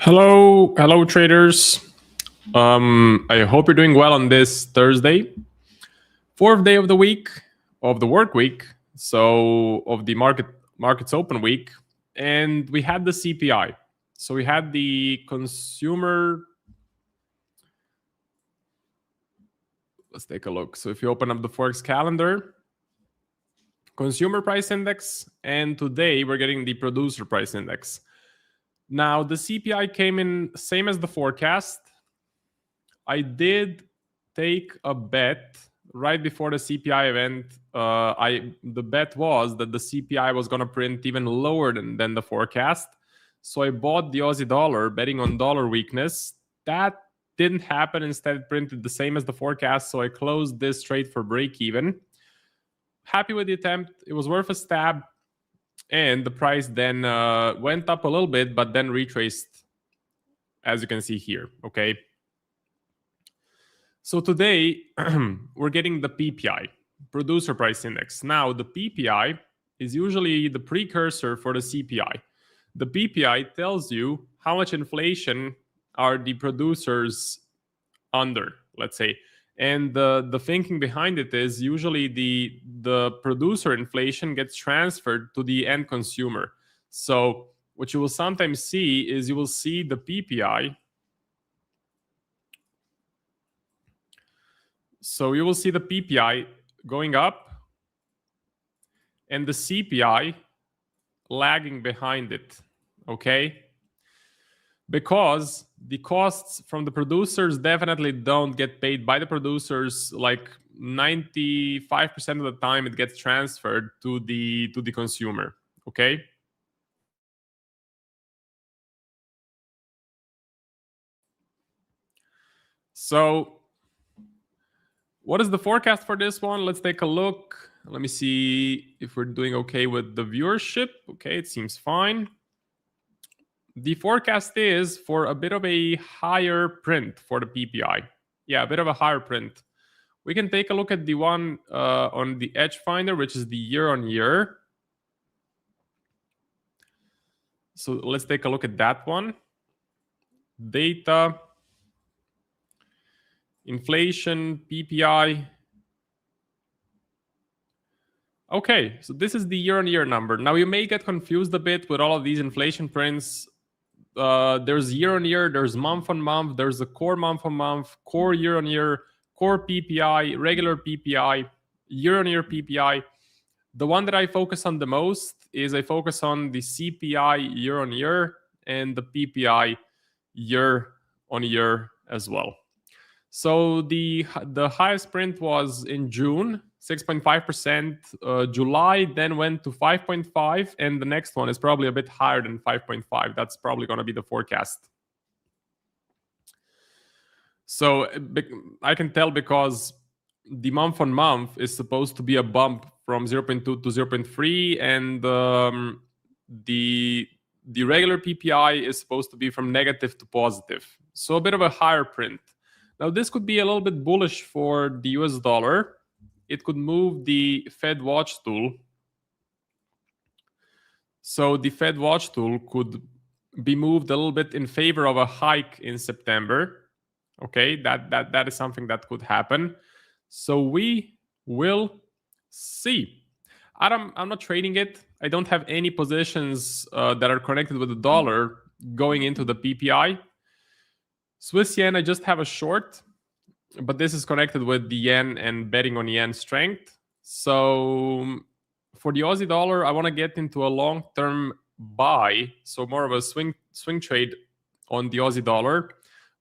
Hello traders. I hope you're doing well on this Thursday, fourth day of the week, of the work week, so of the markets open week, and we had the CPI. So we had the consumer. Let's take a look. So if you open up the Forex calendar, consumer price index, and today we're getting the producer price index. Now the CPI came in same as the forecast. I did take a bet right before the CPI event. The bet was that the CPI was going to print even lower than the forecast. So I bought the Aussie dollar, betting on dollar weakness. That didn't happen. Instead, it printed the same as the forecast. So I closed this trade for break even. Happy with the attempt. It was worth a stab. And the price then went up a little bit, but then retraced, as you can see here. Okay. So today, we're getting the PPI, Producer Price Index. Now, the PPI is usually the precursor for the CPI. The PPI tells you how much inflation are the producers under, let's say. And the thinking behind it is usually the producer inflation gets transferred to the end consumer. So what you will sometimes see is you will see the PPI. So you will see the PPI going up and the CPI lagging behind it, okay? Because the costs from the producers definitely don't get paid by the producers. Like 95% of the time it gets transferred to the consumer, okay? So what is the forecast for this one? Let's take a look. Let me see if we're doing okay with the viewership. Okay, it seems fine. The forecast is for a bit of a higher print for the PPI. Yeah, a bit of a higher print. We can take a look at the one on the Edge Finder, which is the year-on-year. So let's take a look at that one. Data, inflation, PPI. Okay, so this is the year-on-year number. Now you may get confused a bit with all of these inflation prints. There's year-on-year, there's month-on-month, there's a core month-on-month, core year-on-year, core PPI, regular PPI, year-on-year PPI. The one that I focus on the most is I focus on the CPI year-on-year and the PPI year-on-year as well. So the highest print was in June, 6.5%. July then went to 5.5, and the next one is probably a bit higher than 5.5. That's probably going to be the forecast. So I can tell because the month-on-month is supposed to be a bump from 0.2 to 0.3, and the regular PPI is supposed to be from negative to positive. So a bit of a higher print. Now, this could be a little bit bullish for the US dollar. It could move the Fed watch tool. So the Fed watch tool could be moved a little bit in favor of a hike in September. Okay, that is something that could happen. So we will see. I'm not trading it. I don't have any positions that are connected with the dollar going into the PPI. Swiss yen, I just have a short, but this is connected with the yen and betting on yen strength. So for the Aussie dollar, I want to get into a long-term buy, so more of a swing trade on the Aussie dollar,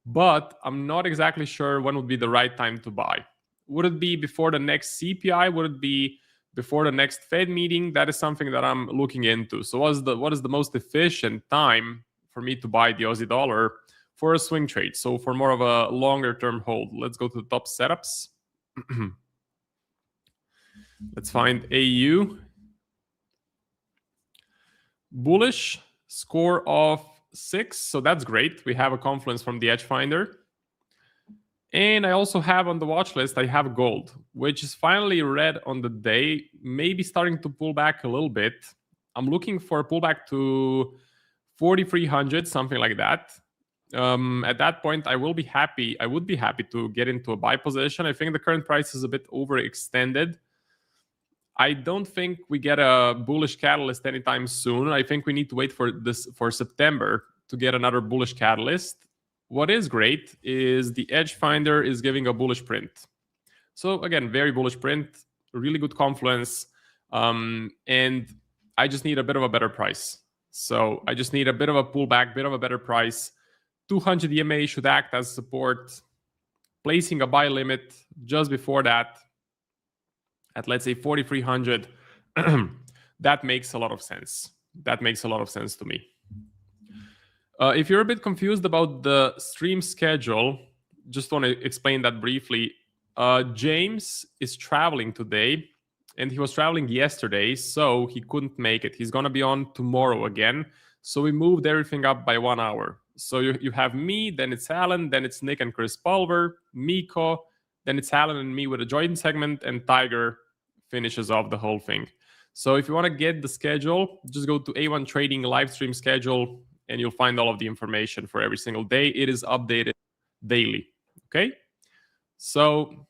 but I'm not exactly sure when would be the right time to buy. Would it be before the next CPI? Would it be before the next Fed meeting? That is something that I'm looking into. So what is the most efficient time for me to buy the Aussie dollar for a swing trade? So for more of a longer term hold, let's go to the top setups. Let's find AU. Bullish, score of 6. So that's great. We have a confluence from the Edge Finder. And I also have on the watch list, I have gold, which is finally red on the day, maybe starting to pull back a little bit. I'm looking for a pullback to 4,300, something like that. at that point, I would be happy to get into a buy position. I think the current price is a bit overextended. I don't think we get a bullish catalyst anytime soon. I think we need to wait for September to get another bullish catalyst. What is great is the edge finder is giving a bullish print. So again, very bullish print, really good confluence, and I just need a bit of a better price. So I just need a bit of a pullback, bit of a better price. 200 EMA should act as support, placing a buy limit just before that at, let's say, 4,300. That makes a lot of sense. That makes a lot of sense to me. If you're a bit confused about the stream schedule, just want to explain that briefly. James is traveling today, and he was traveling yesterday, so he couldn't make it. He's going to be on tomorrow again. So we moved everything up by 1 hour. So you have me, then it's Alan, then it's Nick and Chris Pulver, Miko, then it's Alan and me with a joint segment, and Tiger finishes off the whole thing. So if you want to get the schedule, just go to A1 Trading live stream schedule, and you'll find all of the information for every single day. It is updated daily. Okay? So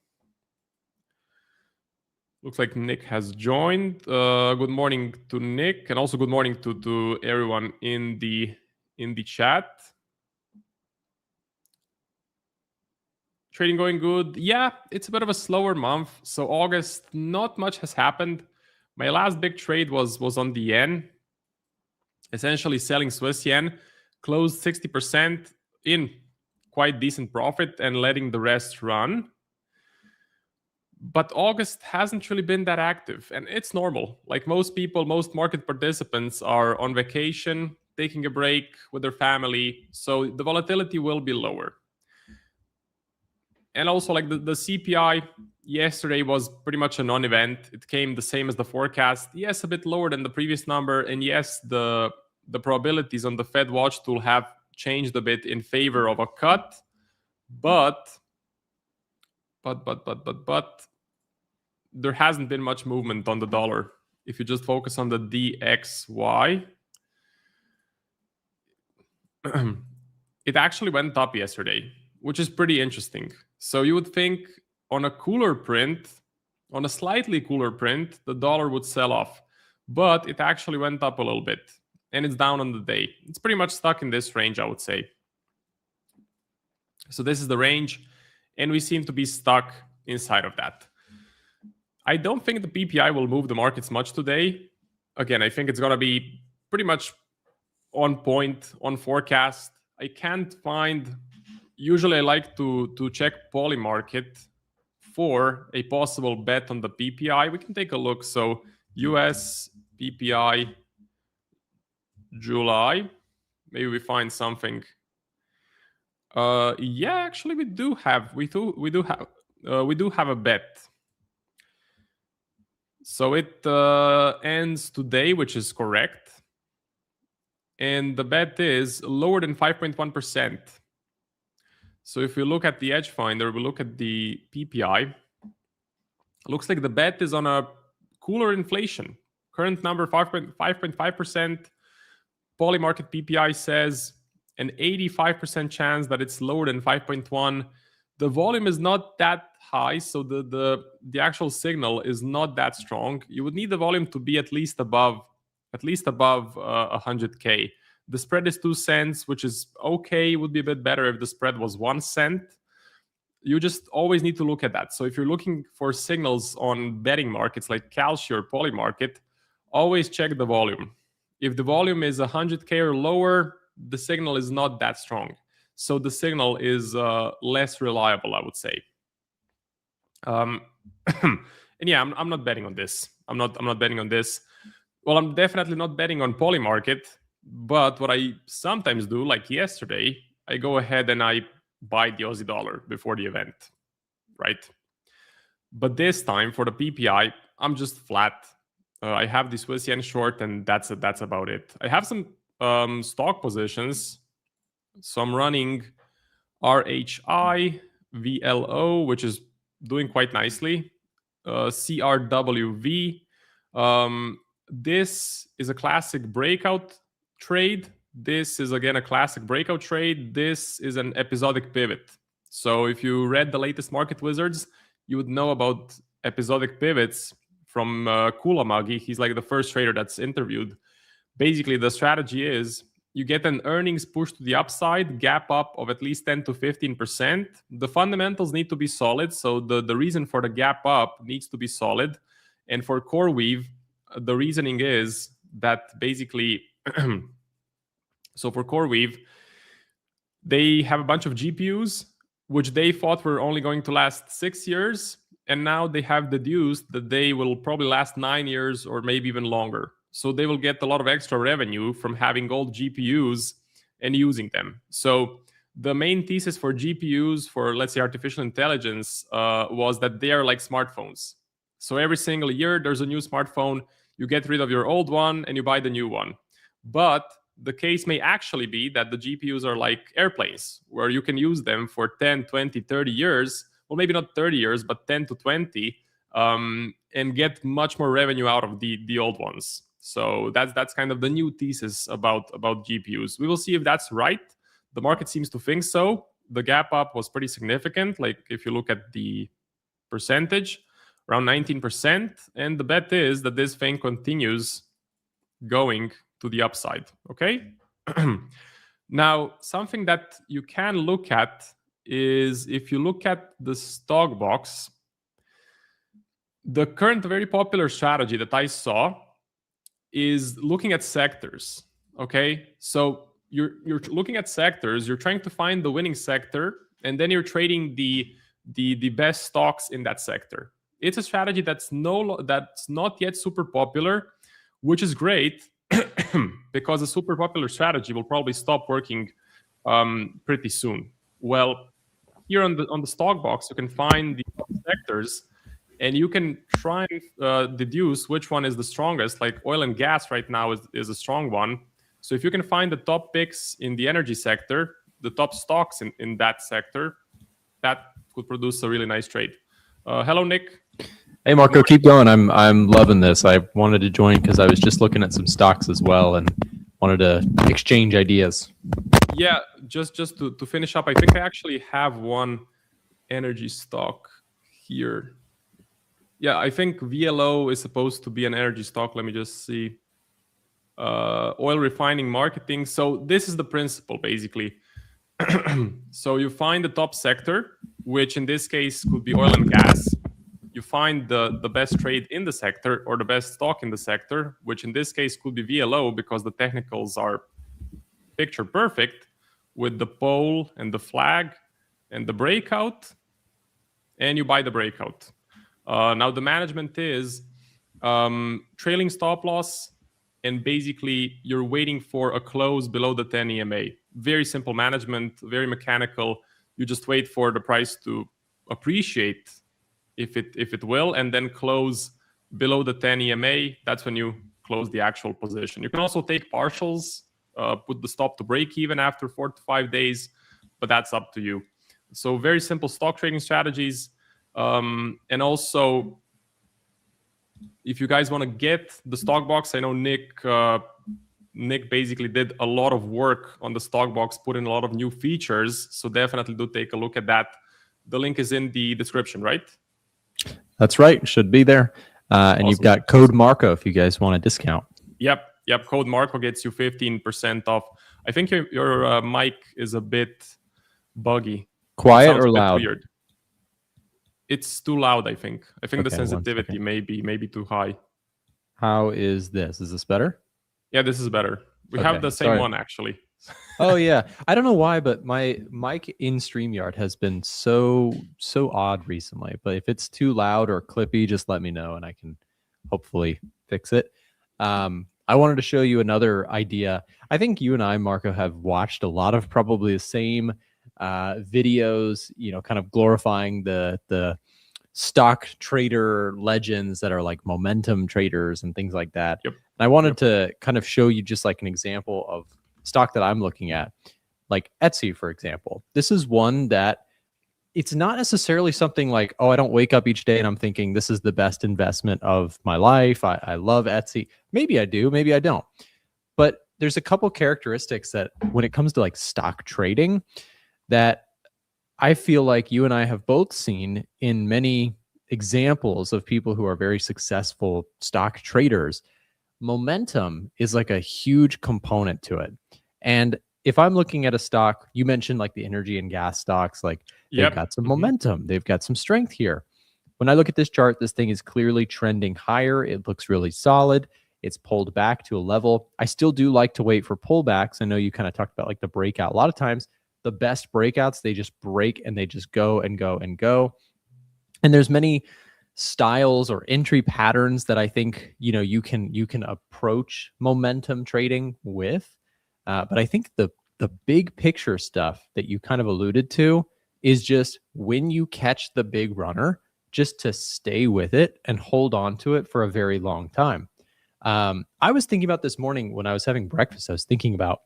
looks like Nick has joined. Good morning to Nick, and also good morning to everyone in the chat. Trading going good. Yeah, it's a bit of a slower month. So August, not much has happened. My last big trade was on the yen, essentially selling Swiss yen, closed 60% in quite decent profit and letting the rest run. But August hasn't really been that active, and it's normal. Like most people, most market participants are on vacation, taking a break with their family, so the volatility will be lower. And also, like the CPI yesterday was pretty much a non-event. It came the same as the forecast. Yes, a bit lower than the previous number, and yes, the probabilities on the Fed watch tool have changed a bit in favor of a cut, but there hasn't been much movement on the dollar. If you just focus on the DXY, it actually went up yesterday, which is pretty interesting. So you would think on a cooler print, on a slightly cooler print, the dollar would sell off, but it actually went up a little bit, and it's down on the day. It's pretty much stuck in this range, I would say. So this is the range, and we seem to be stuck inside of that. I don't think the PPI will move the markets much today. Again, I think it's going to be pretty much on point, on forecast. I can't find... Usually I like to check poly market for a possible bet on the PPI. We can take a look. So US PPI July. Maybe we find something. Yeah, actually we do have a bet. So it ends today, which is correct. And the bet is lower than 5.1%. So if we look at the edge finder, we look at the PPI. Looks like the bet is on a cooler inflation. Current number 5.5%. Poly market PPI says an 85% chance that it's lower than 5.1. The volume is not that high, so the actual signal is not that strong. You would need the volume to be at least above 100K. The spread is 2 cents, which is okay. It would be a bit better if the spread was 1 cent. You just always need to look at that. So if you're looking for signals on betting markets like Kalshi or Poly market, always check the volume. If the volume is 100K or lower, the signal is not that strong. So the signal is less reliable, I would say. And yeah, I'm not betting on this. I'm not betting on this. Well, I'm definitely not betting on Poly market. But what I sometimes do, like yesterday, I go ahead and I buy the Aussie dollar before the event, right? But this time for the PPI, I'm just flat. I have the Swiss yen short, and that's about it. I have some stock positions. So I'm running RHI, VLO, which is doing quite nicely. CRWV. This is a classic breakout trade. this is again a classic breakout trade. This is an episodic pivot. So if you read the latest Market Wizards, you would know about episodic pivots from Kulamagi. He's like the first trader that's interviewed. Basically, the strategy is you get an earnings push to the upside, gap up of at least 10 to 15%. The fundamentals need to be solid. So the reason for the gap up needs to be solid. And for CoreWeave, the reasoning is that basically, so for CoreWeave, they have a bunch of GPUs, which they thought were only going to last 6 years. And now they have deduced that they will probably last 9 years or maybe even longer. So they will get a lot of extra revenue from having old GPUs and using them. So the main thesis for GPUs, for let's say artificial intelligence, was that they are like smartphones. So every single year there's a new smartphone, you get rid of your old one and you buy the new one. But the case may actually be that the GPUs are like airplanes, where you can use them for 10, 20, 30 years. Well, maybe not 30 years, but 10 to 20, and get much more revenue out of the old ones. So that's kind of the new thesis about GPUs. We will see if that's right. The market seems to think so. The gap up was pretty significant. Like if you look at the percentage, around 19%. And the bet is that this thing continues going to the upside. Okay. Now, something that you can look at is if you look at the stock box, the current very popular strategy that I saw is looking at sectors. Okay, so you're looking at sectors, you're trying to find the winning sector, and then you're trading the best stocks in that sector. It's a strategy that's not yet super popular, which is great because a super popular strategy will probably stop working pretty soon. Well, here on the stock box, you can find the sectors, and you can try and deduce which one is the strongest. Like oil and gas right now is a strong one. So if you can find the top picks in the energy sector, the top stocks in that sector, that could produce a really nice trade. Hello, Nick. Hey, Marco, keep going. I'm loving this. I wanted to join because I was just looking at some stocks as well and wanted to exchange ideas. Yeah, just to finish up, I think I actually have one energy stock here. Yeah, I think VLO is supposed to be an energy stock. Let me just see. Oil refining marketing. So this is the principle, basically. So you find the top sector, which in this case could be oil and gas. You find the best trade in the sector or the best stock in the sector, which in this case could be VLO because the technicals are picture perfect with the pole and the flag and the breakout, and you buy the breakout. Now the management is trailing stop loss, and basically you're waiting for a close below the 10 EMA. Very simple management, very mechanical. You just wait for the price to appreciate if it will, and then close below the 10 EMA. That's when you close the actual position. You can also take partials, put the stop to break even after 4 to 5 days, but that's up to you. So very simple stock trading strategies. And also, if you guys want to get the stock box, I know Nick basically did a lot of work on the stock box, put in a lot of new features. So definitely do take a look at that. The link is in the description, right? That's right. Should be there. And awesome. You've got code Marco if you guys want a discount. Yep. Code Marco gets you 15% off. I think your mic is a bit buggy. Quiet or loud? Weird. It's too loud, I think. Okay, the sensitivity may be too high. How is this? Is this better? Yeah, this is better. We have the same one, actually. Oh, yeah. I don't know why, but my mic in StreamYard has been so odd recently. But if it's too loud or clippy, just let me know and I can hopefully fix it. I wanted to show you another idea. I think you and I, Marco, have watched a lot of probably the same videos, kind of glorifying the stock trader legends that are like momentum traders and things like that. Yep. And I wanted to kind of show you just like an example of stock that I'm looking at, like Etsy, for example. This is one that it's not necessarily something like, oh, I don't wake up each day and I'm thinking this is the best investment of my life. I love Etsy. Maybe I do, maybe I don't. But there's a couple characteristics that when it comes to like stock trading that I feel like you and I have both seen in many examples of people who are very successful stock traders. Momentum is like a huge component to it. And if I'm looking at a stock, you mentioned like the energy and gas stocks, like they've got some momentum, they've got some strength here. When I look at this chart, this thing is clearly trending higher. It looks really solid. It's pulled back to a level. I still do like to wait for pullbacks. I know you kind of talked about like the breakout. A lot of times the best breakouts, they just break and they just go and go and go. And there's many styles or entry patterns that I think, you know, you can approach momentum trading with. But I think the big picture stuff that you kind of alluded to is just when you catch the big runner, just to stay with it and hold on to it for a very long time. I was thinking about this morning when I was having breakfast. I was thinking about,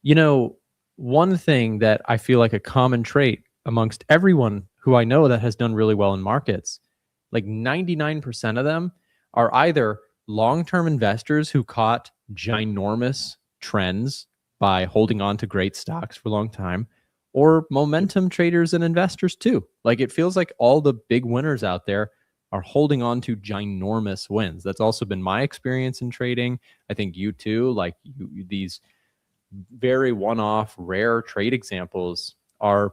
you know, one thing that I feel like a common trait amongst everyone who I know that has done really well in markets, like 99% of them are either long-term investors who caught ginormous trends by holding on to great stocks for a long time, or momentum traders and investors too. Like it feels like all the big winners out there are holding on to ginormous wins. That's also been my experience in trading. I think you too, like these very one-off rare trade examples are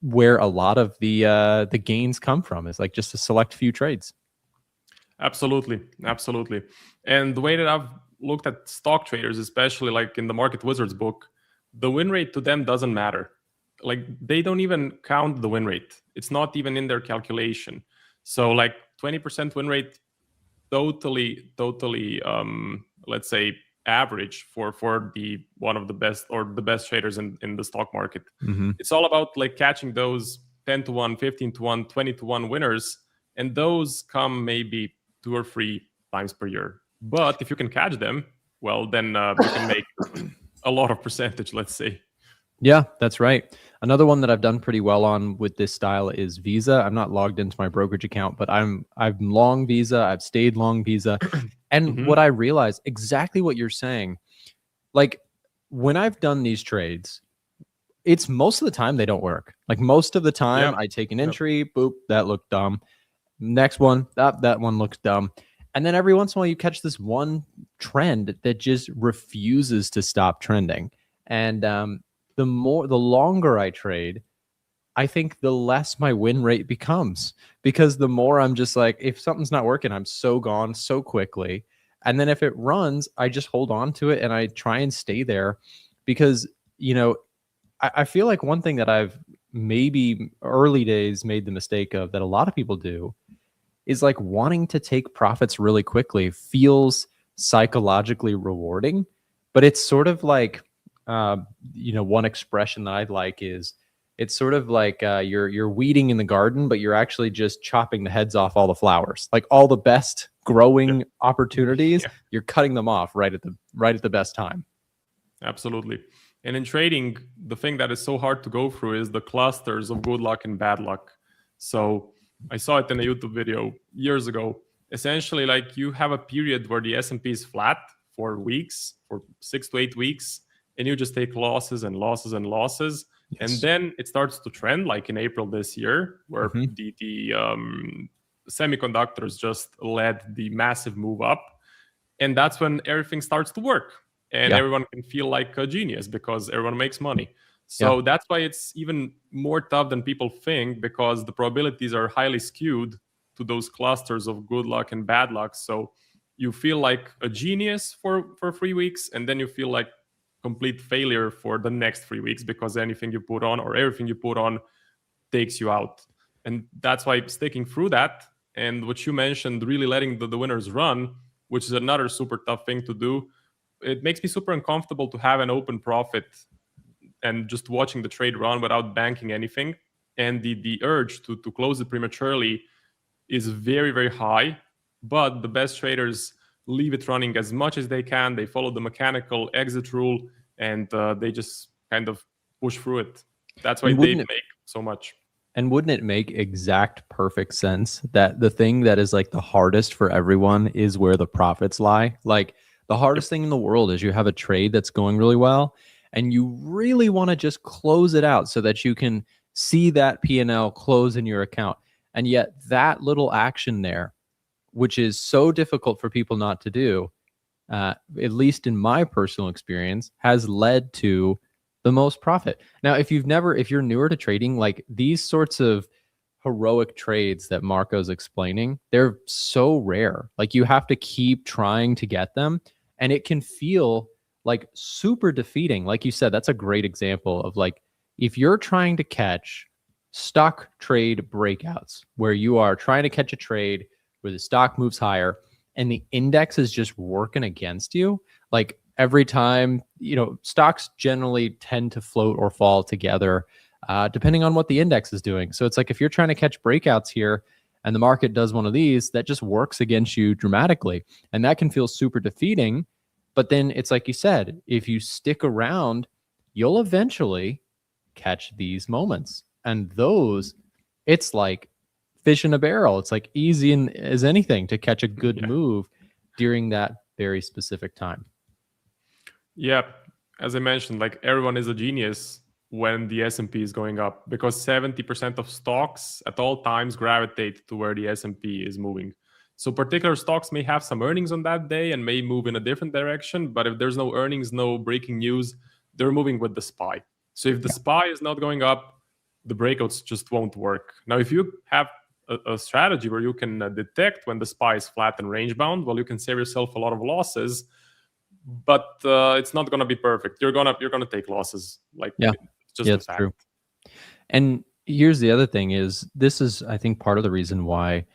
where a lot of the gains come from, is like just a select few trades. Absolutely. And the way that I've looked at stock traders, especially like in the Market Wizards book, the win rate to them doesn't matter. Like they don't even count the win rate. It's not even in their calculation. So like 20% win rate, totally, let's say average for the one of the best or the best traders in the stock market. It's all about like catching those 10 to 1, 15 to 1, 20 to 1 winners. And those come maybe 2 or 3 times per year. But if you can catch them, well, then you can make a lot of percentage, let's say. Yeah, that's right. Another one that I've done pretty well on with this style is Visa. I'm not logged into my brokerage account, but I'm long Visa. I've stayed long Visa. And what I realized, exactly what you're saying, like when I've done these trades, it's most of the time they don't work. Like most of the time I take an entry, boop, that looked dumb. Next one, that one looks dumb. And then every once in a while you catch this one trend that just refuses to stop trending. And the longer I trade, I think the less my win rate becomes, because the more I'm just like, if something's not working, I'm so gone so quickly. And then if it runs, I just hold on to it and I try and stay there, because, you know, I feel like one thing that I've maybe early days made the mistake of that a lot of people do is like wanting to take profits really quickly feels psychologically rewarding, but it's sort of like, you know, one expression that I like is it's sort of like you're weeding in the garden, but you're actually just chopping the heads off all the flowers, like all the best growing opportunities. You're cutting them off right at the best time. Absolutely. And in trading, the thing that is so hard to go through is the clusters of good luck and bad luck. So I saw it in a YouTube video years ago. Essentially, like you have a period where the S&P is flat for weeks, for 6 to 8 weeks, and you just take losses and losses and losses. Yes. And then it starts to trend, like in April this year, where the semiconductors just led the massive move up. And that's when everything starts to work. And everyone can feel like a genius because everyone makes money. So that's why it's even more tough than people think, because the probabilities are highly skewed to those clusters of good luck and bad luck. So you feel like a genius for 3 weeks, and then you feel like complete failure for the next 3 weeks, because anything you put on or everything you put on takes you out. And that's why sticking through that, and what you mentioned, really letting the winners run, which is another super tough thing to do. It makes me super uncomfortable to have an open profit and just watching the trade run without banking anything. And the urge to close it prematurely is very, very high. But the best traders leave it running as much as they can. They follow the mechanical exit rule, and they just kind of push through it. That's why they make so much. And wouldn't it make exact perfect sense that the thing that is like the hardest for everyone is where the profits lie? Like The hardest thing in the world is you have a trade that's going really well and you really want to just close it out so that you can see that P&L close in your account. And yet that little action there, which is so difficult for people not to do, at least in my personal experience, has led to the most profit. Now, if you're newer to trading, like these sorts of heroic trades that Marco's explaining, they're so rare. Like you have to keep trying to get them, and it can feel like super defeating. Like you said, that's a great example of like, if you're trying to catch stock trade breakouts where you are trying to catch a trade where the stock moves higher and the index is just working against you, like every time, stocks generally tend to float or fall together depending on what the index is doing. So it's like if you're trying to catch breakouts here and the market does one of these, that just works against you dramatically. And that can feel super defeating. But then it's like you said, if you stick around, you'll eventually catch these moments. And those, it's like fish in a barrel. It's like easy as anything to catch a good move during that very specific time. Yeah, as I mentioned, like everyone is a genius when the S&P is going up, because 70% of stocks at all times gravitate to where the S&P is moving. So particular stocks may have some earnings on that day and may move in a different direction, but if there's no earnings, no breaking news, they're moving with the SPY. So if the SPY is not going up, the breakouts just won't work. Now, if you have a strategy where you can detect when the SPY is flat and range bound, well, you can save yourself a lot of losses, but it's not going to be perfect. You're gonna take losses. Like, it's just a fact. True. And here's the other thing is, this is, I think, part of the reason why,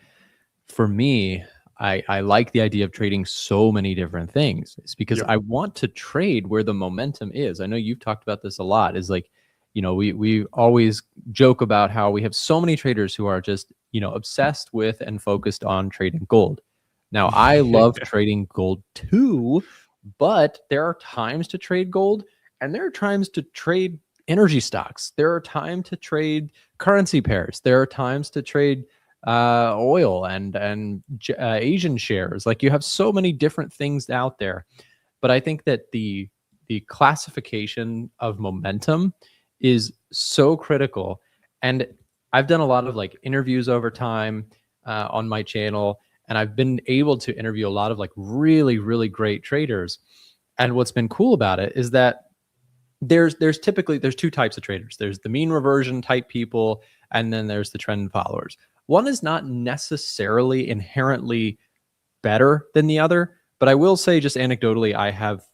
for me, I like the idea of trading so many different things. It's because I want to trade where the momentum is. I know you've talked about this a lot, is like, we always joke about how we have so many traders who are just, obsessed with and focused on trading gold. Now, I love trading gold too, but there are times to trade gold and there are times to trade energy stocks. There are times to trade currency pairs. There are times to trade oil and Asian shares. Like, you have so many different things out there. But I think that the classification of momentum is so critical. And I've done a lot of like interviews over time on my channel, and I've been able to interview a lot of like really, really great traders. And what's been cool about it is that there's two types of traders. There's the mean reversion type people, and then there's the trend followers. One is not necessarily inherently better than the other, but I will say, just anecdotally, I have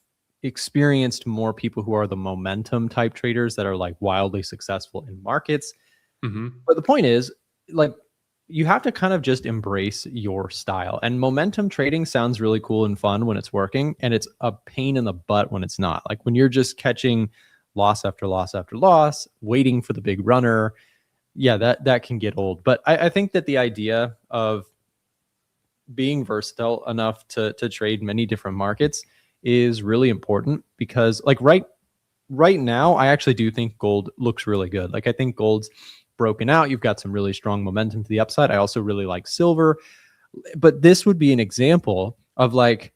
experienced more people who are the momentum type traders that are like wildly successful in markets. But the point is, like, you have to kind of just embrace your style. And momentum trading sounds really cool and fun when it's working, and it's a pain in the butt when it's not. Like when you're just catching loss after loss after loss, waiting for the big runner, that can get old. But I think that the idea of being versatile enough to trade many different markets is really important, because like right now, I actually do think gold looks really good. Like, I think gold's broken out. You've got some really strong momentum to the upside. I also really like silver, but this would be an example of like,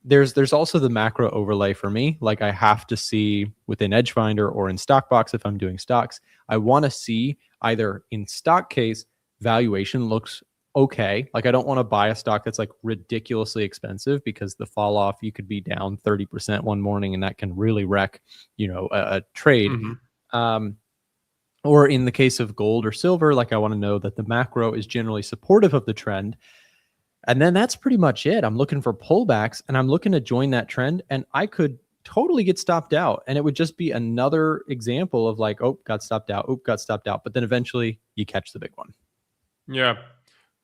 there's also the macro overlay for me. Like, I have to see within Edgefinder or in Stockbox, if I'm doing stocks, I want to see either in stock case, valuation looks okay. Like, I don't want to buy a stock that's like ridiculously expensive, because the fall off, you could be down 30% one morning and that can really wreck, a trade. Or in the case of gold or silver, like, I want to know that the macro is generally supportive of the trend. And then that's pretty much it. I'm looking for pullbacks and I'm looking to join that trend, and I could totally get stopped out. And it would just be another example of like, oh, got stopped out. Oh, got stopped out. But then eventually you catch the big one. Yeah.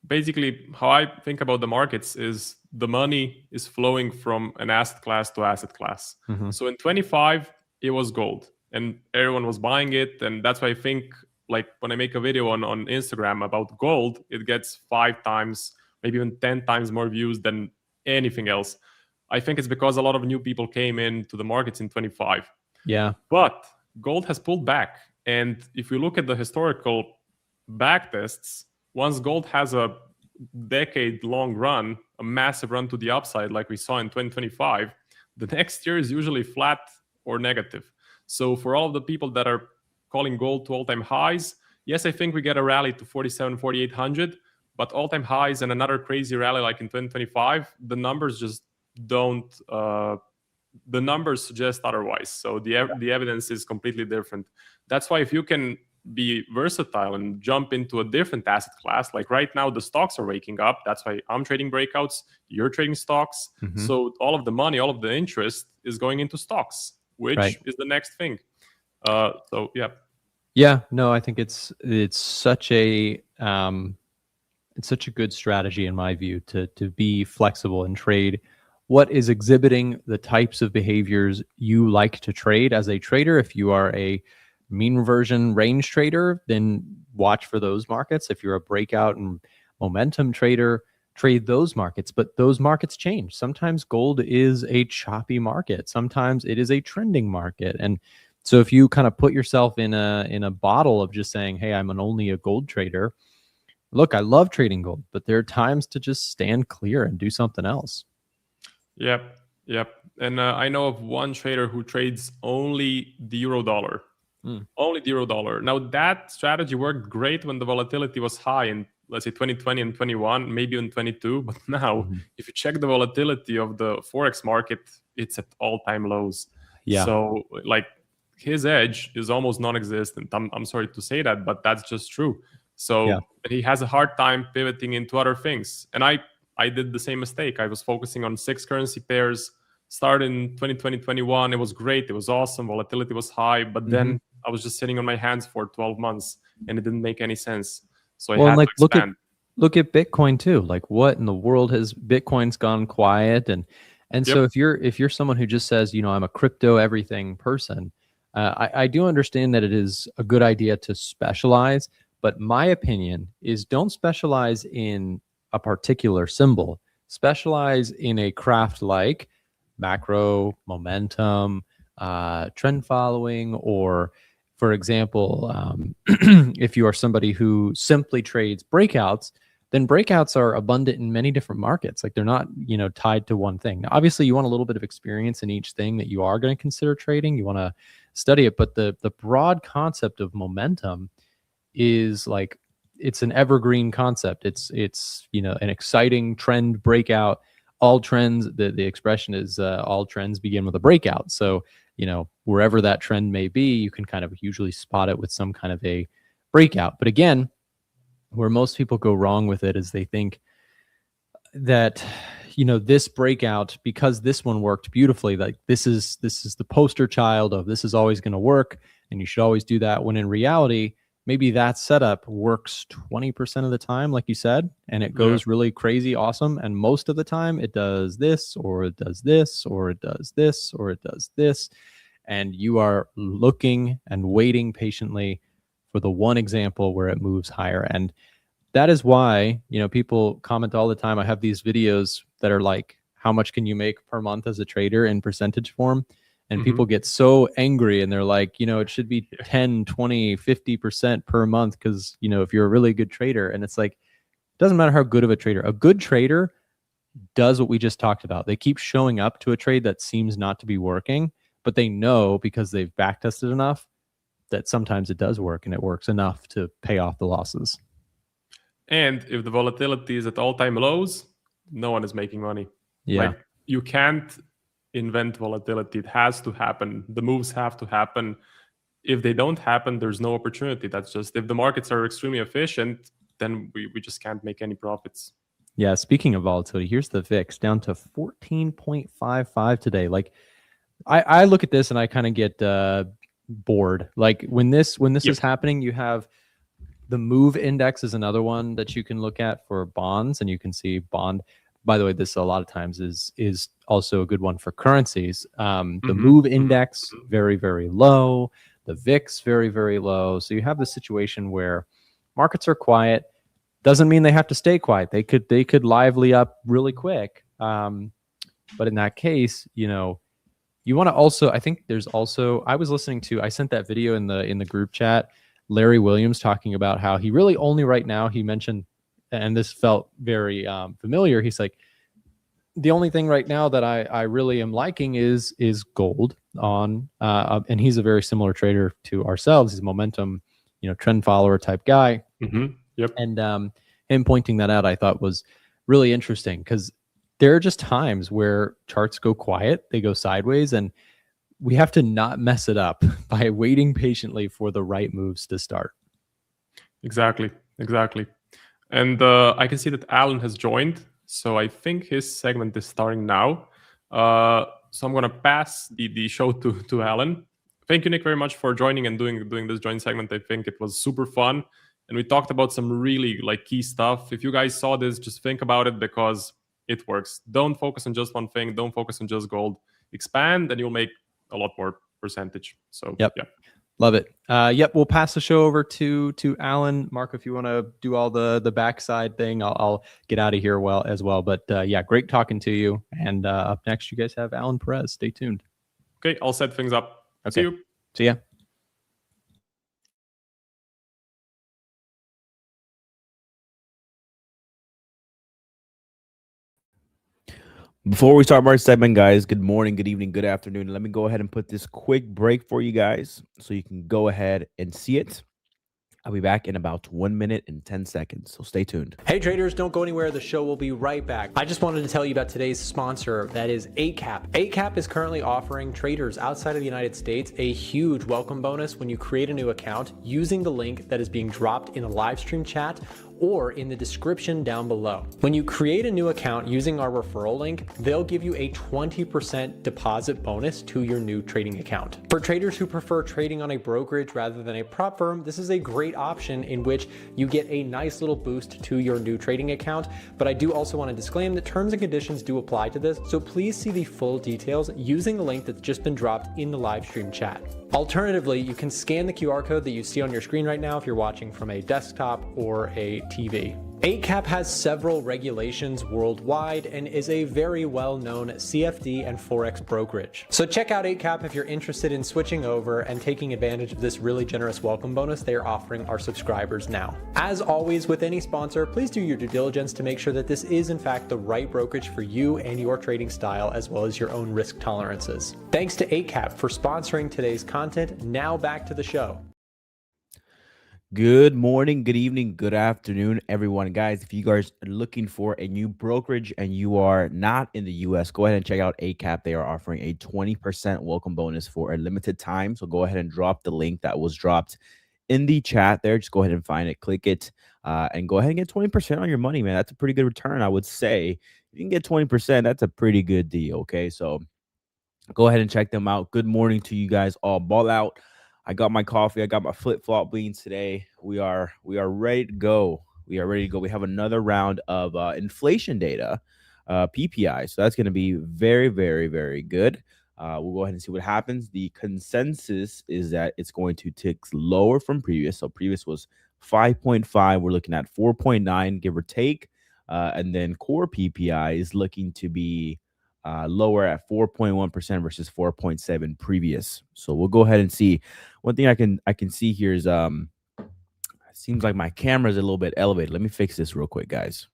Basically, how I think about the markets is the money is flowing from an asset class to asset class. So in 25, it was gold and everyone was buying it. And that's why I think, like, when I make a video on Instagram about gold, it gets 5 times, maybe even 10 times more views than anything else. I think it's because a lot of new people came into the markets in 25. Yeah. But gold has pulled back. And if you look at the historical back tests, once gold has a decade-long run, a massive run to the upside like we saw in 2025, the next year is usually flat or negative. So for all of the people that are calling gold to all-time highs, yes, I think we get a rally to 47, 4,800, but all-time highs and another crazy rally like in 2025, the numbers just don't. The numbers suggest otherwise. So the evidence is completely different. That's why if you can be versatile and jump into a different asset class, like right now the stocks are waking up. That's why I'm trading breakouts. You're trading stocks. So all of the money, all of the interest is going into stocks, which is the next thing. So yeah. Yeah, no, I think it's such a good strategy in my view to be flexible and trade what is exhibiting the types of behaviors you like to trade as a trader. If you are a mean reversion range trader, then watch for those markets. If you're a breakout and momentum trader, trade those markets. But those markets change. Sometimes gold is a choppy market. Sometimes it is a trending market. And so if you kind of put yourself in a bottle of just saying, hey, I'm only a gold trader, look, I love trading gold, but there are times to just stand clear and do something else. Yep. And I know of one trader who trades only the euro dollar. Only the euro dollar. Now that strategy worked great when the volatility was high in, let's say, 2020 and 21, maybe in 22. But now, if you check the volatility of the Forex market, it's at all-time lows. Yeah. So like his edge is almost non-existent. I'm sorry to say that, but that's just true. So he has a hard time pivoting into other things. And I did the same mistake. I was focusing on 6 currency pairs. Started in 2020, 21. It was great. It was awesome. Volatility was high. But then I was just sitting on my hands for 12 months and it didn't make any sense. So I had to expand. Look at Bitcoin too. Like what in the world has Bitcoin's gone quiet? And so if you're someone who just says, you know, I'm a crypto everything person, I do understand that it is a good idea to specialize. But my opinion is don't specialize in a particular symbol. Specialize in a craft like macro, momentum, trend following, or for example, if you are somebody who simply trades breakouts, then breakouts are abundant in many different markets. Like they're not, you know, tied to one thing. Now, obviously, you want a little bit of experience in each thing that you are going to consider trading. You want to study it, but the broad concept of momentum is like it's an evergreen concept. It's you know, an exciting trend breakout. All trends, the expression is all trends begin with a breakout. So, you know, wherever that trend may be, you can kind of usually spot it with some kind of a breakout. But again, where most people go wrong with it is they think that, you know, this breakout, because this one worked beautifully, like this is the poster child of this is always going to work and you should always do that, when in reality, maybe that setup works 20% of the time, like you said, and it goes really crazy awesome. And most of the time it does this, or it does this, or it does this, or it does this. And you are looking and waiting patiently for the one example where it moves higher. And that is why, you know, people comment all the time. I have these videos that are like, how much can you make per month as a trader in percentage form? And people get so angry and they're like, you know, it should be 10, 20, 50% per month. Because, you know, if you're a really good trader, and it's like, it doesn't matter how good of a good trader does what we just talked about. They keep showing up to a trade that seems not to be working, but they know because they've back tested enough that sometimes it does work, and it works enough to pay off the losses. And if the volatility is at all-time lows, no one is making money. Yeah. Like you can't invent volatility. It has to happen. The moves have to happen. If they don't happen, there's no opportunity. That's just, if the markets are extremely efficient, then we just can't make any profits. Yeah. Speaking of volatility, here's the VIX down to 14.55 today. Like I look at this and I kind of get bored. Like when this is happening, you have the move index is another one that you can look at for bonds, and you can see bond. By the way, this a lot of times is also a good one for currencies. The move index, very, very low. The VIX, very, very low. So you have the situation where markets are quiet. Doesn't mean they have to stay quiet. They could lively up really quick. But in that case, you know, you want to also, I think there's also, I was listening to, I sent that video in the group chat, Larry Williams talking about how he really only right now, he mentioned and this felt very familiar. He's like, the only thing right now that I really am liking is gold on, and he's a very similar trader to ourselves. He's a momentum, trend follower type guy. Yep. And him pointing that out, I thought was really interesting, because there are just times where charts go quiet, they go sideways, and we have to not mess it up by waiting patiently for the right moves to start. Exactly. And I can see that Alan has joined, so I think his segment is starting now. So I'm gonna pass the show to Alan. Thank you, Nick, very much for joining and doing this joint segment. I think it was super fun, and we talked about some really key stuff. If you guys saw this, just think about it, because it works. Don't focus on just one thing. Don't focus on just gold. Expand, and you'll make a lot more percentage. So yep. Yeah. Love it. Yep, we'll pass the show over to Alan. Mark, if you want to do all the backside thing, I'll get out of here as well. But yeah, great talking to you. And up next, you guys have Alan Perez. Stay tuned. Okay, I'll set things up. Okay. See you. See ya. Before we start our segment, guys, good morning, good evening, good afternoon. Let me go ahead and put this quick break for you guys so you can go ahead and see it. I'll be back in about 1 minute and 10 seconds, so stay tuned. Hey traders, don't go anywhere. The show will be right back. I just wanted to tell you about today's sponsor, that is ACAP. ACAP is currently offering traders outside of the United States a huge welcome bonus when you create a new account using the link that is being dropped in the live stream chat or in the description down below. When you create a new account using our referral link, they'll give you a 20% deposit bonus to your new trading account. For traders who prefer trading on a brokerage rather than a prop firm, this is a great option in which you get a nice little boost to your new trading account. But I do also want to disclaim that terms and conditions do apply to this, so please see the full details using the link that's just been dropped in the live stream chat. Alternatively, you can scan the QR code that you see on your screen right now if you're watching from a desktop or a TV. ACAP has several regulations worldwide and is a very well-known CFD and Forex brokerage. So check out ACAP if you're interested in switching over and taking advantage of this really generous welcome bonus they are offering our subscribers now. As always with any sponsor, please do your due diligence to make sure that this is in fact the right brokerage for you and your trading style, as well as your own risk tolerances. Thanks to ACAP for sponsoring today's content. Now back to the show. Good morning, good evening, good afternoon, everyone. Guys, if you guys are looking for a new brokerage and you are not in the US, go ahead and check out ACAP. They are offering a 20% welcome bonus for a limited time. So go ahead and drop the link that was dropped in the chat there. Just go ahead and find it, click it, and go ahead and get 20% on your money, man. That's a pretty good return, I would say. If you can get 20%, that's a pretty good deal, okay? So go ahead and check them out. Good morning to you guys all. Ball out. I got my coffee. I got my flip-flop beans today. We are ready to go. We have another round of inflation data, PPI. So that's going to be very, very, very good. We'll go ahead and see what happens. The consensus is that it's going to tick lower from previous. So previous was 5.5. We're looking at 4.9, give or take. And then core PPI is looking to be lower at 4.1% versus 4.7 previous. So we'll go ahead and see. One thing I can see here is it seems like my camera is a little bit elevated. Let me fix this real quick, guys.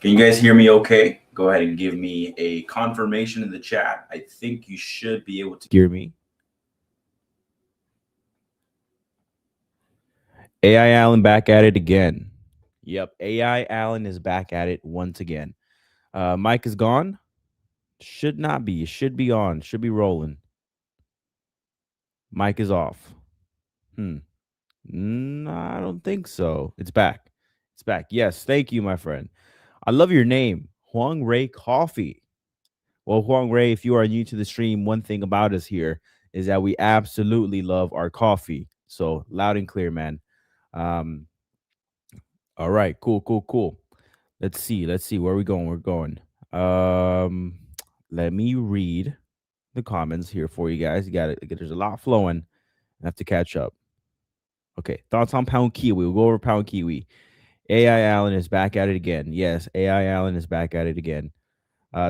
Can you guys hear me okay? Go ahead and give me a confirmation in the chat. I think you should be able to hear me. AI Allen back at it again. Yep, AI Allen is back at it once again. Mic is gone. Should not be. It should be on. Should be rolling. Mic is off. No, I don't think so. It's back. It's back. Yes, thank you, my friend. I love your name, Huang Ray Coffee. Well, Huang Ray, if you are new to the stream, one thing about us here is that we absolutely love our coffee. So loud and clear, man. All right, cool. Let's see where are we going. We're going. Let me read the comments here for you guys. You got it. There's a lot flowing. I have to catch up. Okay, thoughts on pound kiwi. We'll go over pound kiwi. AI Allen is back at it again. Yes, AI Allen is back at it again.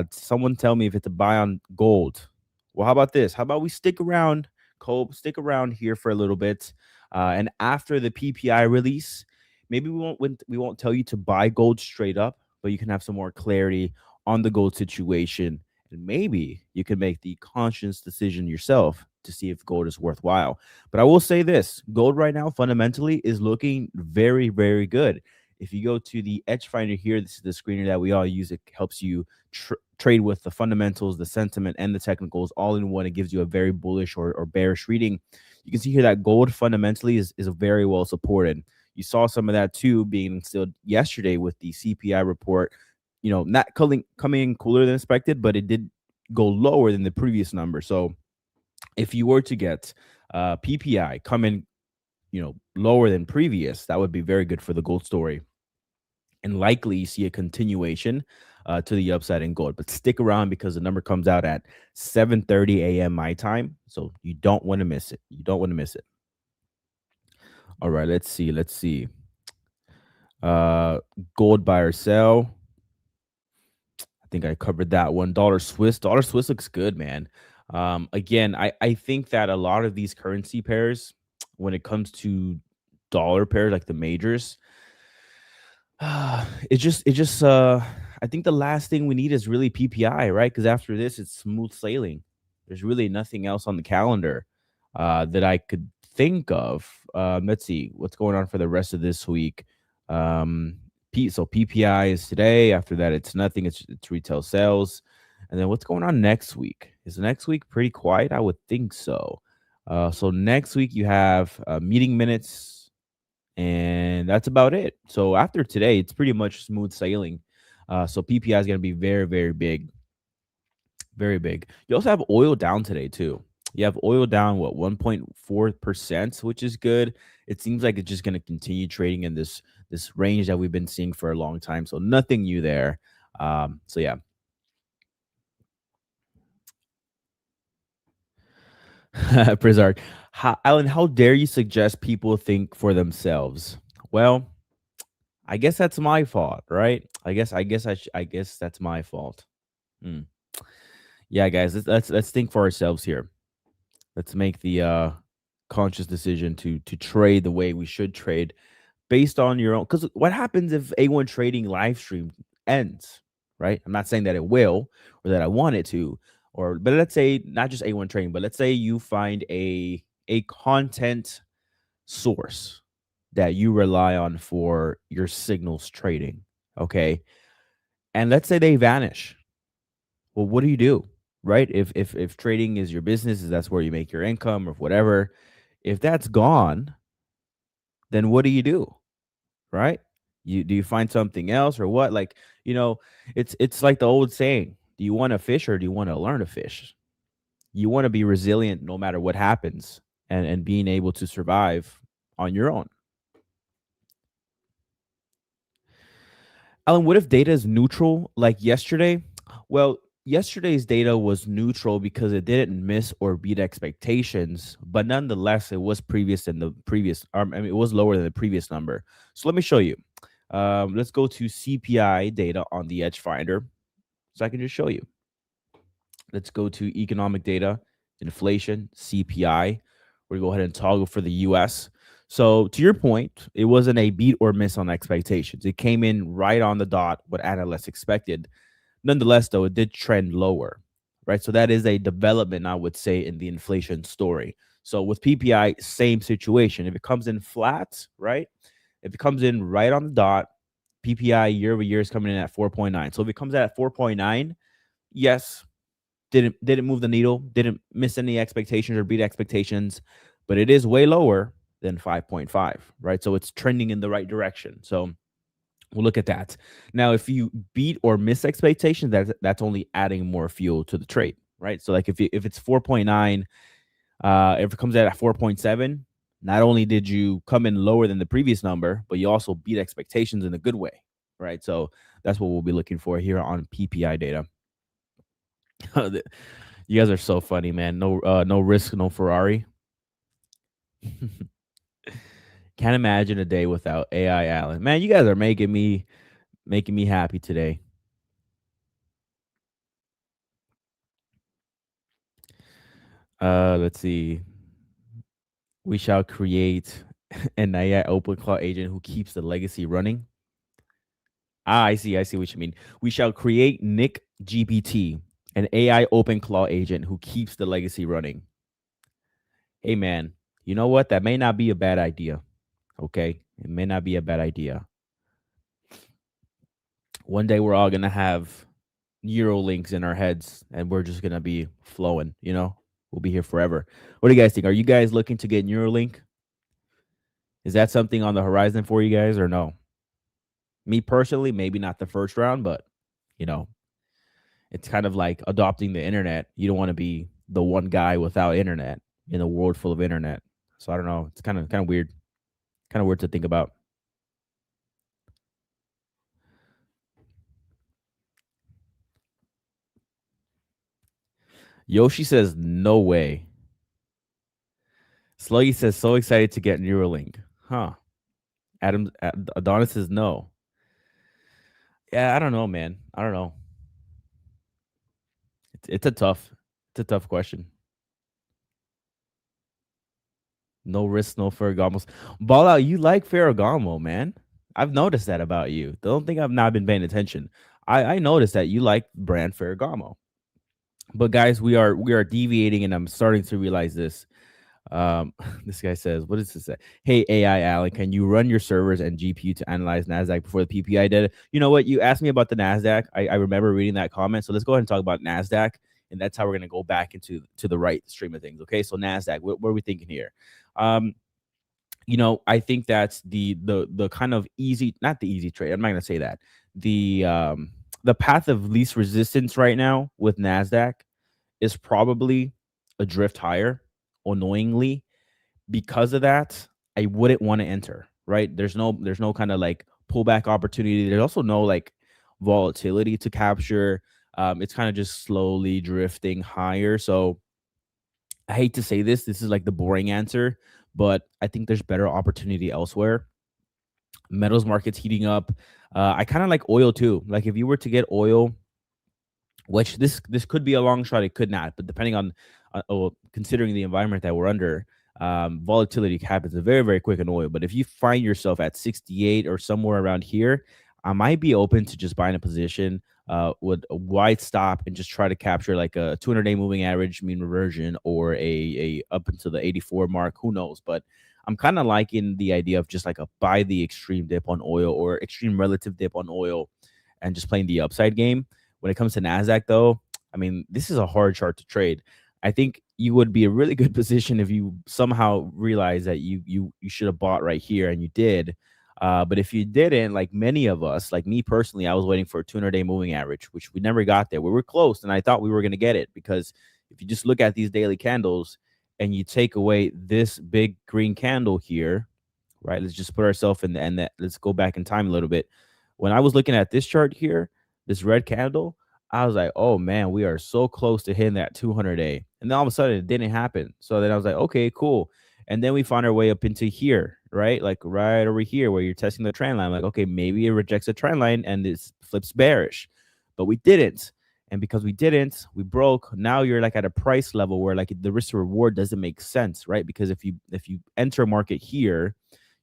Someone tell me if it's a buy on gold. Well, how about this? How about we stick around, Cole? Stick around here for a little bit, and after the PPI release, maybe we won't tell you to buy gold straight up, but you can have some more clarity on the gold situation, and maybe you can make the conscious decision yourself to see if gold is worthwhile. But I will say this: gold right now fundamentally is looking very, very good. If you go to the Edge Finder here, this is the screener that we all use. It helps you trade with the fundamentals, the sentiment, and the technicals all in one. It gives you a very bullish or bearish reading. You can see here that gold fundamentally is very well supported. You saw some of that too being instilled yesterday with the CPI report. You know, not coming in cooler than expected, but it did go lower than the previous number. So if you were to get PPI come in, lower than previous, that would be very good for the gold story. And likely you see a continuation to the upside in gold. But stick around because the number comes out at 7:30 a.m. my time. So you don't want to miss it. You don't want to miss it. All right, let's see. Gold buy or sell. I think I covered that one. Dollar Swiss looks good, man. Again, I think that a lot of these currency pairs, when it comes to dollar pairs like the majors, I think the last thing we need is really PPI, right? Because after this, it's smooth sailing. There's really nothing else on the calendar that I could think of. Let's see what's going on for the rest of this week. So PPI is today. After that, it's nothing. It's retail sales. And then what's going on next week? Is next week pretty quiet? I would think so. So next week you have meeting minutes, and that's about it. So after today, it's pretty much smooth sailing. So PPI is going to be very, very big. Very big. You also have oil down today, too. You have oil down, 1.4%, which is good. It seems like it's just going to continue trading in this range that we've been seeing for a long time. So nothing new there. So yeah. Prizard. Alan, how dare you suggest people think for themselves? Well, I guess that's my fault, right? I guess that's my fault. Yeah, guys, let's think for ourselves here. Let's make the conscious decision to trade the way we should trade based on your own. Because what happens if A1 Trading live stream ends, right? I'm not saying that it will or that I want it to, but let's say not just A1 Trading, but let's say you find a content source that you rely on for your signals trading, okay? And let's say they vanish. Well, what do you do, right? If trading is your business, that's where you make your income or whatever, if that's gone, then what do? Right? Do you find something else or what? Like, it's like the old saying, do you want to fish or do you want to learn to fish? You want to be resilient no matter what happens and being able to survive on your own. Alan, what if data is neutral like yesterday? Well, yesterday's data was neutral because it didn't miss or beat expectations, but nonetheless, it was it was lower than the previous number. So let me show you. Let's go to CPI data on the Edge Finder, so I can just show you. Let's go to economic data, inflation, CPI. We're gonna go ahead and toggle for the US. So to your point, it wasn't a beat or miss on expectations. It came in right on the dot, what analysts expected. Nonetheless, though, it did trend lower, right? So that is a development, I would say, in the inflation story. So with PPI, same situation. If it comes in flat, right? If it comes in right on the dot, PPI year over year is coming in at 4.9. So if it comes out at 4.9, yes, didn't move the needle, didn't miss any expectations or beat expectations, but it is way lower than 5.5, right? So it's trending in the right direction. So we'll look at that. Now, if you beat or miss expectations, that's only adding more fuel to the trade, right? So like if it's 4.9, if it comes out at 4.7, not only did you come in lower than the previous number, but you also beat expectations in a good way, right? So that's what we'll be looking for here on PPI data. You guys are so funny, man. No risk, no Ferrari. Can't imagine a day without AI Allen. Man, you guys are making me happy today. Let's see. We shall create an AI OpenClaw agent who keeps the legacy running. I see what you mean. We shall create Nick GPT, an AI OpenClaw agent who keeps the legacy running. Hey man, you know what? That may not be a bad idea. Okay, it may not be a bad idea. One day we're all gonna have neural links in our heads, and we're just gonna be flowing. You know, we'll be here forever. What do you guys think? Are you guys looking to get Neuralink? Is that something on the horizon for you guys, or no? Me personally, maybe not the first round, but you know, it's kind of like adopting the internet. You don't want to be the one guy without internet in a world full of internet. So I don't know. It's kind of weird. Kind of weird to think about. Yoshi says, no way. Sluggy says, so excited to get Neuralink. Huh. Adonis says, no. Yeah, I don't know, man. I don't know. It's a tough question. No risk, no Ferragamos. Ball out, you like Ferragamo, man. I've noticed that about you. Don't think I've not been paying attention. I noticed that you like brand Ferragamo. But guys, we are deviating, and I'm starting to realize this. This guy says, what does this say? Hey, AI Allen, can you run your servers and GPU to analyze Nasdaq before the PPI did? You know what? You asked me about the Nasdaq. I remember reading that comment. So let's go ahead and talk about Nasdaq, and that's how we're going to go back into the right stream of things. Okay, so Nasdaq, what are we thinking here? You know, I think that's the kind of easy, not the easy trade. I'm not going to say that. The path of least resistance right now with Nasdaq is probably a drift higher. Annoyingly, because of that, I wouldn't want to enter. Right? There's no kind of like pullback opportunity. There's also no like volatility to capture. It's kind of just slowly drifting higher. So I hate to say this. This is like the boring answer, but I think there's better opportunity elsewhere. Metals market's heating up. I kind of like oil too. Like if you were to get oil, which this could be a long shot, it could not, but depending on considering the environment that we're under, volatility happens very, very quick in oil. But if you find yourself at 68 or somewhere around here, I might be open to just buying a position with a wide stop and just try to capture like a 200-day moving average mean reversion, or a up into the 84 mark. Who knows? But I'm kind of liking the idea of just like a buy the extreme dip on oil or extreme relative dip on oil and just playing the upside game. When it comes to Nasdaq, though, I mean, this is a hard chart to trade. I think you would be a really good position if you somehow realize that you should have bought right here, and you did. But if you didn't, like many of us, like me personally, I was waiting for a 200-day moving average, which we never got there. We were close, and I thought we were going to get it, because if you just look at these daily candles and you take away this big green candle here, right? Let's just put ourselves in the end. Let's go back in time a little bit. When I was looking at this chart here, this red candle, I was like, oh man, we are so close to hitting that 200-day. And then all of a sudden it didn't happen. So then I was like, okay, cool. And then we found our way up into here, right? Like right over here where you're testing the trend line. Like, okay, maybe it rejects the trend line and it flips bearish. But we didn't. And because we didn't, we broke. Now you're like at a price level where like the risk to reward doesn't make sense, right? Because if you enter a market here,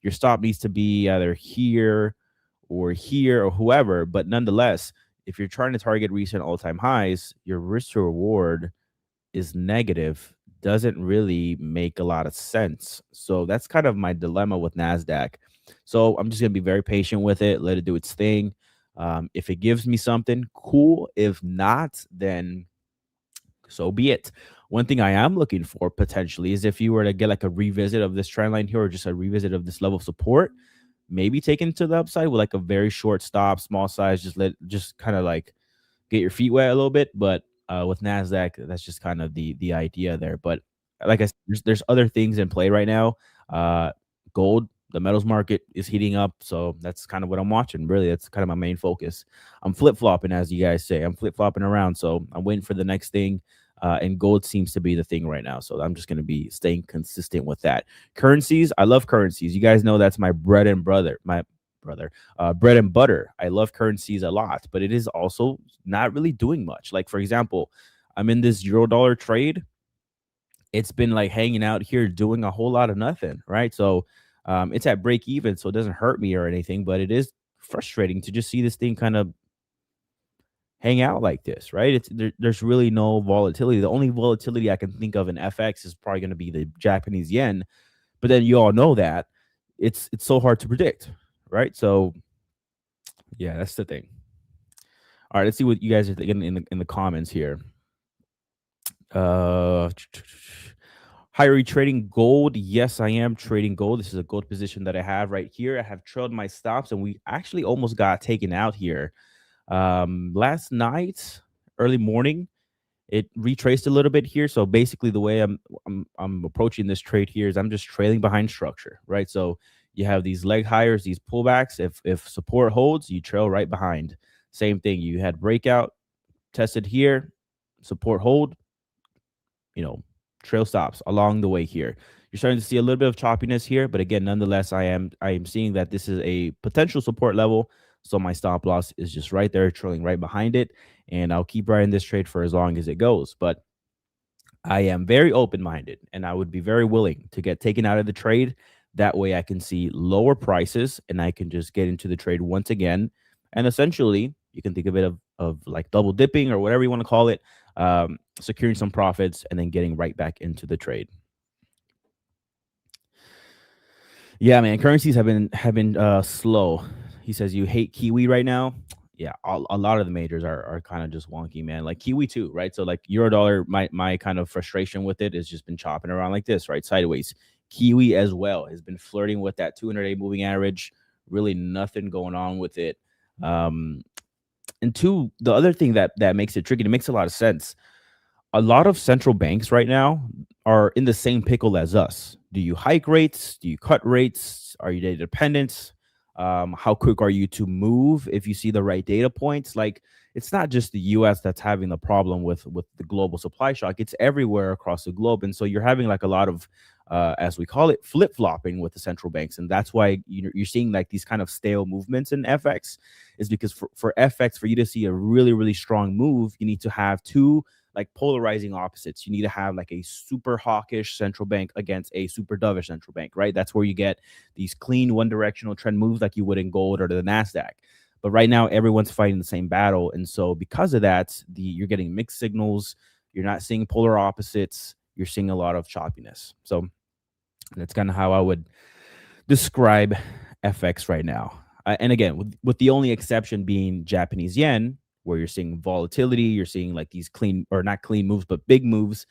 your stop needs to be either here or whoever. But nonetheless, if you're trying to target recent all-time highs, your risk to reward is negative. Doesn't really make a lot of sense. So that's kind of my dilemma with Nasdaq. So I'm just gonna be very patient with it, let it do its thing. If it gives me something, cool. If not, then so be it. One thing I am looking for potentially is if you were to get like a revisit of this trend line here, or just a revisit of this level of support, maybe taken to the upside with like a very short stop, small size, just kind of like get your feet wet a little bit. But with Nasdaq, that's just kind of the idea there. But like I said, there's other things in play right now. Gold, the metals market is heating up, so that's kind of what I'm watching. Really, that's kind of my main focus. I'm flip-flopping, as you guys say. I'm flip-flopping around, so I'm waiting for the next thing. and gold seems to be the thing right now. So I'm just going to be staying consistent with that. Currencies, I love currencies. You guys know that's my bread and butter. Bread and butter. I love currencies a lot, but it is also not really doing much. Like, for example, I'm in this euro dollar trade. It's been like hanging out here doing a whole lot of nothing, right? So it's at break even, so it doesn't hurt me or anything, but it is frustrating to just see this thing kind of hang out like this, right? There's really no volatility. The only volatility I can think of in FX is probably going to be the Japanese yen, but then you all know that it's so hard to predict, right? So yeah, that's the thing. All right, let's see what you guys are thinking in the comments here. Are you trading gold? Yes, I am trading gold. This is a gold position that I have right here. I have trailed my stops, and we actually almost got taken out here. Last night, early morning, it retraced a little bit here. So basically, the way I'm approaching this trade here is I'm just trailing behind structure, right? So you have these leg hires, these pullbacks. If support holds, you trail right behind. Same thing. You had breakout, tested here, support hold, trail stops along the way here. You're starting to see a little bit of choppiness here, but again, nonetheless, I am seeing that this is a potential support level. So my stop loss is just right there, trailing right behind it. And I'll keep riding this trade for as long as it goes. But I am very open-minded, and I would be very willing to get taken out of the trade. That way I can see lower prices, and I can just get into the trade once again. And essentially, you can think of it of like double dipping or whatever you want to call it, securing some profits and then getting right back into the trade. Yeah, man, currencies have been slow. He says you hate Kiwi right now. Yeah, a lot of the majors are kind of just wonky, man. Like Kiwi too, right? So like euro dollar, my kind of frustration with it has just been chopping around like this, right? Sideways. Kiwi as well has been flirting with that 200-day moving average. Really nothing going on with it. And two, the other thing that makes it tricky, it makes a lot of sense. A lot of central banks right now are in the same pickle as us. Do you hike rates? Do you cut rates? Are you data dependent? How quick are you to move if you see the right data points? Like, it's not just the US that's having the problem with the global supply shock. It's everywhere across the globe. And so you're having like a lot of, as we call it, flip-flopping with the central banks. And that's why you're seeing like these kind of stale movements in FX, is because for FX, for you to see a really, really strong move, you need to have two like polarizing opposites. You need to have like a super hawkish central bank against a super dovish central bank, right? That's where you get these clean one directional trend moves like you would in gold or the Nasdaq. But right now, everyone's fighting the same battle. And so because of that, you're getting mixed signals. You're not seeing polar opposites. You're seeing a lot of choppiness. So that's kind of how I would describe FX right now. And again, with the only exception being Japanese yen, where you're seeing volatility, you're seeing like these clean, or not clean moves, but big moves.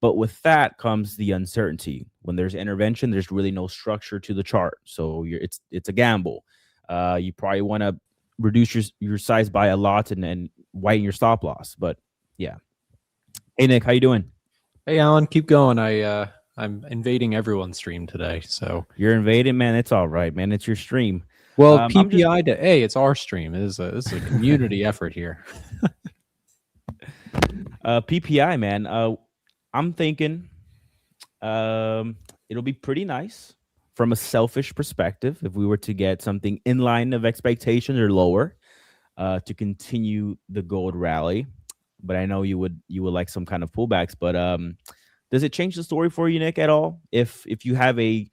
But with that comes the uncertainty. When there's intervention, there's really no structure to the chart. So it's a gamble. You probably want to reduce your size by a lot and then widen your stop loss. But yeah. Hey, Nick, how you doing? Hey, Alan, keep going. I'm invading everyone's stream today. So you're invading, man. It's all right, man. It's your stream. Well, PPI to A, it's our stream. It's a community effort here. PPI, man. I'm thinking it'll be pretty nice from a selfish perspective if we were to get something in line of expectations or lower to continue the gold rally. But I know you would like some kind of pullbacks. But does it change the story for you, Nick, at all? If you have a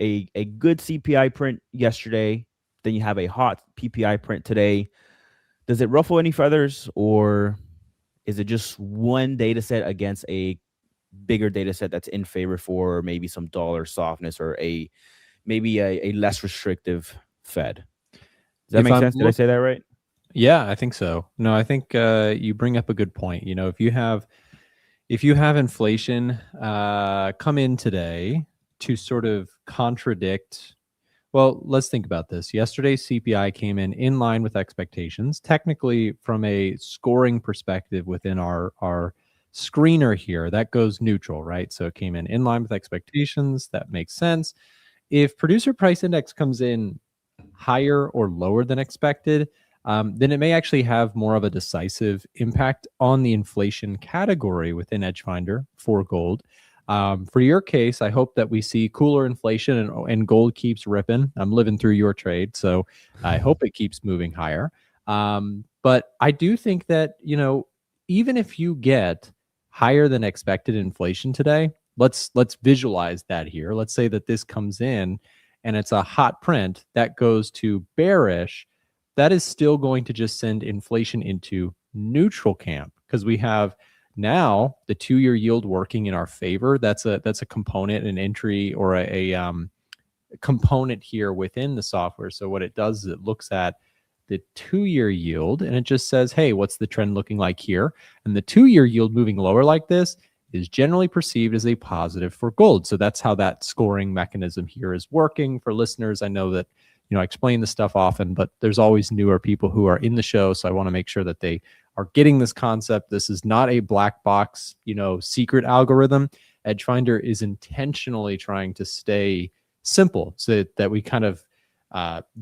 good CPI print yesterday, then you have a hot PPI print today, does it ruffle any feathers, or is it just one data set against a bigger data set that's in favor for maybe some dollar softness or maybe a less restrictive Fed? Does that make sense? Did I say that right? Yeah, I think so. No, I think you bring up a good point. You know, if you have inflation come in today to sort of contradict. Well, let's think about this. Yesterday's CPI came in line with expectations. Technically, from a scoring perspective within our screener here, that goes neutral, right? So it came in line with expectations. That makes sense. If producer price index comes in higher or lower than expected, then it may actually have more of a decisive impact on the inflation category within Edgefinder for gold. For your case, I hope that we see cooler inflation and gold keeps ripping. I'm living through your trade, so I hope it keeps moving higher. But I do think that, even if you get higher than expected inflation today, let's visualize that here. Let's say that this comes in and it's a hot print that goes to bearish. That is still going to just send inflation into neutral camp, because we have now the 2-year yield working in our favor. That's a component, an entry, or a component here within the software. So what it does is it looks at the 2-year yield and it just says, hey, what's the trend looking like here? And the 2-year yield moving lower like this is generally perceived as a positive for gold. So that's how that scoring mechanism here is working. For listeners, I know that I explain this stuff often, but there's always newer people who are in the show, so I want to make sure that they are getting this concept. This is not a black box, secret algorithm. Edgefinder is intentionally trying to stay simple so that we kind of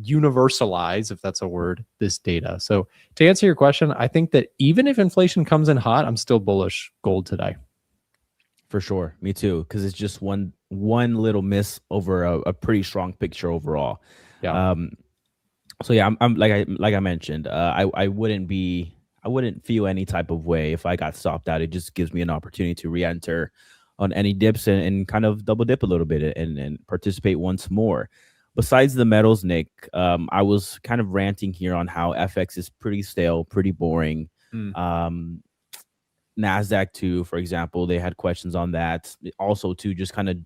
universalize, if that's a word, this data. So to answer your question, I think that even if inflation comes in hot, I'm still bullish gold today. For sure, me too, because it's just one little miss over a pretty strong picture overall. Yeah. So yeah, I'm like I mentioned, I wouldn't feel any type of way if I got stopped out. It just gives me an opportunity to re-enter on any dips and kind of double dip a little bit and participate once more. Besides the metals, Nick, I was kind of ranting here on how FX is pretty stale, pretty boring. Nasdaq too, for example, they had questions on that. Also too, just kind of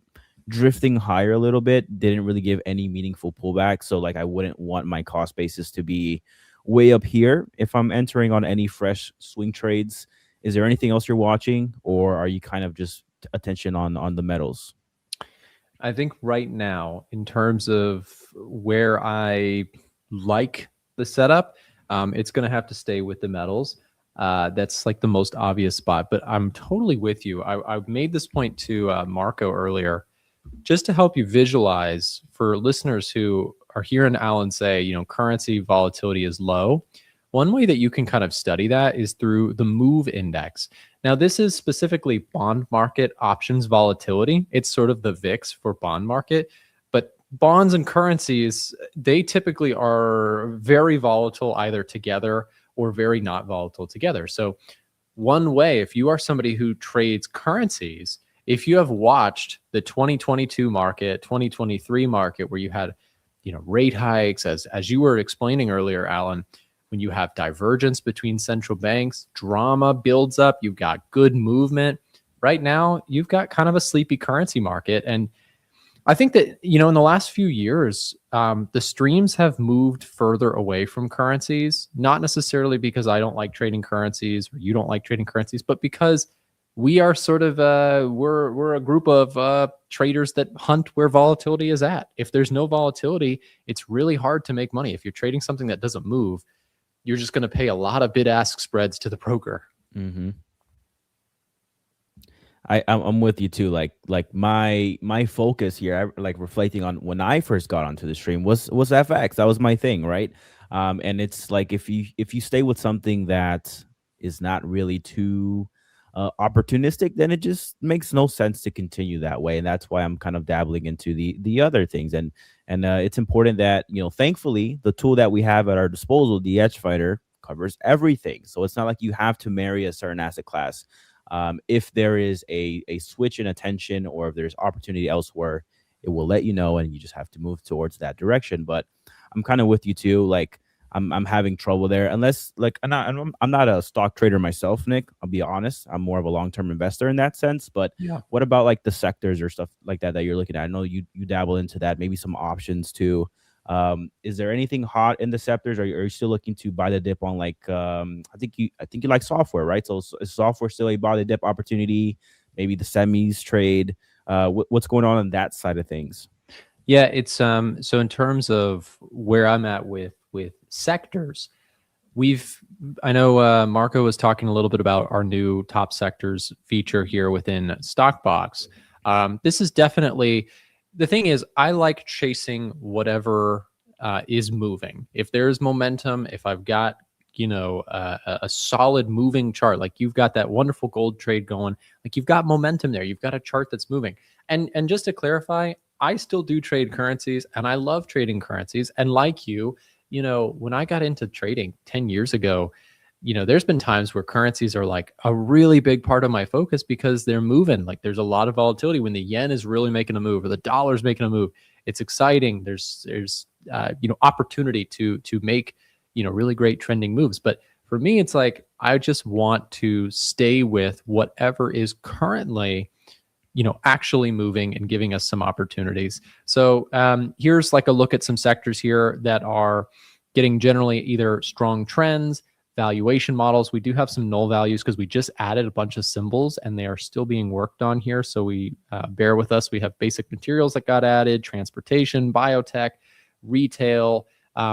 drifting higher a little bit, didn't really give any meaningful pullback. So like, I wouldn't want my cost basis to be way up here if I'm entering on any fresh swing trades. Is there anything else you're watching, or are you kind of just attention on the metals? I think right now, in terms of where I like the setup, it's going to have to stay with the metals. That's like the most obvious spot, but I'm totally with you. I made this point to Marco earlier, just to help you visualize for listeners who are hearing Alan say, currency volatility is low. One way that you can kind of study that is through the MOVE index. Now, this is specifically bond market options volatility. It's sort of the VIX for bond market, but bonds and currencies, they typically are very volatile either together or very not volatile together. So one way, if you are somebody who trades currencies, if you have watched the 2022 market, 2023 market, where you had, rate hikes, as you were explaining earlier, Alan, when you have divergence between central banks, drama builds up, you've got good movement. Right now, you've got kind of a sleepy currency market. And I think that, in the last few years, the streams have moved further away from currencies, not necessarily because I don't like trading currencies or you don't like trading currencies, but because we are sort of, we're a group of traders that hunt where volatility is at. If there's no volatility, it's really hard to make money. If you're trading something that doesn't move, you're just going to pay a lot of bid-ask spreads to the broker. Mm-hmm. I'm with you too. Like my focus here, like reflecting on when I first got onto the stream was FX. That was my thing, right? And it's like if you stay with something that is not really too opportunistic, then it just makes no sense to continue that way. And that's why I'm kind of dabbling into the other things. And it's important that, thankfully, the tool that we have at our disposal, the Edgefinder, covers everything. So it's not like you have to marry a certain asset class. If there is a switch in attention, or if there's opportunity elsewhere, it will let you know, and you just have to move towards that direction. But I'm kind of with you too. Like I'm having trouble there, unless like I'm not a stock trader myself, Nick. I'll be honest. I'm more of a long-term investor in that sense. But yeah, what about like the sectors or stuff like that you're looking at? I know you dabble into that, maybe some options too. Is there anything hot in the sectors? Are you still looking to buy the dip on like I think you like software, right? So is software still a buy the dip opportunity? Maybe the semis trade. What's going on that side of things? Yeah, it's so in terms of where I'm at with sectors, I know Marco was talking a little bit about our new top sectors feature here within Stockbox. This is definitely, the thing is, I like chasing whatever is moving. If there's momentum, if I've got a solid moving chart, like you've got that wonderful gold trade going, like you've got momentum there, you've got a chart that's moving. And just to clarify, I still do trade currencies and I love trading currencies. And like you, when I got into trading 10 years ago, there's been times where currencies are like a really big part of my focus because they're moving. Like there's a lot of volatility when the yen is really making a move or the dollar's making a move. It's exciting. There's opportunity to make really great trending moves. But for me, it's like I just want to stay with whatever is currently actually moving and giving us some opportunities. So here's like a look at some sectors here that are getting generally either strong trends, valuation models. We do have some null values because we just added a bunch of symbols and they are still being worked on here. So we bear with us. We have basic materials that got added, transportation, biotech, retail,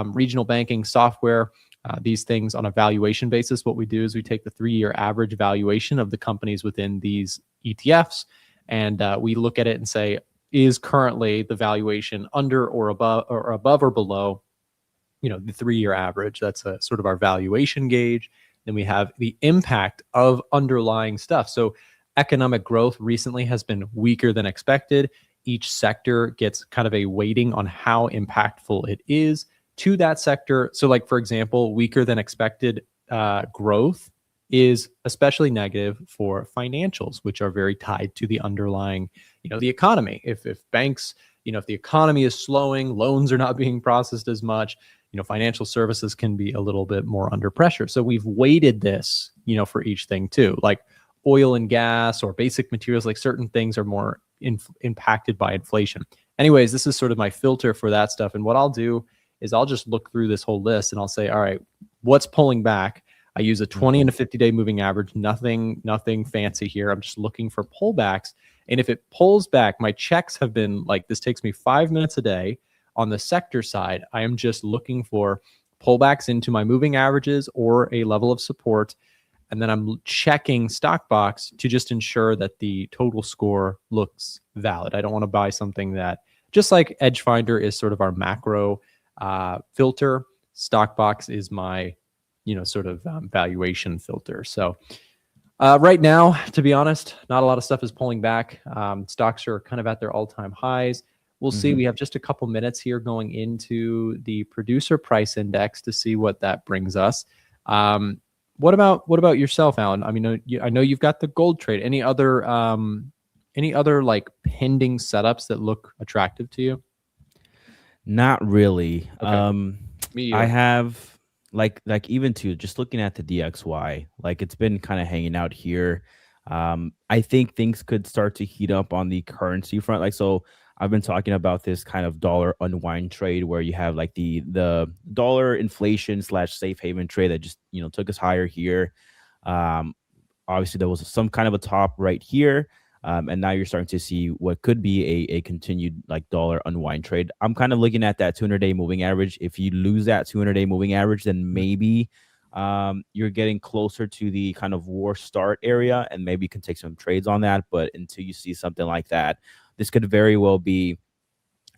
regional banking, software. These things on a valuation basis. What we do is we take the 3-year average valuation of the companies within these ETFs, and we look at it and say, is currently the valuation under or above or below the 3-year average? That's a sort of our valuation gauge. Then we have the impact of underlying stuff. So economic growth recently has been weaker than expected. Each sector gets kind of a weighting on how impactful it is to that sector. So like, for example, weaker than expected growth is especially negative for financials, which are very tied to the underlying, the economy. If banks, if the economy is slowing, loans are not being processed as much, financial services can be a little bit more under pressure. So we've weighted this, for each thing too, like oil and gas or basic materials, like certain things are more impacted by inflation. Anyways, this is sort of my filter for that stuff. And what I'll do is I'll just look through this whole list and I'll say, all right, what's pulling back? I use a 20 and a 50-day moving average, nothing fancy here. I'm just looking for pullbacks. And if it pulls back, my checks have been like, this takes me 5 minutes a day. On the sector side, I am just looking for pullbacks into my moving averages or a level of support. And then I'm checking stock box to just ensure that the total score looks valid. I don't want to buy something that, just like Edge Finder is sort of our macro filter, stock box is my sort of valuation filter. So right now, to be honest, not a lot of stuff is pulling back. Stocks are kind of at their all-time highs. We'll see. We have just a couple minutes here going into the producer price index to see what that brings us. What about yourself, Alan? I mean, I know you've got the gold trade. Any other like pending setups that look attractive to you? Not really. Okay. Me either. I have like even too, just looking at the DXY, like it's been kind of hanging out here. I think things could start to heat up on the currency front. Like, so I've been talking about this kind of dollar unwind trade where you have like the dollar inflation / safe haven trade that just, took us higher here. Obviously there was some kind of a top right here. And now you're starting to see what could be a continued like dollar unwind trade. I'm kind of looking at that 200-day moving average. If you lose that 200-day moving average, then maybe you're getting closer to the kind of war start area and maybe you can take some trades on that. But until you see something like that, this could very well be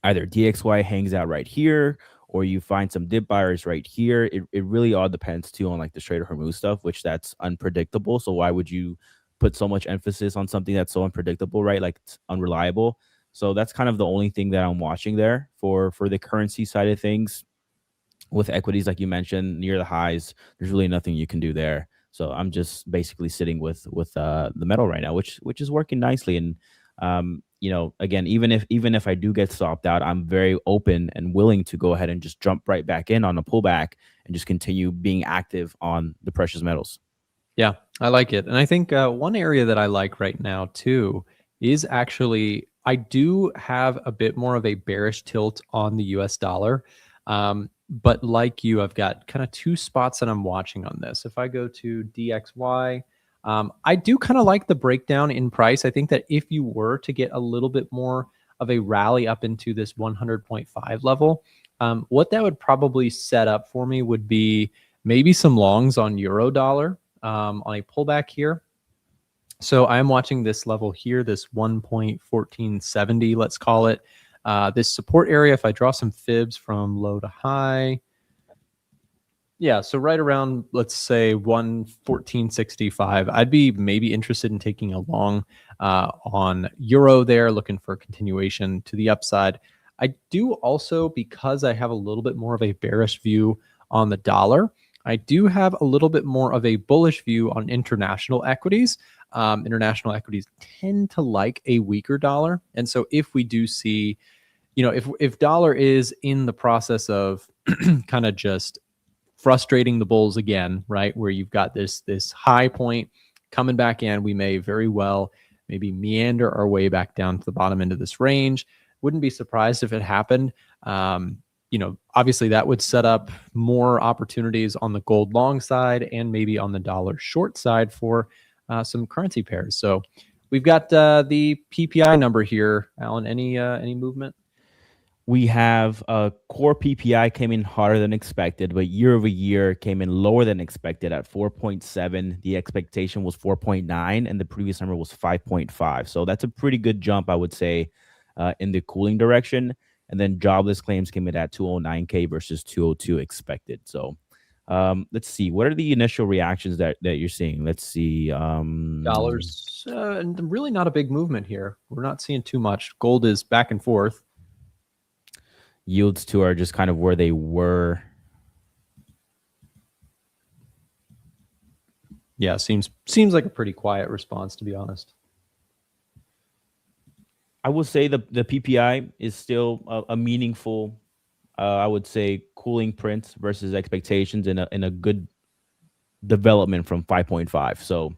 either DXY hangs out right here or you find some dip buyers right here. It really all depends too on like the Trader Hormuz stuff, which that's unpredictable. So why would you put so much emphasis on something that's so unpredictable, right? Like it's unreliable. So that's kind of the only thing that I'm watching there for the currency side of things. With equities, like you mentioned, near the highs, there's really nothing you can do there. So I'm just basically sitting with the metal right now, which is working nicely. And again, even if I do get stopped out, I'm very open and willing to go ahead and just jump right back in on a pullback and just continue being active on the precious metals. Yeah, I like it. And I think one area that I like right now too is actually, I do have a bit more of a bearish tilt on the US dollar. But like you, I've got kind of two spots that I'm watching on this. If I go to DXY, I do kind of like the breakdown in price. I think that if you were to get a little bit more of a rally up into this 100.5 level, what that would probably set up for me would be maybe some longs on euro dollar. On a pullback here. So I'm watching this level here, this 1.1470, let's call it. This support area, if I draw some fibs from low to high, yeah, so right around, let's say 114.65, I'd be maybe interested in taking a long on euro there, looking for a continuation to the upside. I do also, because I have a little bit more of a bearish view on the dollar, I do have a little bit more of a bullish view on international equities. International equities tend to like a weaker dollar. And so if we do see, if dollar is in the process of kind of just frustrating the bulls again, right, where you've got this high point coming back in, we may very well maybe meander our way back down to the bottom end of this range. Wouldn't be surprised if it happened. Obviously that would set up more opportunities on the gold long side and maybe on the dollar short side for some currency pairs. So we've got the PPI number here. Alan, any movement? We have core PPI came in hotter than expected, but year over year came in lower than expected at 4.7. The expectation was 4.9, and the previous number was 5.5. So that's a pretty good jump, I would say, in the cooling direction. And then jobless claims came in at 209K versus 202 expected. So let's see. What are the initial reactions that you're seeing? Let's see. Dollars, really not a big movement here. We're not seeing too much. Gold is back and forth. Yields too are just kind of where they were. Yeah, seems like a pretty quiet response, to be honest. I will say the PPI is still a meaningful, I would say, cooling print versus expectations in a good development from 5.5. So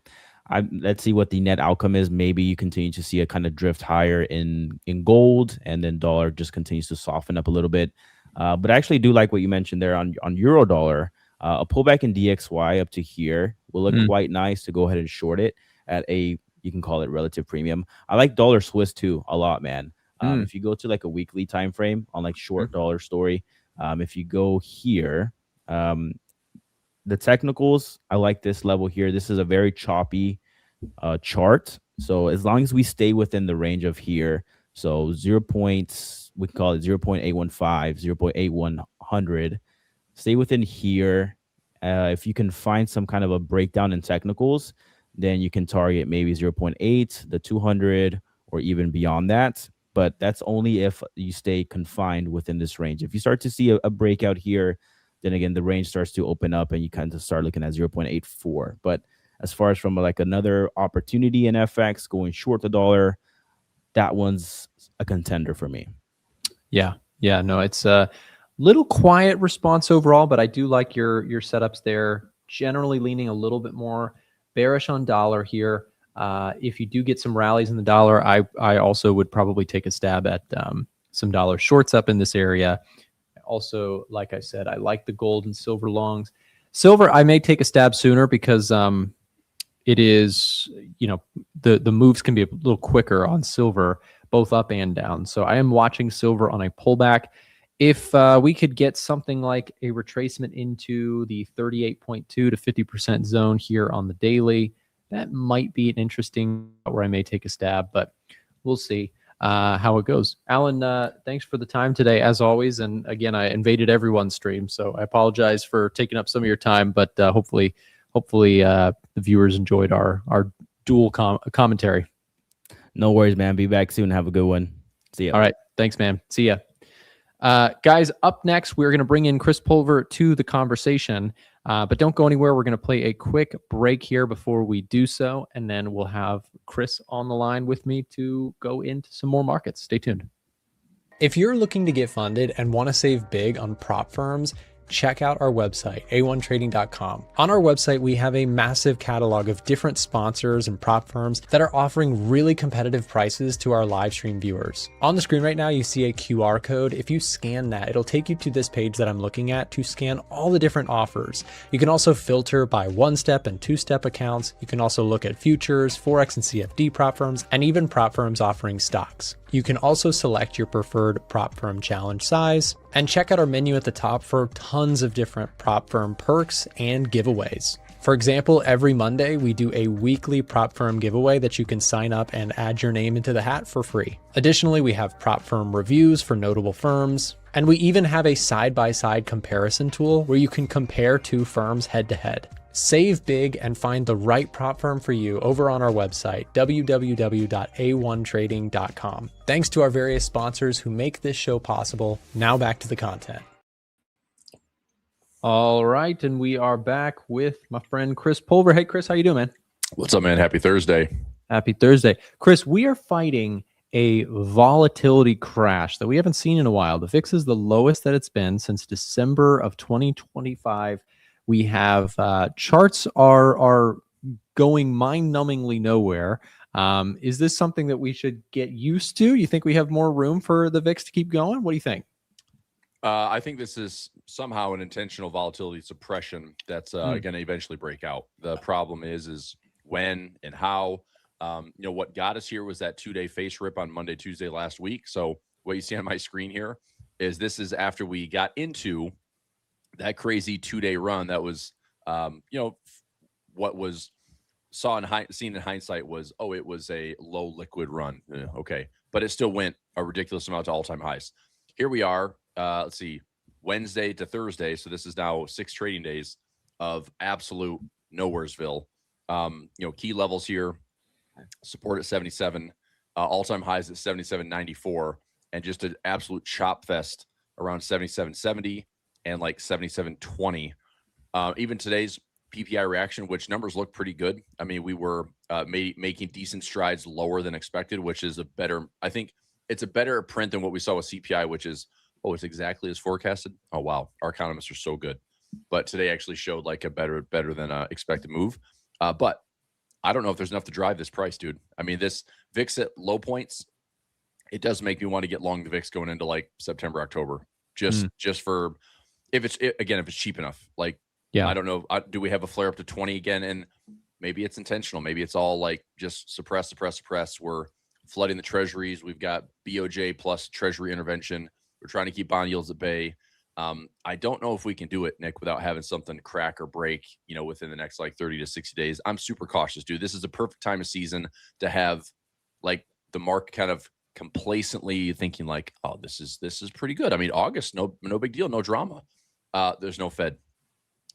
let's see what the net outcome is. Maybe you continue to see a kind of drift higher in gold, and then dollar just continues to soften up a little bit. But I actually do like what you mentioned there on euro dollar. A pullback in DXY up to here will look quite nice to go ahead and short it at a, you can call it relative premium. I like dollar Swiss too a lot, man. If you go to like a weekly time frame on like short dollar story, if you go here, the technicals, I like this level here. This is a very choppy chart. So as long as we stay within the range of here, so we call it 0.815, 0.8100, stay within here. If you can find some kind of a breakdown in technicals, then you can target maybe 0.8, the 200, or even beyond that. But that's only if you stay confined within this range. If you start to see a breakout here, then again, the range starts to open up and you kind of start looking at 0.84. But as far as from like another opportunity in FX going short the dollar, that one's a contender for me. Yeah. No, it's a little quiet response overall, but I do like your setups there. Generally leaning a little bit more bearish on dollar here. If you do get some rallies in the dollar, I also would probably take a stab at some dollar shorts up in this area. Also, like I said, I like the gold and silver longs. Silver, I may take a stab sooner because it is, the moves can be a little quicker on silver, both up and down. So I am watching silver on a pullback. If we could get something like a retracement into the 38.2 to 50% zone here on the daily, that might be an interesting where I may take a stab, but we'll see how it goes. Alan, thanks for the time today, as always. And again, I invaded everyone's stream, so I apologize for taking up some of your time, but hopefully the viewers enjoyed our dual commentary. No worries, man. Be back soon. Have a good one. See ya. All right. Thanks, man. See ya. Guys, up next, we're going to bring in Chris Pulver to the conversation, but don't go anywhere. We're going to play a quick break here before we do so, and then we'll have Chris on the line with me to go into some more markets. Stay tuned. If you're looking to get funded and want to save big on prop firms, check out our website, a1trading.com. On our website, we have a massive catalog of different sponsors and prop firms that are offering really competitive prices to our live stream viewers. On the screen right now, you see a QR code. If you scan that, it'll take you to this page that I'm looking at to scan all the different offers. You can also filter by one-step and two-step accounts. You can also look at futures, Forex and CFD prop firms, and even prop firms offering stocks. You can also select your preferred prop firm challenge size and check out our menu at the top for tons of different prop firm perks and giveaways. For example, every Monday, we do a weekly prop firm giveaway that you can sign up and add your name into the hat for free. Additionally, we have prop firm reviews for notable firms, and we even have a side-by-side comparison tool where you can compare two firms head-to-head. Save big and find the right prop firm for you over on our website, www.a1trading.com. Thanks to our various sponsors who make this show possible. Now back to the content. All right, and we are back with my friend Chris Pulver. Hey, Chris, how you doing, man? What's up, man? Happy Thursday. Happy Thursday. Chris, we are fighting a volatility crash that we haven't seen in a while. The VIX is the lowest that it's been since December of 2025. We have charts are going mind-numbingly nowhere. Is this something that we should get used to? You think we have more room for the VIX to keep going? What do you think? I think this is somehow an intentional volatility suppression that's going to eventually break out. The problem is when and how. What got us here was that 2-day face rip on Monday, Tuesday last week. So what you see on my screen here is this is after we got into that crazy 2-day run that was, what was seen in hindsight was, it was a low liquid run. Okay. But it still went a ridiculous amount to all-time highs. Here we are. Let's see, Wednesday to Thursday. So this is now 6 trading days of absolute nowheresville. Key levels here, support at 77, all-time highs at 77.94, and just an absolute chop fest around 77.70 and like 77.20. Even today's PPI reaction, which numbers look pretty good. I mean, we were making decent strides lower than expected, which is I think it's a better print than what we saw with CPI, which is, it's exactly as forecasted. Oh, wow. Our economists are so good. But today actually showed like a better than expected move. But I don't know if there's enough to drive this price, dude. I mean, this VIX at low points, it does make me want to get long the VIX going into like September, October, just for if it's cheap enough. Like, yeah, I don't know. Do we have a flare up to 20 again? And maybe it's intentional. Maybe it's all like just suppress. We're flooding the treasuries. We've got BOJ plus treasury intervention. We're trying to keep bond yields at bay. I don't know if we can do it, Nick, without having something crack or break, within the next like 30 to 60 days. I'm super cautious, dude. This is a perfect time of season to have like the market kind of complacently thinking like, oh, this is pretty good. I mean, August, no big deal, no drama. There's no Fed.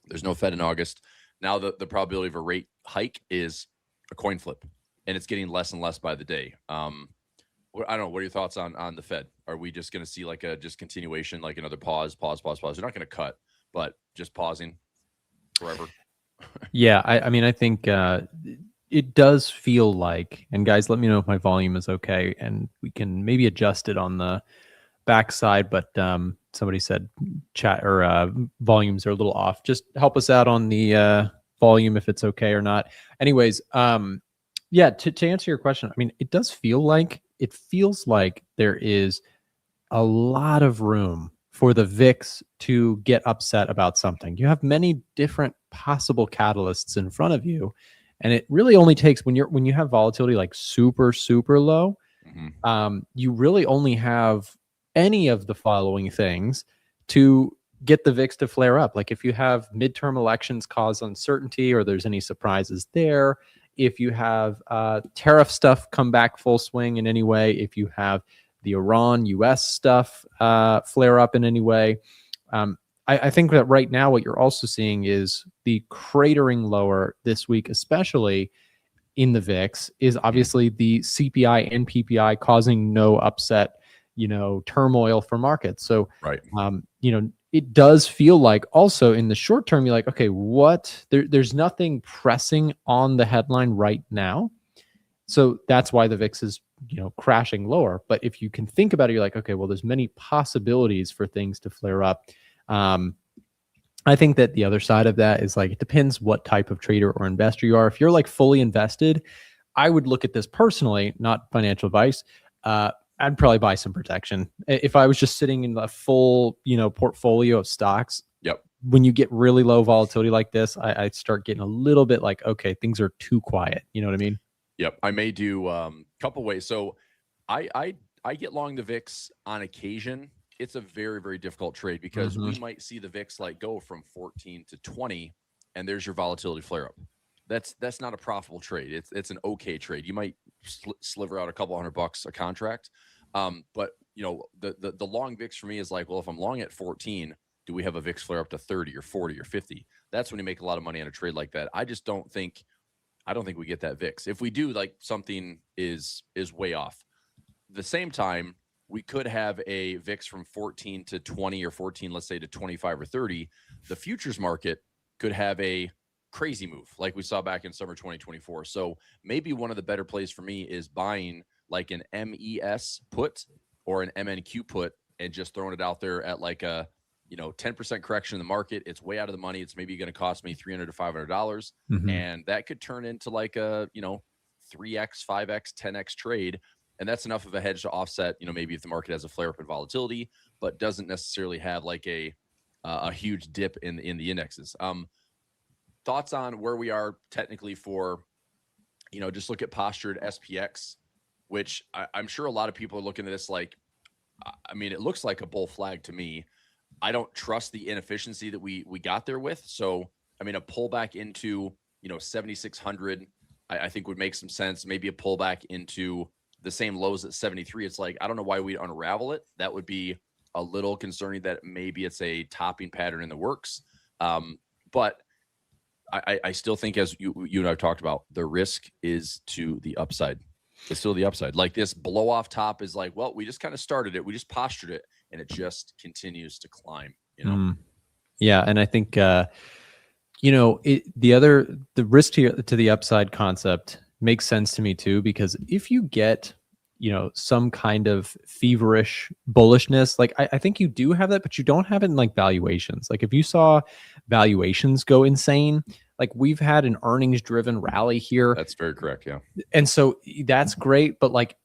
There's no Fed in August. Now the probability of a rate hike is a coin flip, and it's getting less and less by the day. I don't know. What are your thoughts on the Fed? Are we just going to see like a just continuation, like another pause? They're not going to cut, but just pausing forever. Yeah, I mean, I think it does feel like, and guys, let me know if my volume is okay, and we can maybe adjust it on the backside. But somebody said chat or volumes are a little off. Just help us out on the volume if it's okay or not. Anyways, yeah, to answer your question, I mean, it feels like there is a lot of room for the VIX to get upset about something. You have many different possible catalysts in front of you, and it really only takes when you have volatility like super low, you really only have any of the following things to get the VIX to flare up. Like if you have midterm elections cause uncertainty, or there's any surprises there, if you have tariff stuff come back full swing in any way, if you have the Iran-US stuff flare up in any way. I think that right now what you're also seeing is the cratering lower this week, especially in the VIX, is obviously the CPI and PPI causing no upset, turmoil for markets. So, right. It does feel like also in the short term, you're like, okay, there's nothing pressing on the headline right now. So that's why the VIX is, crashing lower. But if you can think about it, you're like, okay, well, there's many possibilities for things to flare up. I think that the other side of that is like, it depends what type of trader or investor you are. If you're like fully invested, I would look at this personally, not financial advice. I'd probably buy some protection. If I was just sitting in a full, portfolio of stocks. Yep. When you get really low volatility like this, I start getting a little bit like, okay, things are too quiet. You know what I mean? Yep. I may do a couple ways. So I get long the VIX on occasion. It's a very, very difficult trade because we might see the VIX like go from 14 to 20 and there's your volatility flare up. That's not a profitable trade. It's an okay trade. You might sliver out a couple $100 a contract, but you know, the long VIX for me is like, well, if I'm long at 14, do we have a VIX flare up to 30 or 40 or 50? That's when you make a lot of money on a trade like that. I don't think we get that VIX. If we do, like, something is way off. At the same time, we could have a VIX from 14 to 20 or 14, let's say, to 25 or 30. The futures market could have a crazy move like we saw back in summer 2024. So maybe one of the better plays for me is buying like an MES put or an MNQ put and just throwing it out there at like a, you know, 10% correction in the market. It's way out of the money. It's maybe going to cost me $300 to $500. And that could turn into like a, you know, 3x, 5x, 10x trade. And that's enough of a hedge to offset, you know, maybe if the market has a flare up in volatility, but doesn't necessarily have like a huge dip in the indexes. Thoughts on where we are technically for, you know, just look at postured SPX, which I'm sure a lot of people are looking at this like, I mean, it looks like a bull flag to me. I don't trust the inefficiency that we got there with. So, I mean, a pullback into, you know, 7,600, I think would make some sense. Maybe a pullback into the same lows at 73. It's like, I don't know why we'd unravel it. That would be a little concerning that maybe it's a topping pattern in the works. But I still think, as you and I've talked about, the risk is to the upside. It's still the upside. Like this blow off top is like, well, we just kind of started it. We just postured it and it just continues to climb, you know? Yeah. And I think, you know, the risk to the upside concept makes sense to me too, because if you get, you know, some kind of feverish bullishness, like I think you do have that, but you don't have it in like valuations. Like if you saw valuations go insane, like we've had an earnings driven rally here. That's very correct. Yeah. And so that's great. But like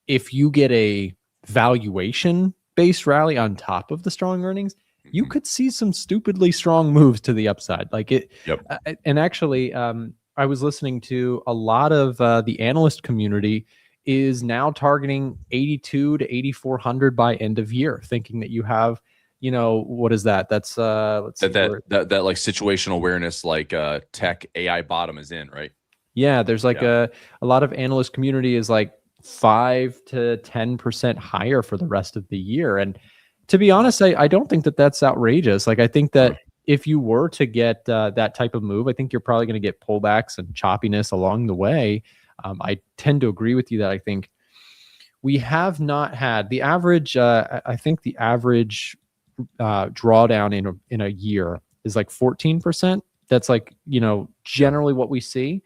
if you get a valuation based rally on top of the strong earnings, you could see some stupidly strong moves to the upside. Like it. Yep. And actually, I was listening to a lot of the analyst community is now targeting 82 to 8,400 by end of year, thinking that you have, you know, what is that? That's let's see, that like situational awareness, like tech AI bottom is in, right? Yeah, there's like a lot of analyst community is like 5 to 10% higher for the rest of the year. And to be honest, I don't think that that's outrageous. Like I think that if you were to get that type of move, I think you're probably going to get pullbacks and choppiness along the way. I tend to agree with you that I think we have not had the average. I think the average drawdown in a year is like 14%. That's like, you know, generally what we see.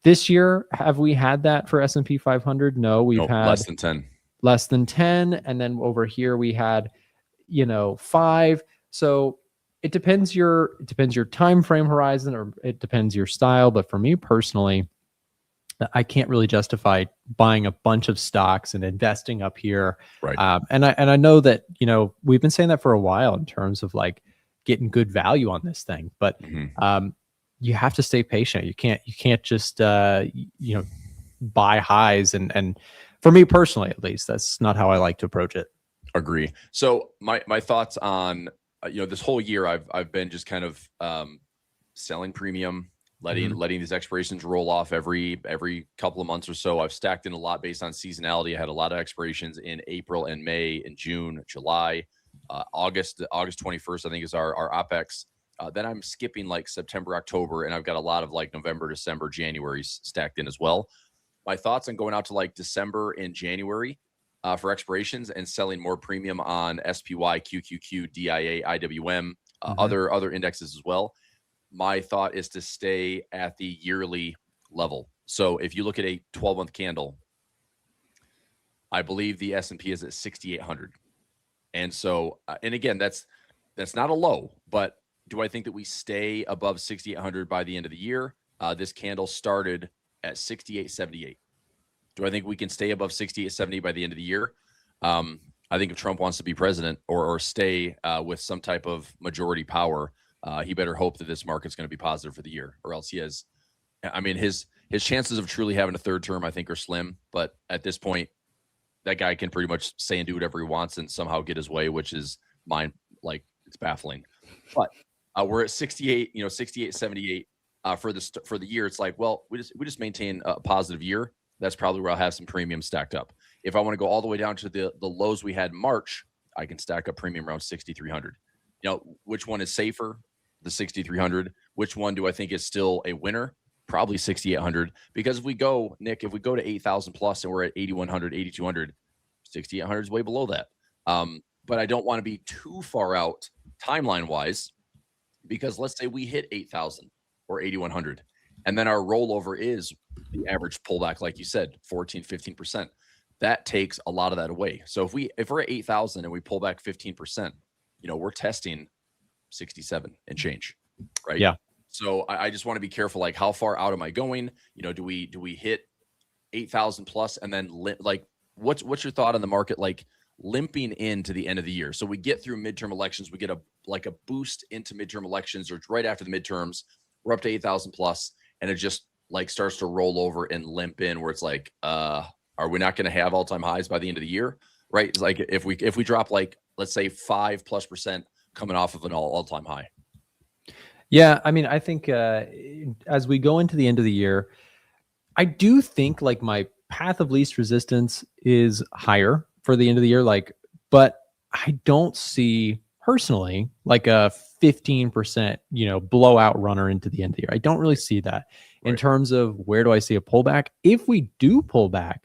This year, have we had that for S&P 500? No, we've had less than 10. Less than 10, and then over here we had, you know, 5. So it depends your time frame horizon, or it depends your style. But for me personally, I can't really justify buying a bunch of stocks and investing up here. Right. And I know that, you know, we've been saying that for a while in terms of like getting good value on this thing, but you have to stay patient. You can't just you know, buy highs. And for me personally, at least, that's not how I like to approach it. Agree. So my thoughts on you know, this whole year I've been just kind of selling premium, letting these expirations roll off every couple of months or so. I've stacked in a lot based on seasonality. I had a lot of expirations in April and May and June, July, August 21st, I think is our OPEX. Then I'm skipping like September, October, and I've got a lot of like November, December, January stacked in as well. My thoughts on going out to like December and January for expirations and selling more premium on SPY, QQQ, DIA, IWM, other indexes as well. My thought is to stay at the yearly level. So if you look at a 12-month candle, I believe the S&P is at 6,800. And so, and again, that's not a low, but do I think that we stay above 6,800 by the end of the year? This candle started at 6,878. Do I think we can stay above 6,870 by the end of the year? I think if Trump wants to be president or stay with some type of majority power, he better hope that this market's going to be positive for the year, or else he has. I mean, his chances of truly having a third term, I think, are slim. But at this point, that guy can pretty much say and do whatever he wants and somehow get his way, which is it's baffling. But we're at 68, 68.78. for the year, it's like, well, we just maintain a positive year. That's probably where I'll have some premium stacked up. If I want to go all the way down to the lows we had in March, I can stack up premium around 6,300. Which one is safer? The 6,300. Which one do I think is still a winner? Probably 6,800. Because if we go, Nick, if we go to 8,000 plus and we're at 8,100, 8,200, 6,800 is way below that. But I don't want to be too far out timeline wise, because let's say we hit 8,000 or 8,100, and then our rollover is the average pullback, like you said, 14, 15%. That takes a lot of that away. So if we're at 8,000 and we pull back 15%, we're testing 67 and change, right? Yeah. So I just want to be careful. Like, how far out am I going? Do we hit 8,000 plus, and then what's your thought on the market? Like limping into the end of the year. So we get through midterm elections, we get a boost into midterm elections, or right after the midterms, we're up to 8,000 plus, and it just like starts to roll over and limp in, where it's like, are we not going to have all-time highs by the end of the year? Right? It's like if we drop, like, let's say 5+% coming off of an all-time high. Yeah, I mean, I think as we go into the end of the year, I do think like my path of least resistance is higher for the end of the year. But I don't see personally like a 15%, blowout runner into the end of the year. I don't really see that in terms of where do I see a pullback. If we do pull back,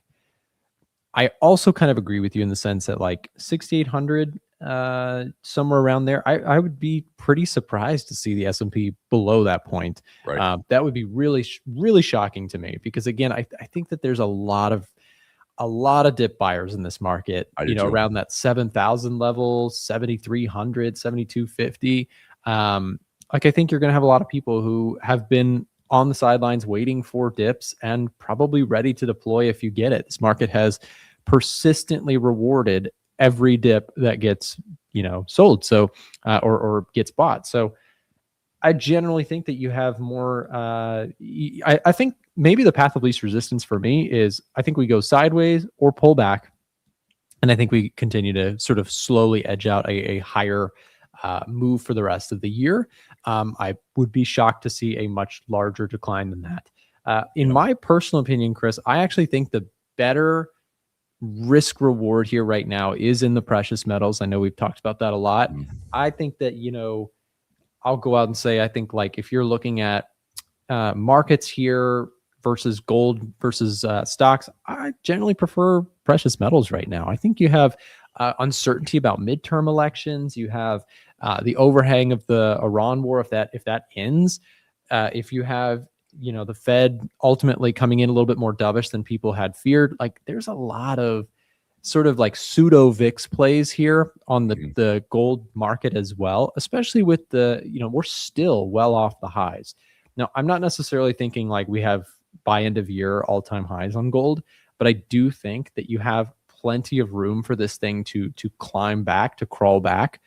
I also kind of agree with you in the sense that like 6,800, somewhere around there, I would be pretty surprised to see the S&P below that point. Right. That would be really, really shocking to me, because again, I think that there's a lot of dip buyers in this market, around that 7,000 level, 7,300, 7,250. Like, I think you're going to have a lot of people who have been on the sidelines waiting for dips and probably ready to deploy if you get it. This market has persistently rewarded every dip that gets, sold. So, or gets bought. So I generally think that you have more, I think maybe the path of least resistance for me is, I think we go sideways or pull back. And I think we continue to sort of slowly edge out a higher move for the rest of the year. I would be shocked to see a much larger decline than that. In my personal opinion, Chris, I actually think the better risk reward here right now is in the precious metals. I know we've talked about that a lot. I think that, I'll go out and say, I think like if you're looking at markets here versus gold versus stocks, I generally prefer precious metals right now. I think you have uncertainty about midterm elections. You have the overhang of the Iran war, if that ends. If you have, the Fed ultimately coming in a little bit more dovish than people had feared, like there's a lot of sort of like pseudo VIX plays here on the gold market as well, especially with the, we're still well off the highs. Now, I'm not necessarily thinking like we have by end of year all-time highs on gold, but I do think that you have plenty of room for this thing to climb back, to crawl back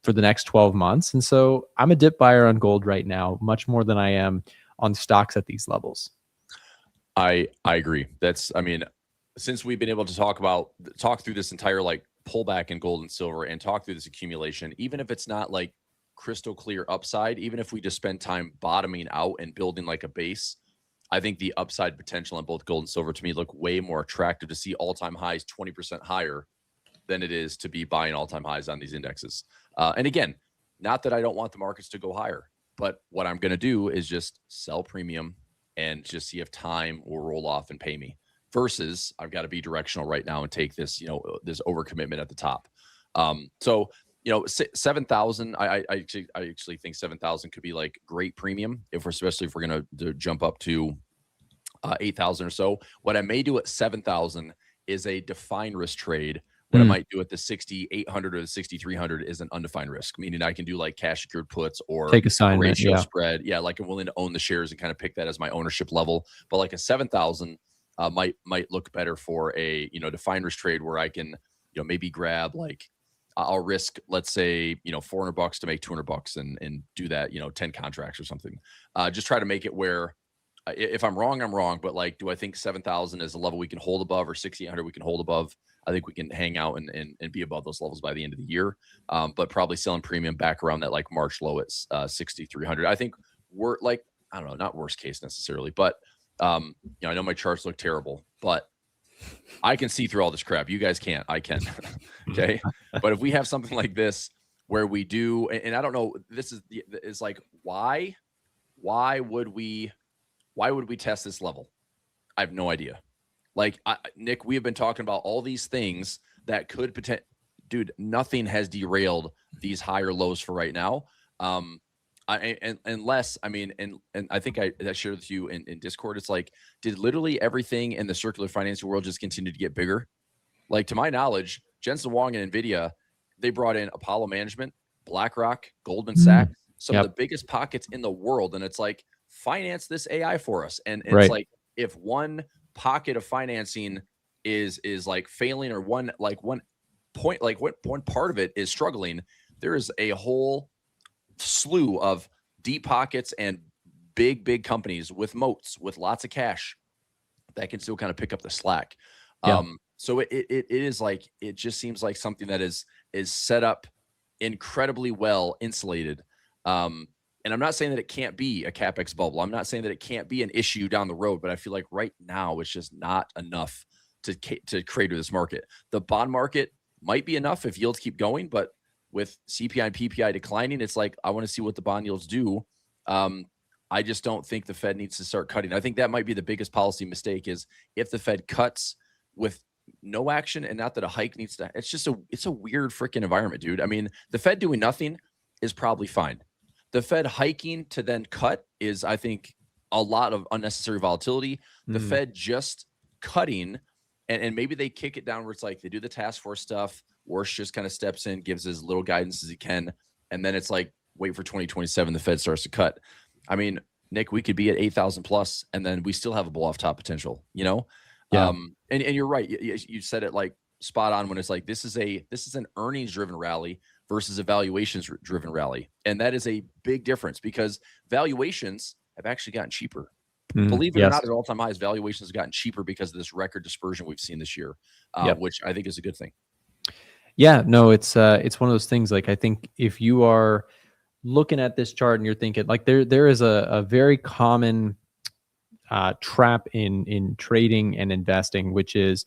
for the next 12 months. And so I'm a dip buyer on gold right now, much more than I am on stocks at these levels. I agree. Since we've been able to talk through this entire like pullback in gold and silver and talk through this accumulation, even if it's not like crystal clear upside, even if we just spend time bottoming out and building like a base, I think the upside potential on both gold and silver to me look way more attractive to see all-time highs 20% higher than it is to be buying all-time highs on these indexes. And again, not that I don't want the markets to go higher, but what I'm going to do is just sell premium and just see if time will roll off and pay me, versus I've got to be directional right now and take this, this overcommitment at the top. So 7,000, I actually think 7,000 could be like great premium especially if we're going to jump up to 8,000 or so. What I may do at 7,000 is a defined risk trade. What I might do at the 6,800 or the 6,300 is an undefined risk, meaning I can do like cash secured puts or take assignment, ratio spread. Yeah, like I'm willing to own the shares and kind of pick that as my ownership level. But like a 7,000 might look better for a defined risk trade where I can maybe grab like I'll risk, let's say, $400 to make $200 and do that 10 contracts or something. Just try to make it where if I'm wrong, I'm wrong. But like, do I think 7,000 is a level we can hold above, or 6,800 we can hold above? I think we can hang out and be above those levels by the end of the year. But probably selling premium back around that like March low at 6,300. I think we're like I don't know, not worst case necessarily, but you know, I know my charts look terrible, but I can see through all this crap. You guys can't. I can. Okay. But if we have something like this where we do, and I don't know, this is like, why would we test this level? I have no idea. Like, Nick, we have been talking about all these things that could potentially, dude, nothing has derailed these higher lows for right now. Unless, I mean, and I think I shared with you in Discord, it's like, did literally everything in the circular financial world just continue to get bigger? Like, to my knowledge, Jensen Huang and NVIDIA, they brought in Apollo Management, BlackRock, Goldman Sachs, some of the biggest pockets in the world. And it's like, finance this AI for us. And it's like, if one pocket of financing is like failing, or one point, like one part of it is struggling, there is a whole slew of deep pockets and big companies with moats, with lots of cash, that can still kind of pick up the slack. So it is like, it just seems like something that is set up incredibly well insulated. And I'm not saying that it can't be a CapEx bubble. I'm not saying that it can't be an issue down the road, but I feel like right now it's just not enough to crater this market. The bond market might be enough if yields keep going, but with CPI and PPI declining, it's like, I want to see what the bond yields do. I just don't think the Fed needs to start cutting. I think that might be the biggest policy mistake, is if the Fed cuts with no action, and not that a hike needs to, it's a weird freaking environment, dude. I mean, the Fed doing nothing is probably fine. The Fed hiking to then cut is, I think, a lot of unnecessary volatility. The Fed just cutting, and maybe they kick it down where it's like they do the task force stuff. Warsh just kind of steps in, gives as little guidance as he can. And then it's like, wait for 2027, the Fed starts to cut. I mean, Nick, we could be at 8,000 plus, and then we still have a bull off top potential, you know? Yeah. And you're right. You said it like spot on, when it's like, this is an earnings driven rally versus a valuations driven rally. And that is a big difference, because valuations have actually gotten cheaper. Believe it or not, at all-time highs, valuations have gotten cheaper because of this record dispersion we've seen this year, which I think is a good thing. Yeah, no, it's one of those things. Like, I think if you are looking at this chart and you're thinking, like, there is a very common trap in trading and investing, which is,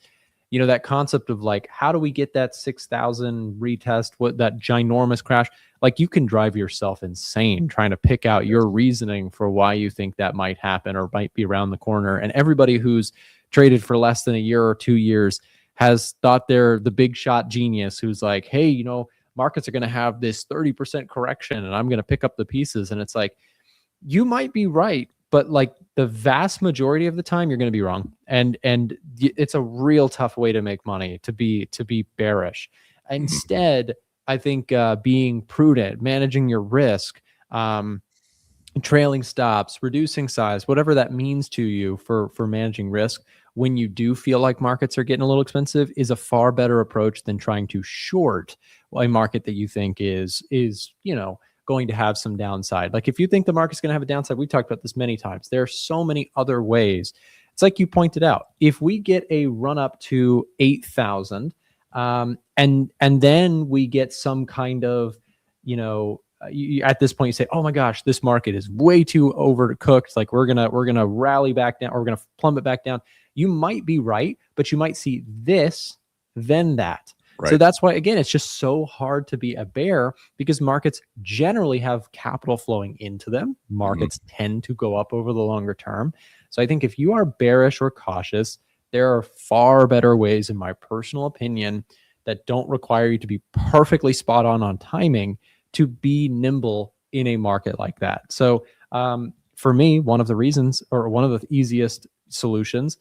you know, that concept of like, how do we get that 6,000 retest, what that ginormous crash? Like, you can drive yourself insane trying to pick out your reasoning for why you think that might happen or might be around the corner. And everybody who's traded for less than a year or 2 years has thought they're the big shot genius who's like, hey, you know, markets are going to have this 30% correction and I'm going to pick up the pieces. And it's like, you might be right, but like the vast majority of the time you're going to be wrong. And it's a real tough way to make money, to be bearish. Instead, I think being prudent, managing your risk, trailing stops, reducing size, whatever that means to you for managing risk, when you do feel like markets are getting a little expensive, is a far better approach than trying to short a market that you think is, you know, going to have some downside. Like, if you think the market's going to have a downside, we've talked about this many times. There are so many other ways. It's like you pointed out, if we get a run up to 8,000, and then we get some kind of, you know, at this point you say, oh my gosh, this market is way too overcooked. Like, we're gonna rally back down, or we're gonna plummet back down. You might be right, but you might see this, then that. Right. So that's why, again, it's just so hard to be a bear, because markets generally have capital flowing into them. Markets tend to go up over the longer term. So I think if you are bearish or cautious, there are far better ways, in my personal opinion, that don't require you to be perfectly spot on timing to be nimble in a market like that. So for me, one of the reasons, or one of the easiest solutions,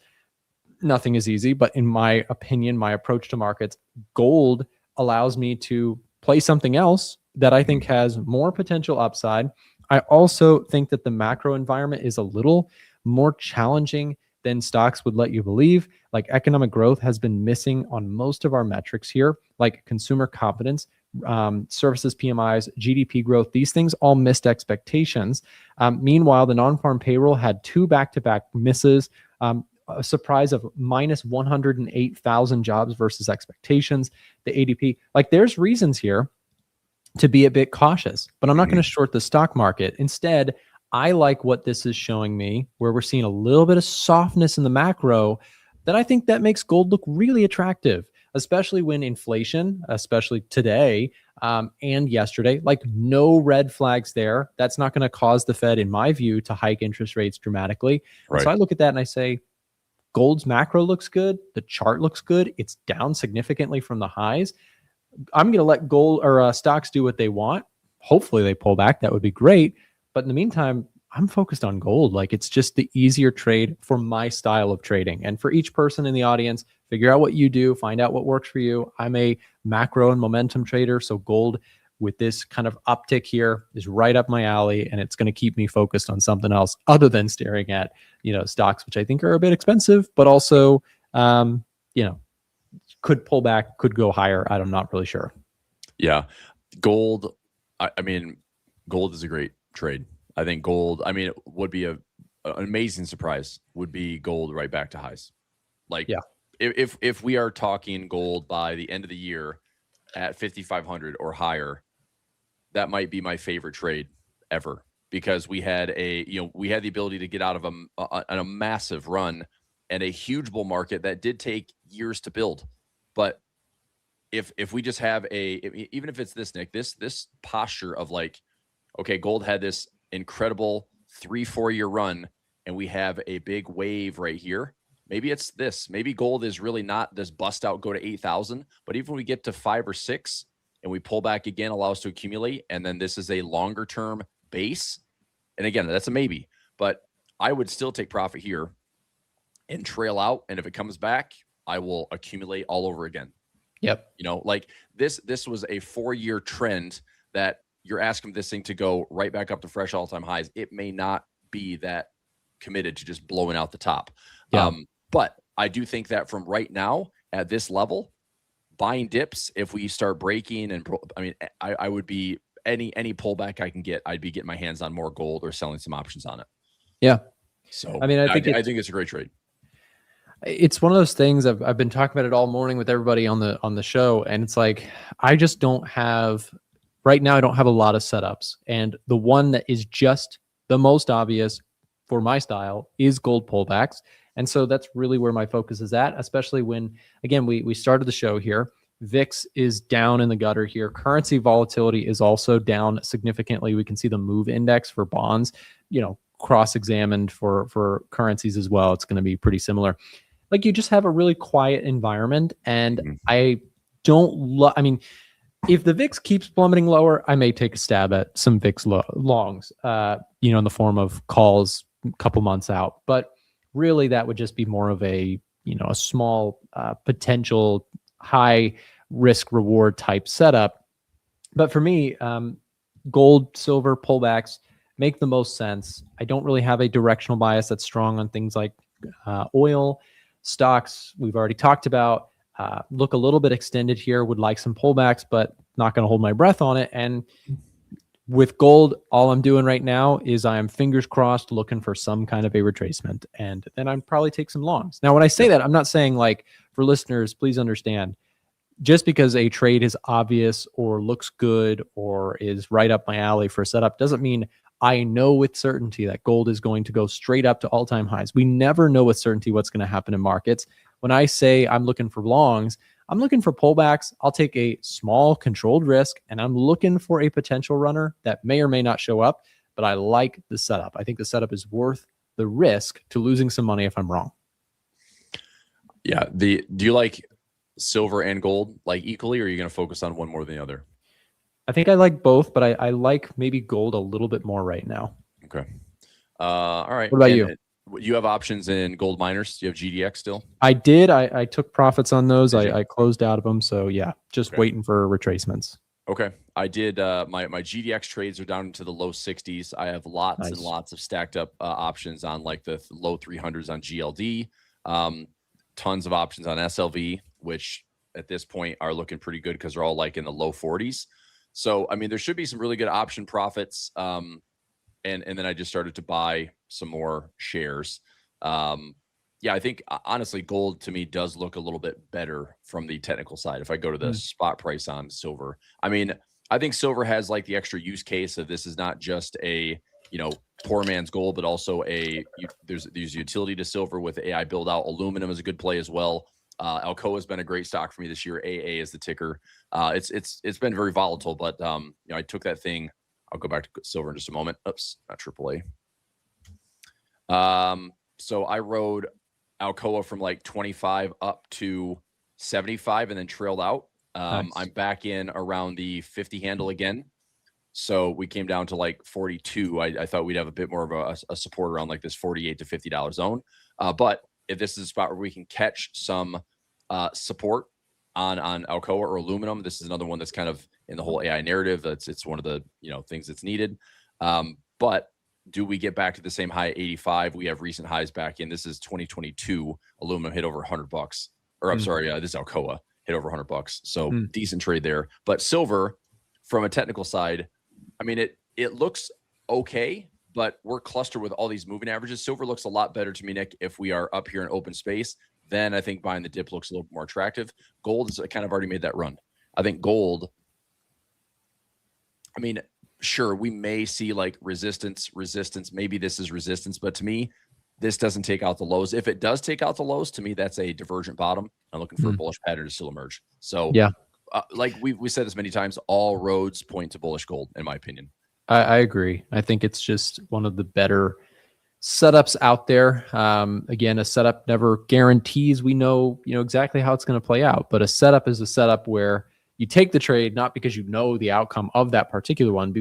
nothing is easy, but in my opinion, my approach to markets, gold allows me to play something else that I think has more potential upside. I also think that the macro environment is a little more challenging than stocks would let you believe. Like, economic growth has been missing on most of our metrics here, like consumer confidence, services PMIs, GDP growth. These things all missed expectations. Meanwhile, the non-farm payroll had 2 back-to-back misses, a surprise of minus 108,000 jobs versus expectations. The ADP, like, there's reasons here to be a bit cautious, but I'm not going to short the stock market. Instead, I like what this is showing me, where we're seeing a little bit of softness in the macro, that I think that makes gold look really attractive, especially when inflation, especially today and yesterday, like no red flags there. That's not going to cause the Fed, in my view, to hike interest rates dramatically. Right. So I look at that and I say, gold's macro looks good. The chart looks good. It's down significantly from the highs. I'm going to let gold or stocks do what they want. Hopefully they pull back. That would be great. But in the meantime, I'm focused on gold. Like, it's just the easier trade for my style of trading. And for each person in the audience, figure out what you do, find out what works for you. I'm a macro and momentum trader. So gold with this kind of uptick here is right up my alley. And it's going to keep me focused on something else other than staring at, stocks, which I think are a bit expensive, but also, could pull back, could go higher. I'm not really sure. Yeah. Gold. I mean, gold is a great trade. I think gold, it would be an amazing surprise, would be gold right back to highs. Like, yeah, if we are talking gold by the end of the year at 5,500 or higher, that might be my favorite trade ever, because we had the ability to get out of a massive run and a huge bull market that did take years to build. But if we just have even if it's this, Nick, this posture of like, okay, gold had this incredible 3-4 year run and we have a big wave right here. Maybe it's this. Maybe gold is really not this bust out, go to 8,000. But even when we get to 5 or 6 and we pull back again, allow us to accumulate. And then this is a longer term base. And again, that's a maybe. But I would still take profit here and trail out. And if it comes back, I will accumulate all over again. Yep. Like this was a 4-year trend that you're asking this thing to go right back up to fresh all-time highs. It may not be that committed to just blowing out the top. Yeah. But I do think that from right now at this level, buying dips, if we start breaking, and I would be any pullback I can get, I'd be getting my hands on more gold or selling some options on it. Yeah. So I think it's a great trade. It's one of those things I've been talking about it all morning with everybody on the show. And it's like, I just don't have right now. I don't have a lot of setups. And the one that is just the most obvious for my style is gold pullbacks. And so that's really where my focus is at, especially when, again, we started the show here. VIX is down in the gutter here. Currency volatility is also down significantly. We can see the MOVE index for bonds, cross-examined for currencies as well. It's going to be pretty similar. Like, you just have a really quiet environment. And I don't if the VIX keeps plummeting lower, I may take a stab at some VIX longs, in the form of calls a couple months out. But really, that would just be more of a small potential high risk reward type setup. But for me, gold, silver pullbacks make the most sense. I don't really have a directional bias that's strong on things like oil. Stocks, we've already talked about. Look a little bit extended here, would like some pullbacks, but not going to hold my breath on it. And with gold, all I'm doing right now is I am fingers crossed looking for some kind of a retracement. And then I'd probably take some longs. Now, when I say that, I'm not saying, like, for listeners, please understand, just because a trade is obvious or looks good or is right up my alley for a setup doesn't mean I know with certainty that gold is going to go straight up to all-time highs. We never know with certainty what's going to happen in markets. When I say I'm looking for longs, I'm looking for pullbacks. I'll take a small controlled risk, and I'm looking for a potential runner that may or may not show up, but I like the setup. I think the setup is worth the risk to losing some money if I'm wrong. Yeah. Do you like silver and gold like equally, or are you going to focus on one more than the other? I think I like both, but I like maybe gold a little bit more right now. Okay. All right. What about you? You have options in gold miners. Do you have GDX still? I did. I took profits on those. Did you? I closed out of them. So yeah, just waiting for retracements. Okay. I did. My GDX trades are down into the low 60s. I have lots and lots of stacked up options on like the low 300s on GLD. Tons of options on SLV, which at this point are looking pretty good because they're all like in the low 40s. So, there should be some really good option profits. And then I just started to buy some more shares. I think honestly, gold to me does look a little bit better from the technical side. If I go to the spot price on silver, I think silver has like the extra use case of this is not just a poor man's gold, but also there's utility to silver with AI build out. Aluminum is a good play as well. Alcoa has been a great stock for me this year. AA is the ticker. It's been very volatile, but I took that thing. I'll go back to silver in just a moment. Oops, not AAA. So I rode Alcoa from like 25 up to 75 and then trailed out. Nice. I'm back in around the 50 handle again. So we came down to like 42. I thought we'd have a bit more of a support around like this $48 to $50 zone. But if this is a spot where we can catch some support on Alcoa or aluminum, this is another one that's kind of in the whole AI narrative. It's one of the things that's needed. But do we get back to the same high at 85? We have recent highs back in. This is 2022. Aluminum hit over $100, or I'm sorry, this is Alcoa hit over $100. So decent trade there. But silver, from a technical side, I mean, it looks okay, but we're clustered with all these moving averages. Silver looks a lot better to me, Nick, if we are up here in open space. Then I think buying the dip looks a little more attractive. Gold has kind of already made that run. I think gold, I mean, sure, we may see like resistance. Maybe this is resistance, but to me, this doesn't take out the lows. If it does take out the lows, to me, that's a divergent bottom. I'm looking for a bullish pattern to still emerge. So yeah. Like we said this many times, all roads point to bullish gold, in my opinion. I agree. I think it's just one of the better setups out there. Again, a setup never guarantees we know exactly how it's going to play out, but a setup is a setup where you take the trade not because you know the outcome of that particular one,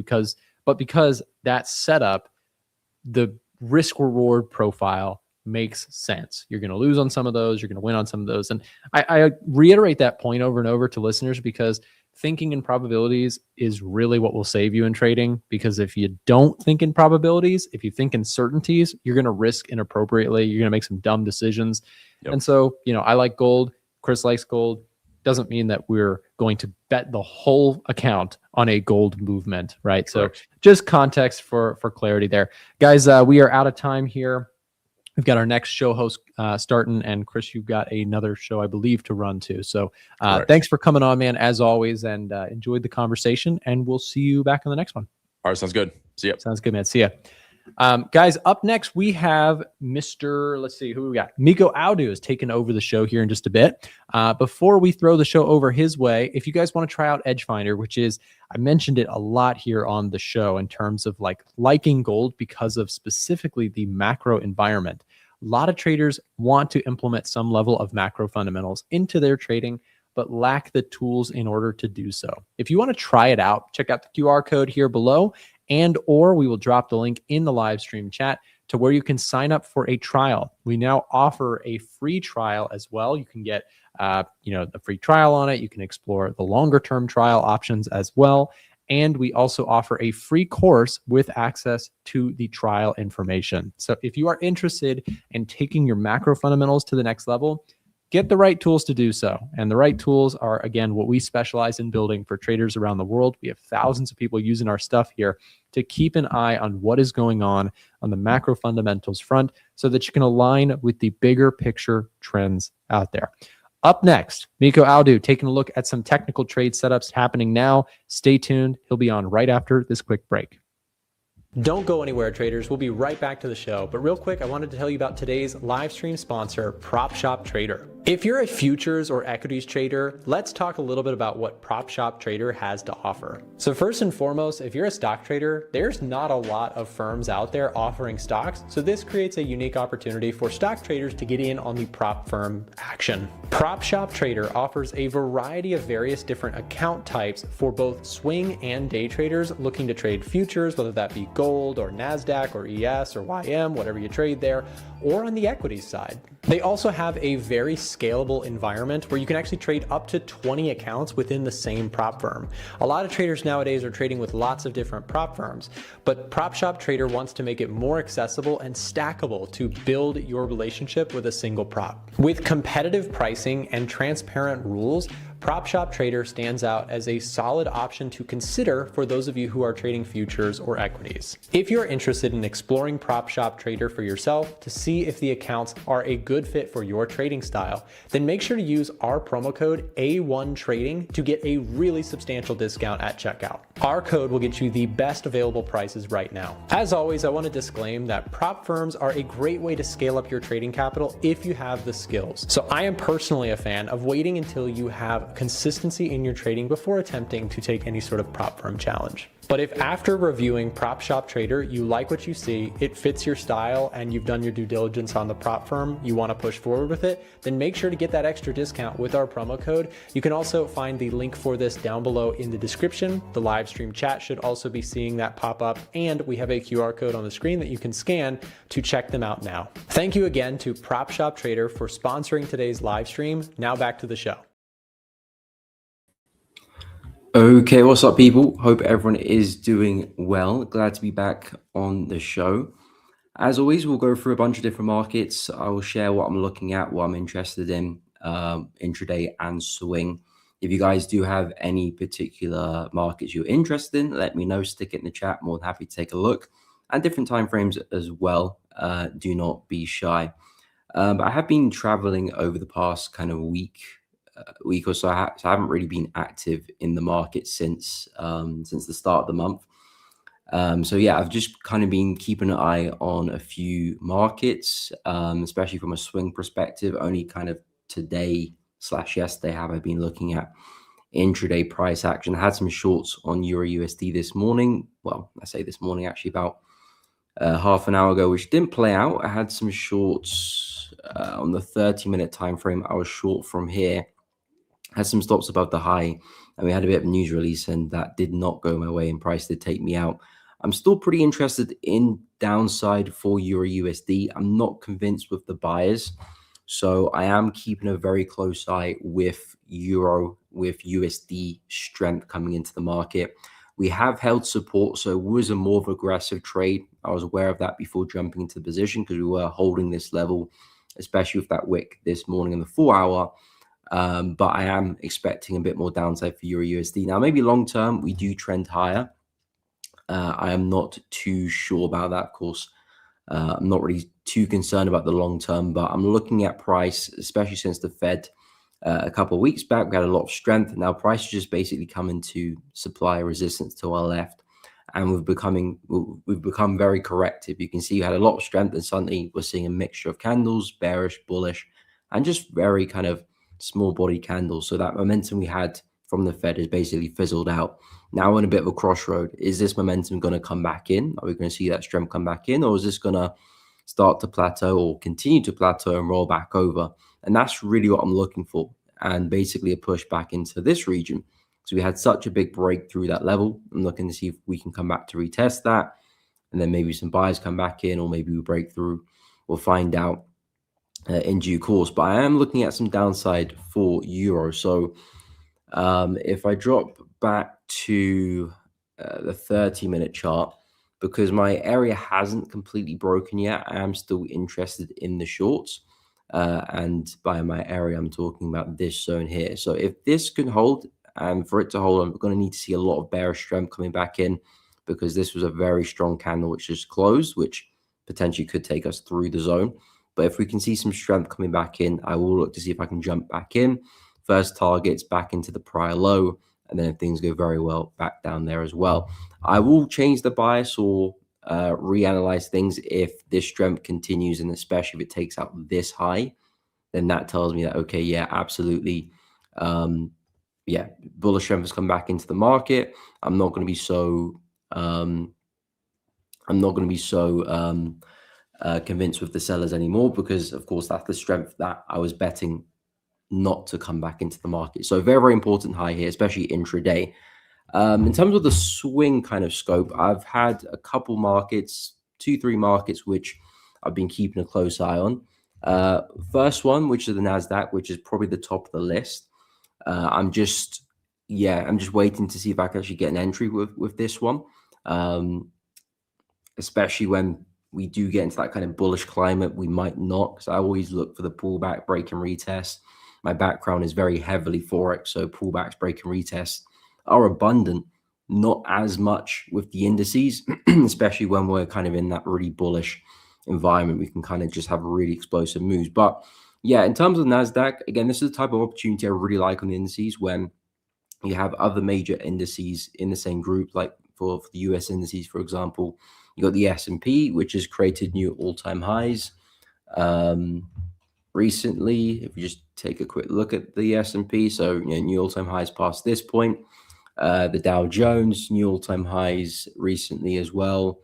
but because that setup, the risk reward profile makes sense. You're going to lose on some of those. You're going to win on some of those. And I reiterate that point over and over to listeners because thinking in probabilities is really what will save you in trading. Because if you don't think in probabilities, if you think in certainties, you're going to risk inappropriately. You're going to make some dumb decisions. Yep. And so, I like gold. Chris likes gold. Doesn't mean that we're going to bet the whole account on a gold movement, right? Correct. So just context for clarity there. Guys, we are out of time here. We've got our next show host starting, and Chris, you've got another show, I believe, to run too. So thanks for coming on, man, as always, and enjoyed the conversation, and we'll see you back on the next one. All right, sounds good. See ya. Sounds good, man. See ya. Guys, up next, we have let's see who we got. Miko Audu is taking over the show here in just a bit. Before we throw the show over his way, if you guys want to try out Edge Finder, which is, I mentioned it a lot here on the show in terms of liking gold because of specifically the macro environment. A lot of traders want to implement some level of macro fundamentals into their trading, but lack the tools in order to do so. If you want to try it out, check out the QR code here below, or we will drop the link in the live stream chat to where you can sign up for a trial. We now offer a free trial as well. You can get the free trial on it. You can explore the longer term trial options as well. And we also offer a free course with access to the trial information. So if you are interested in taking your macro fundamentals to the next level, get the right tools to do so. And the right tools are, again, what we specialize in building for traders around the world. We have thousands of people using our stuff here to keep an eye on what is going on the macro fundamentals front so that you can align with the bigger picture trends out there. Up next, Miko Audu taking a look at some technical trade setups happening now. Stay tuned. He'll be on right after this quick break. Don't go anywhere, traders. We'll be right back to the show. But real quick, I wanted to tell you about today's live stream sponsor, Prop Shop Trader. If you're a futures or equities trader, let's talk a little bit about what Prop Shop Trader has to offer. So first and foremost, if you're a stock trader, there's not a lot of firms out there offering stocks. So this creates a unique opportunity for stock traders to get in on the prop firm action. Prop Shop Trader offers a variety of various different account types for both swing and day traders looking to trade futures, whether that be gold or Nasdaq or ES or YM, whatever you trade there, or on the equities side. They also have a very scalable environment where you can actually trade up to 20 accounts within the same prop firm. A lot of traders nowadays are trading with lots of different prop firms, but Prop Shop Trader wants to make it more accessible and stackable to build your relationship with a single prop. With competitive pricing and transparent rules, PropShop Trader stands out as a solid option to consider for those of you who are trading futures or equities. If you're interested in exploring PropShop Trader for yourself to see if the accounts are a good fit for your trading style, then make sure to use our promo code A1 Trading to get a really substantial discount at checkout. Our code will get you the best available prices right now. As always, I want to disclaim that prop firms are a great way to scale up your trading capital if you have the skills. So I am personally a fan of waiting until you have consistency in your trading before attempting to take any sort of prop firm challenge. But if after reviewing PropShop Trader, you like what you see, it fits your style, and you've done your due diligence on the prop firm, you want to push forward with it, then make sure to get that extra discount with our promo code. You can also find the link for this down below in the description. The live stream chat should also be seeing that pop up, and we have a QR code on the screen that you can scan to check them out now. Thank you again to PropShop Trader for sponsoring today's live stream. Now back to the show. Okay, what's up, people? Hope everyone is doing well. Glad to be back on the show. As always, we'll go through a bunch of different markets. I will share what I'm looking at, what I'm interested in, intraday and swing. If you guys do have any particular markets you're interested in, let me know. Stick it in the chat. More than happy to take a look. And different time frames as well. Do not be shy. But I have been traveling over the past kind of week or so. I haven't really been active in the market since the start of the month. So yeah, I've just kind of been keeping an eye on a few markets, especially from a swing perspective. Only kind of today/yesterday have I been looking at intraday price action. I had some shorts on Euro USD this morning. Well, I say this morning, actually about half an hour ago, which didn't play out. I had some shorts on the 30-minute time frame. I was short from here. Had some stops above the high, and we had a bit of news release, and that did not go my way, and price did take me out. I'm still pretty interested in downside for Euro USD. I'm not convinced with the buyers, so I am keeping a very close eye with Euro, with USD strength coming into the market. We have held support, so it was a more of aggressive trade. I was aware of that before jumping into the position because we were holding this level, especially with that wick this morning in the 4-hour. But I am expecting a bit more downside for Euro USD. Now, maybe long term, we do trend higher. I am not too sure about that, of course. I'm not really too concerned about the long term, but I'm looking at price, especially since the Fed a couple of weeks back, we had a lot of strength. Now, price is just basically coming to supply resistance to our left. And we've become very corrective. You can see you had a lot of strength, and suddenly we're seeing a mixture of candles, bearish, bullish, and just very kind of small body candles. So that momentum we had from the Fed is basically fizzled out. Now we're in a bit of a crossroad. Is this momentum going to come back in? Are we going to see that strength come back in, or is this going to start to plateau or continue to plateau and roll back over? And that's really what I'm looking for, and basically a push back into this region. So we had such a big break through that level. I'm looking to see if we can come back to retest that, and then maybe some buyers come back in, or maybe we break through. We'll find out in due course. But I am looking at some downside for Euro. So if I drop back to the 30-minute chart, because my area hasn't completely broken yet, I am still interested in the shorts. And by my area, I'm talking about this zone here. So if this can hold, and for it to hold, I'm going to need to see a lot of bearish strength coming back in, because this was a very strong candle which just closed, which potentially could take us through the zone. But if we can see some strength coming back in, I will look to see if I can jump back in. First targets back into the prior low, and then if things go very well, back down there as well. I will change the bias or reanalyze things if this strength continues, and especially if it takes out this high, then that tells me that, okay, yeah, absolutely. Yeah, bullish strength has come back into the market. I'm not going to be so convinced with the sellers anymore, because of course that's the strength that I was betting not to come back into the market. So very, very important high here, especially intraday. In terms of the swing kind of scope, I've had a couple markets, 2-3 markets, which I've been keeping a close eye on. First one, which is the Nasdaq, which is probably the top of the list. I'm just waiting to see if I can actually get an entry with this one, especially when we do get into that kind of bullish climate. We might not, because I always look for the pullback, break and retest. my background is very heavily Forex, so pullbacks, break and retests are abundant, not as much with the indices, especially when we're kind of in that really bullish environment. We can kind of just have really explosive moves. But yeah, in terms of Nasdaq, again, this is the type of opportunity I really like on the indices, when you have other major indices in the same group, like for the US indices, for example. You got the S&P, which has created new all-time highs recently. If you just take a quick look at the S&P, so new all-time highs past this point. The Dow Jones, new all-time highs recently as well.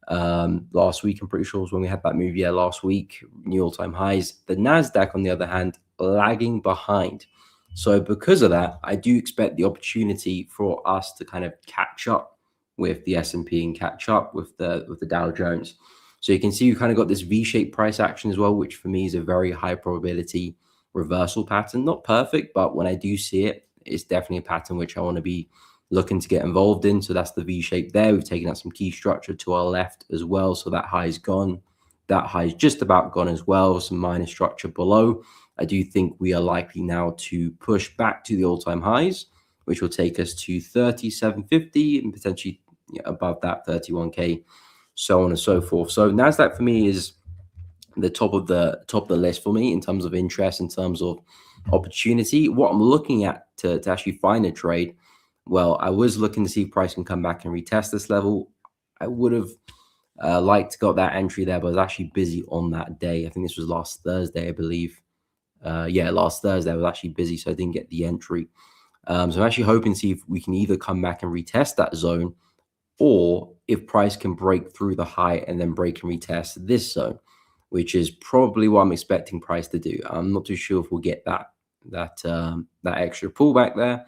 Last week, I'm pretty sure, was when we had that move. Yeah, last week, new all-time highs. The Nasdaq, on the other hand, lagging behind. So because of that, I do expect the opportunity for us to kind of catch up with the S&P and catch up with the Dow Jones. So you can see you kind of got this V-shaped price action as well, which for me is a very high probability reversal pattern. Not perfect, but when I do see it, it's definitely a pattern which I want to be looking to get involved in. So that's the V shape there. We've taken out some key structure to our left as well. So that high is gone. That high is just about gone as well. Some minor structure below. I do think we are likely now to push back to the all-time highs, which will take us to 3750 and potentially above that 31K, so on and so forth. So Nasdaq for me is the top of the list for me in terms of interest, in terms of opportunity. What I'm looking at to actually find a trade, well, I was looking to see if price can come back and retest this level. I would have liked to got that entry there, but I was actually busy on that day. I think this was last Thursday, I believe. Yeah, last Thursday I was actually busy, so I didn't get the entry. So I'm actually hoping to see if we can either come back and retest that zone, or if price can break through the high and then break and retest this zone, which is probably what I'm expecting price to do. I'm not too sure if we'll get that extra pullback there,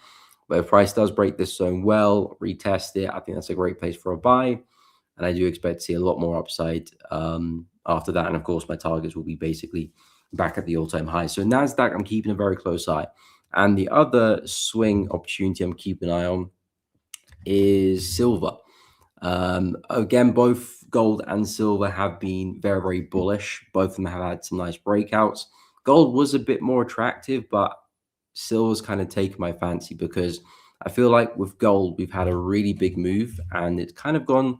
but if price does break this zone well, retest it, I think that's a great place for a buy. And I do expect to see a lot more upside after that. And of course, my targets will be basically back at the all-time high. So Nasdaq, I'm keeping a very close eye. And the other swing opportunity I'm keeping an eye on is silver. Again, both gold and silver have been very, very bullish. Both of them have had some nice breakouts. Gold was a bit more attractive, but silver's kind of taken my fancy, because I feel like with gold, we've had a really big move and it's kind of gone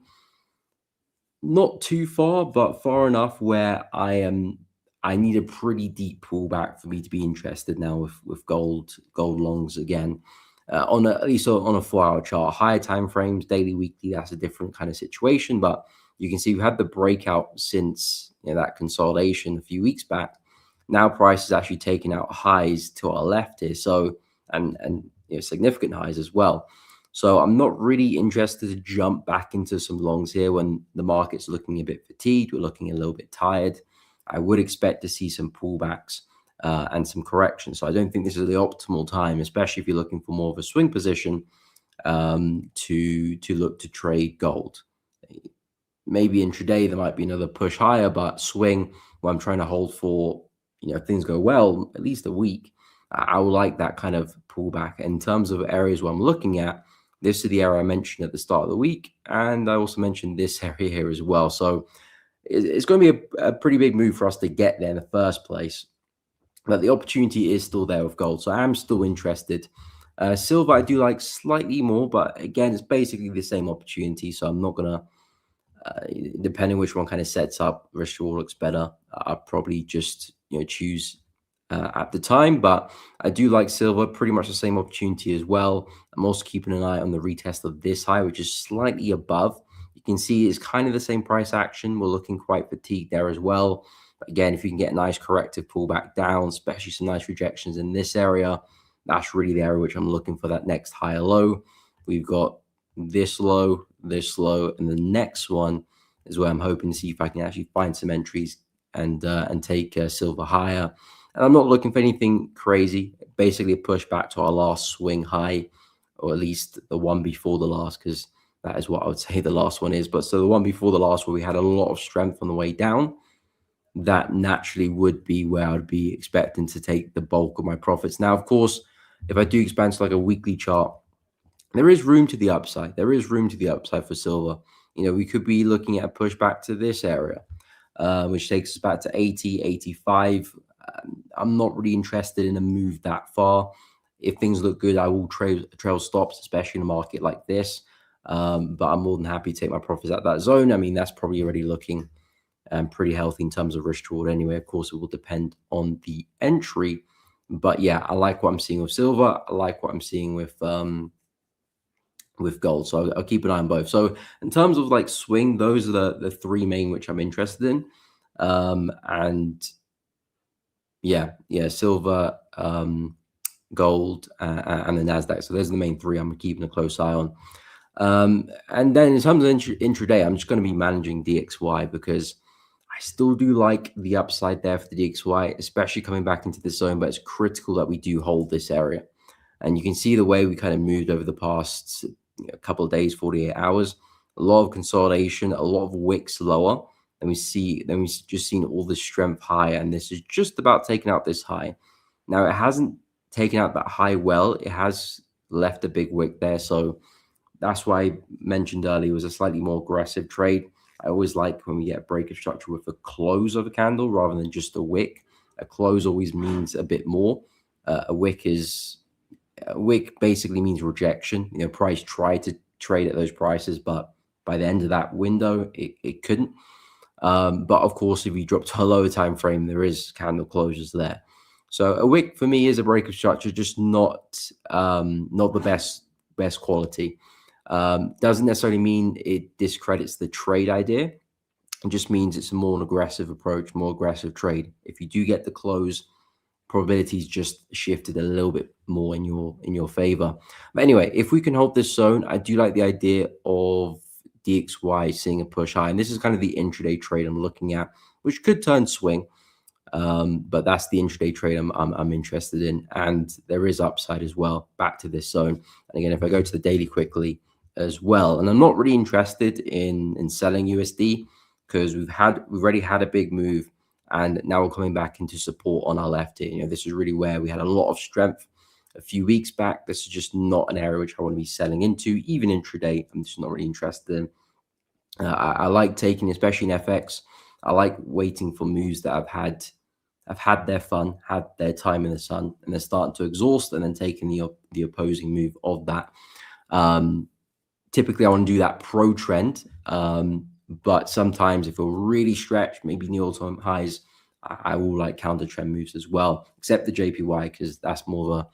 not too far, but far enough where I need a pretty deep pullback for me to be interested now with gold longs again. At least on a 4-hour chart, higher time frames, daily, weekly, that's a different kind of situation. But you can see we had the breakout since that consolidation a few weeks back. Now price is actually taking out highs to our left here, so and significant highs as well. So I'm not really interested to jump back into some longs here when the market's looking a bit fatigued. We're looking a little bit tired. I would expect to see some pullbacks and some corrections. So I don't think this is the optimal time, especially if you're looking for more of a swing position, to look to trade gold. Maybe intraday there might be another push higher, but swing, where I'm trying to hold for, if things go well, at least a week, I would like that kind of pullback. In terms of areas where I'm looking at, this is the area I mentioned at the start of the week, and I also mentioned this area here as well. So it's going to be a pretty big move for us to get there in the first place. But the opportunity is still there with gold, so I am still interested. Silver, I do like slightly more, but again, it's basically the same opportunity. So I'm not gonna, depending which one kind of sets up, risk reward looks better, I'll probably just choose at the time. But I do like silver, pretty much the same opportunity as well. I'm also keeping an eye on the retest of this high, which is slightly above. You can see it's kind of the same price action. We're looking quite fatigued there as well. Again, if you can get a nice corrective pullback down, especially some nice rejections in this area, that's really the area which I'm looking for that next higher low. We've got this low, and the next one is where I'm hoping to see if I can actually find some entries and take silver higher. And I'm not looking for anything crazy, basically a push back to our last swing high, or at least the one before the last, because that is what I would say the last one is. But so the one before the last, where we had a lot of strength on the way down, that naturally would be where I'd be expecting to take the bulk of my profits. Now, of course, if I do expand to like a weekly chart, there is room to the upside. There is room to the upside for silver. We could be looking at a pushback to this area, which takes us back to 80, 85. I'm not really interested in a move that far. If things look good, I will trail stops, especially in a market like this. But I'm more than happy to take my profits at that zone. I mean, that's probably already looking pretty healthy in terms of risk reward anyway. Of course, it will depend on the entry. But yeah, I like what I'm seeing with silver. I like what I'm seeing with gold. So I'll keep an eye on both. So in terms of like swing, those are the three main which I'm interested in. And yeah, silver, gold, and the Nasdaq. So those are the main three I'm keeping a close eye on. And then in terms of intraday, I'm just going to be managing DXY because I still do like the upside there for the DXY, especially coming back into the zone, but it's critical that we do hold this area. And you can see the way we kind of moved over the past couple of days, 48 hours, a lot of consolidation, a lot of wicks lower. Then we've just seen all this strength higher, and this is just about taking out this high. Now, it hasn't taken out that high well. It has left a big wick there. So that's why I mentioned earlier it was a slightly more aggressive trade. I always like when we get a break of structure with a close of a candle rather than just a wick. A close always means a bit more. A wick basically means rejection. Price tried to trade at those prices, but by the end of that window, it couldn't. But of course, if you drop to a lower time frame, there is candle closures there. So a wick for me is a break of structure, just not the best quality. Doesn't necessarily mean it discredits the trade idea. It just means it's a more aggressive approach, more aggressive trade. If you do get the close, probabilities just shifted a little bit more in your favor. But anyway, if we can hold this zone, I do like the idea of DXY seeing a push high. And this is kind of the intraday trade I'm looking at, which could turn swing. But that's the intraday trade I'm interested in. And there is upside as well back to this zone. And again, if I go to the daily quickly as well, and I'm not really interested in selling USD because we've already had a big move, and now we're coming back into support on our left here. This is really where we had a lot of strength a few weeks back. This is just not an area which I want to be selling into, even intraday. I'm just not really interested in. I like taking, especially in FX, I like waiting for moves that have had their fun, had their time in the sun, and they're starting to exhaust, and then taking the opposing move of that. Typically, I want to do that pro trend, but sometimes if we're really stretched, maybe near all-time highs, I will like counter trend moves as well, except the JPY, because that's more of a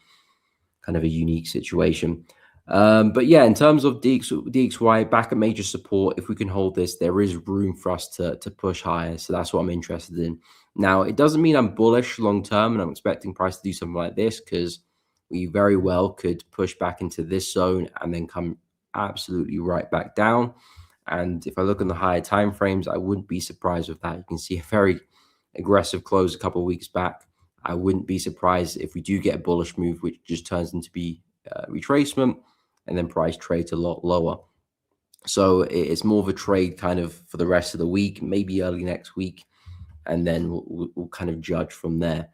kind of a unique situation. But yeah, in terms of DXY, back at major support, if we can hold this, there is room for us to push higher. So that's what I'm interested in. Now, it doesn't mean I'm bullish long term, and I'm expecting price to do something like this, because we very well could push back into this zone and then come absolutely right back down. And if I look on the higher time frames, I wouldn't be surprised with that. You can see a very aggressive close a couple of weeks back. I wouldn't be surprised if we do get a bullish move, which just turns into be retracement, and then price trades a lot lower. So it's more of a trade kind of for the rest of the week, maybe early next week, and then we'll kind of judge from there.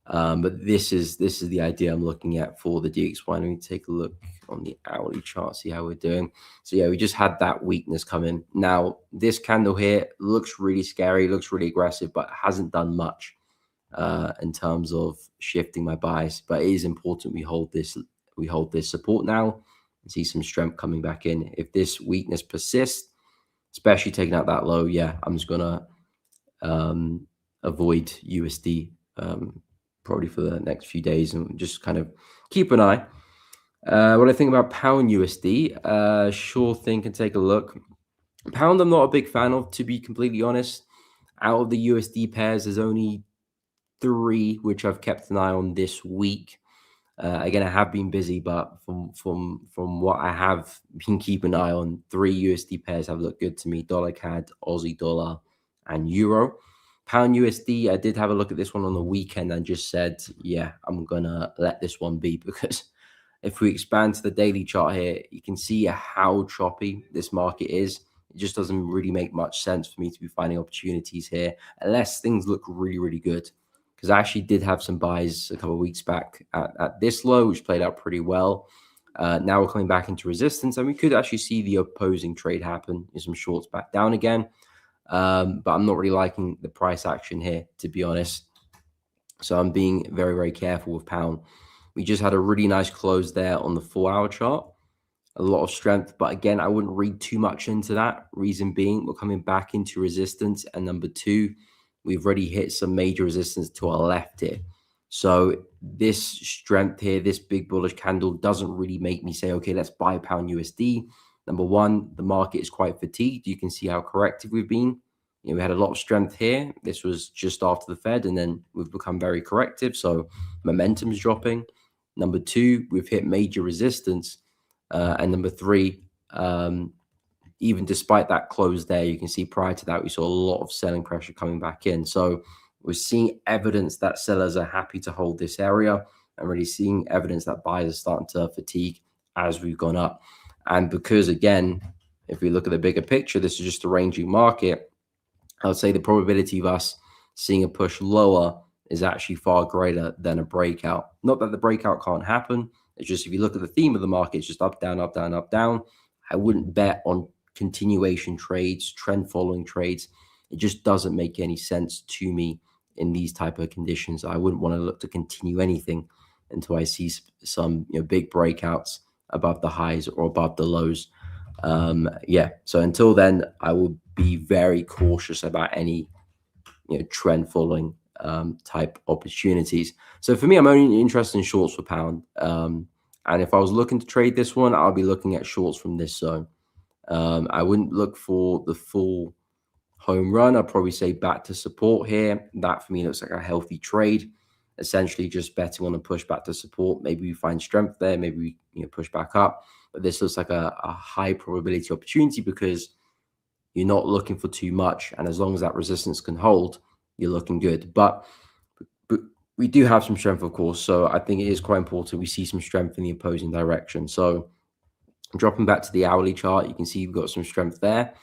But this is the idea I'm looking at for the DXY. Let me take a look on the hourly chart, see how we're doing. So yeah, we just had that weakness come in. Now this candle here looks really scary, looks really aggressive, but hasn't done much in terms of shifting my bias. But it is important we hold this support now and see some strength coming back in. If this weakness persists, especially taking out that low, yeah, I'm just gonna avoid USD probably for the next few days and just kind of keep an eye. What I think about pound USD, sure thing, can take a look. Pound, I'm not a big fan of, to be completely honest. Out of the USD pairs, there's only 3 which I've kept an eye on this week. Again, I have been busy, but from what I have been keeping an eye on, 3 USD pairs have looked good to me: dollar CAD, Aussie dollar, and euro. Pound USD, I did have a look at this one on the weekend and just said, yeah, I'm gonna let this one be, because if we expand to the daily chart here, you can see how choppy this market is. It just doesn't really make much sense for me to be finding opportunities here unless things look really, really good. Because I actually did have some buys a couple of weeks back at this low, which played out pretty well. Now we're coming back into resistance, and we could actually see the opposing trade happen in some shorts back down again. But I'm not really liking the price action here, to be honest. So I'm being very, very careful with pound. We just had a really nice close there on the 4-hour chart. A lot of strength, but again, I wouldn't read too much into that. Reason being, we're coming back into resistance. And number two, we've already hit some major resistance to our left here. So this strength here, this big bullish candle doesn't really make me say, okay, let's buy pound USD. Number one, the market is quite fatigued. You can see how corrective we've been. You know, we had a lot of strength here. This was just after the Fed, and then we've become very corrective. So momentum is dropping. Number two, we've hit major resistance. And number three, even despite that close there, you can see prior to that, we saw a lot of selling pressure coming back in. So we're seeing evidence that sellers are happy to hold this area, and really seeing evidence that buyers are starting to fatigue as we've gone up. And because, again, if we look at the bigger picture, this is just a ranging market. I would say the probability of us seeing a push lower is actually far greater than a breakout. Not that the breakout can't happen. It's just, if you look at the theme of the market, it's just up, down, up, down, up, down. I wouldn't bet on continuation trades, trend following trades. It just doesn't make any sense to me in these type of conditions. I wouldn't want to look to continue anything until I see some big breakouts above the highs or above the lows. So until then, I will be very cautious about any trend following type opportunities. So for me, I'm only interested in shorts for pound. And if I was looking to trade this one, I'll be looking at shorts from this zone. I wouldn't look for the full home run. I'd probably say back to support here. That for me looks like a healthy trade. Essentially just betting on a push back to support. Maybe we find strength there. Maybe we push back up. But this looks like a high probability opportunity because you're not looking for too much. And as long as that resistance can hold, you're looking good. But we do have some strength, of course. So I think it is quite important we see some strength in the opposing direction. So dropping back to the hourly chart, you can see we've got some strength there.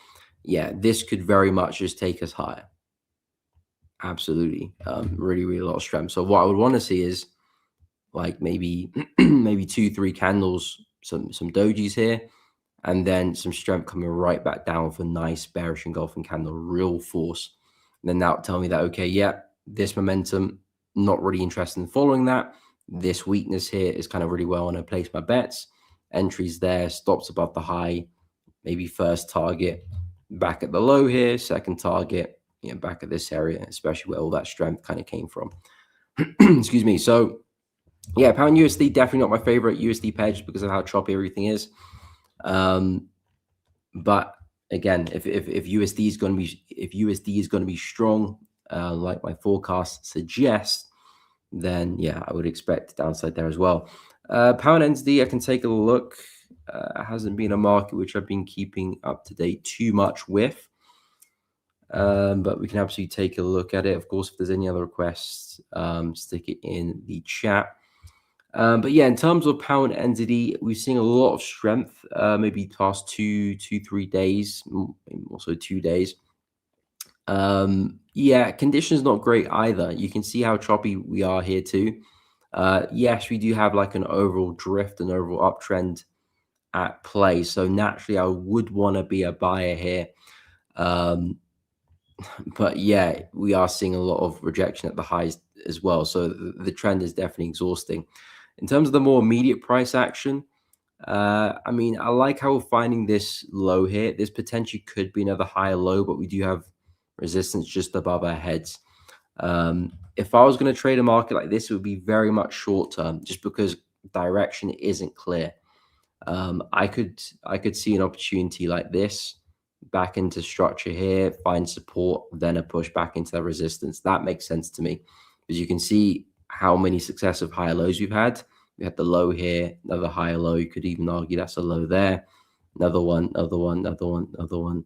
Yeah, this could very much just take us higher. Absolutely. Really, really a lot of strength. So what I would want to see is like maybe 2-3 candles, some dojis here, and then some strength coming right back down for nice bearish engulfing candle, real force. And then that would tell me that, okay, yeah, this momentum, not really interested in following that. This weakness here is kind of really well, and I place my bets. Entries there, stops above the high, maybe first target back at the low here, second target, back at this area, especially where all that strength kind of came from. Excuse me. So yeah, pound USD, definitely not my favorite USD pair just because of how choppy everything is. But again, if USD is going to be strong, like my forecast suggests, then yeah, I would expect downside there as well. Pound NZD, I can take a look. It hasn't been a market which I've been keeping up to date too much with. But we can absolutely take a look at it. Of course, if there's any other requests, stick it in the chat. But yeah, in terms of pound NZD, we've seen a lot of strength, maybe past 2-3 days, also 2 days. Yeah, conditions not great either. You can see how choppy we are here too. Yes, we do have like an overall drift, an overall uptrend at play. So naturally, I would want to be a buyer here. But yeah, we are seeing a lot of rejection at the highs as well. So the trend is definitely exhausting. In terms of the more immediate price action, I mean, I like how we're finding this low here. This potentially could be another higher low, but we do have resistance just above our heads. If I was going to trade a market like this, it would be very much short term, just because direction isn't clear. I could see an opportunity like this, back into structure here, find support, then a push back into that resistance. That makes sense to me, because you can see how many successive higher lows we've had. We had the low here, another higher low. You could even argue that's a low there, another one, another one, another one, another one,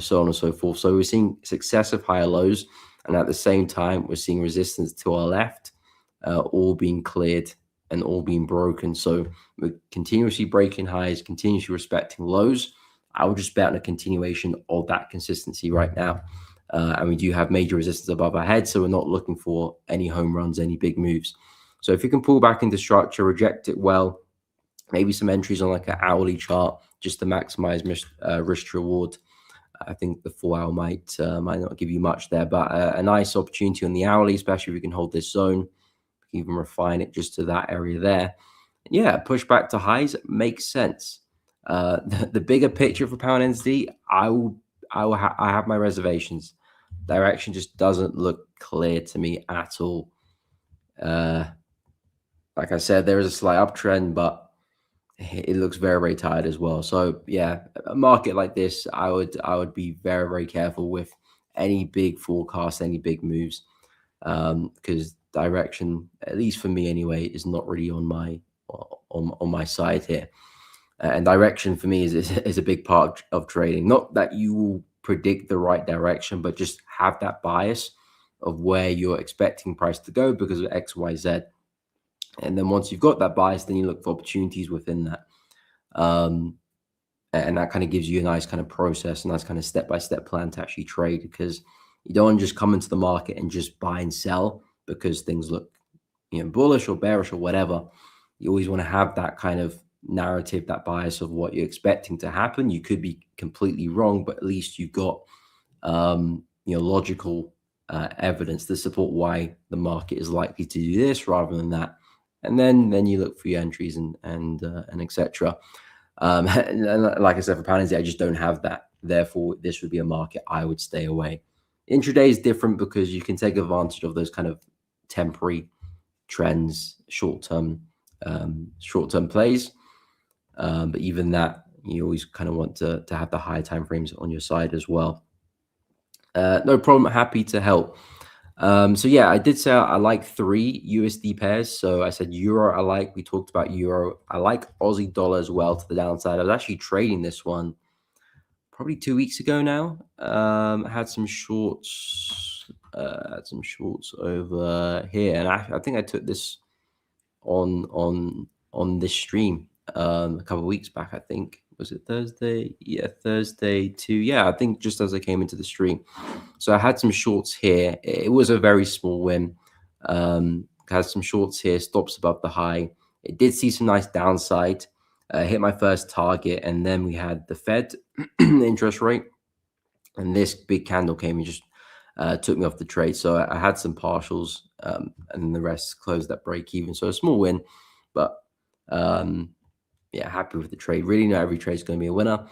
so on and so forth. So we're seeing successive higher lows, and at the same time, we're seeing resistance to our left, all being cleared and all being broken. So we're continuously breaking highs, continuously respecting lows. I would just bet on a continuation of that consistency right now. And we do have major resistance above our head, so we're not looking for any home runs, any big moves. So if you can pull back into structure, reject it well, maybe some entries on like an hourly chart just to maximize risk to reward. I think the 4 hour might not give you much there, but a nice opportunity on the hourly, especially if you can hold this zone. You can even refine it just to that area there. Yeah, push back to highs makes sense. The bigger picture for pound NZD, I have my reservations. Direction just doesn't look clear to me at all. Like I said, there is a slight uptrend, but it looks very, very tired as well. So yeah, a market like this, I would be very, very careful with any big forecasts, any big moves, because direction, at least for me anyway, is not really on my side here. And direction for me is a big part of trading. Not that you will predict the right direction, but just have that bias of where you're expecting price to go because of X, Y, Z. And then once you've got that bias, then you look for opportunities within that. And that kind of gives you a nice kind of process, a nice kind of step-by-step plan to actually trade, because you don't want to just come into the market and just buy and sell because things look, bullish or bearish or whatever. You always want to have that kind of narrative, that bias of what you're expecting to happen. You could be completely wrong, but at least you've got, logical evidence to support why the market is likely to do this rather than that. And then you look for your entries and etc. And like I said, for pound NZD, I just don't have that. Therefore, this would be a market I would stay away. Intraday is different because you can take advantage of those kind of temporary trends, short-term plays. But even that, you always kind of want to have the higher time frames on your side as well. No problem. Happy to help. So yeah, I did say I like 3 USD pairs. So I said Euro, we talked about Euro. I like Aussie dollar as well to the downside. I was actually trading this one probably 2 weeks ago now. I had some shorts, over here. And I think I took this on this stream a couple of weeks back. I think, was it Thursday? Yeah, Thursday too. Yeah, I think just as I came into the stream. So I had some shorts here. It was a very small win. Had some shorts here, stops above the high. It did see some nice downside. Hit my first target, and then we had the Fed interest rate, and this big candle came and just took me off the trade. So I had some partials, and the rest closed at break even. So a small win, but yeah, happy with the trade. Really, not every trade is going to be a winner.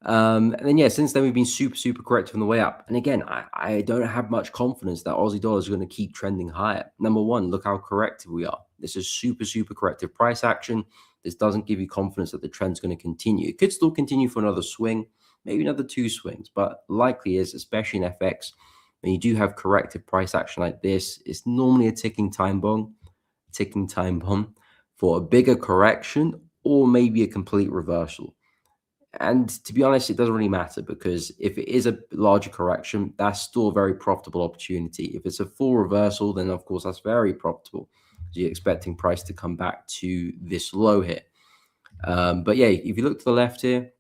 And then, yeah, since then, we've been super corrective on the way up. And again, I don't have much confidence that Aussie dollars is going to keep trending higher. Number one, look how corrective we are. This is super corrective price action. This doesn't give you confidence that the trend's going to continue. It could still continue for another swing, maybe another 2 swings, but likely is, especially in FX, when you do have corrective price action like this, it's normally a ticking time bomb for a bigger correction or maybe a complete reversal. And to be honest, it doesn't really matter, because if it is a larger correction, that's still a very profitable opportunity. If it's a full reversal, then of course that's very profitable. So you're expecting price to come back to this low here. But yeah, if you look to the left here,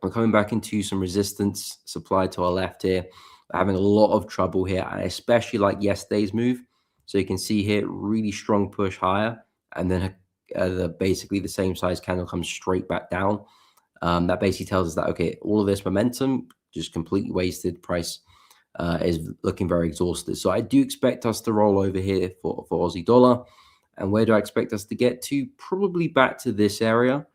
we're coming back into some resistance supply to our left here. We're having a lot of trouble here. I especially like yesterday's move. So you can see here, really strong push higher, and then basically the same size candle comes straight back down. That basically tells us that, okay, all of this momentum just completely wasted. Price is looking very exhausted. So I do expect us to roll over here for Aussie dollar. And where do I expect us to get to? Probably back to this area.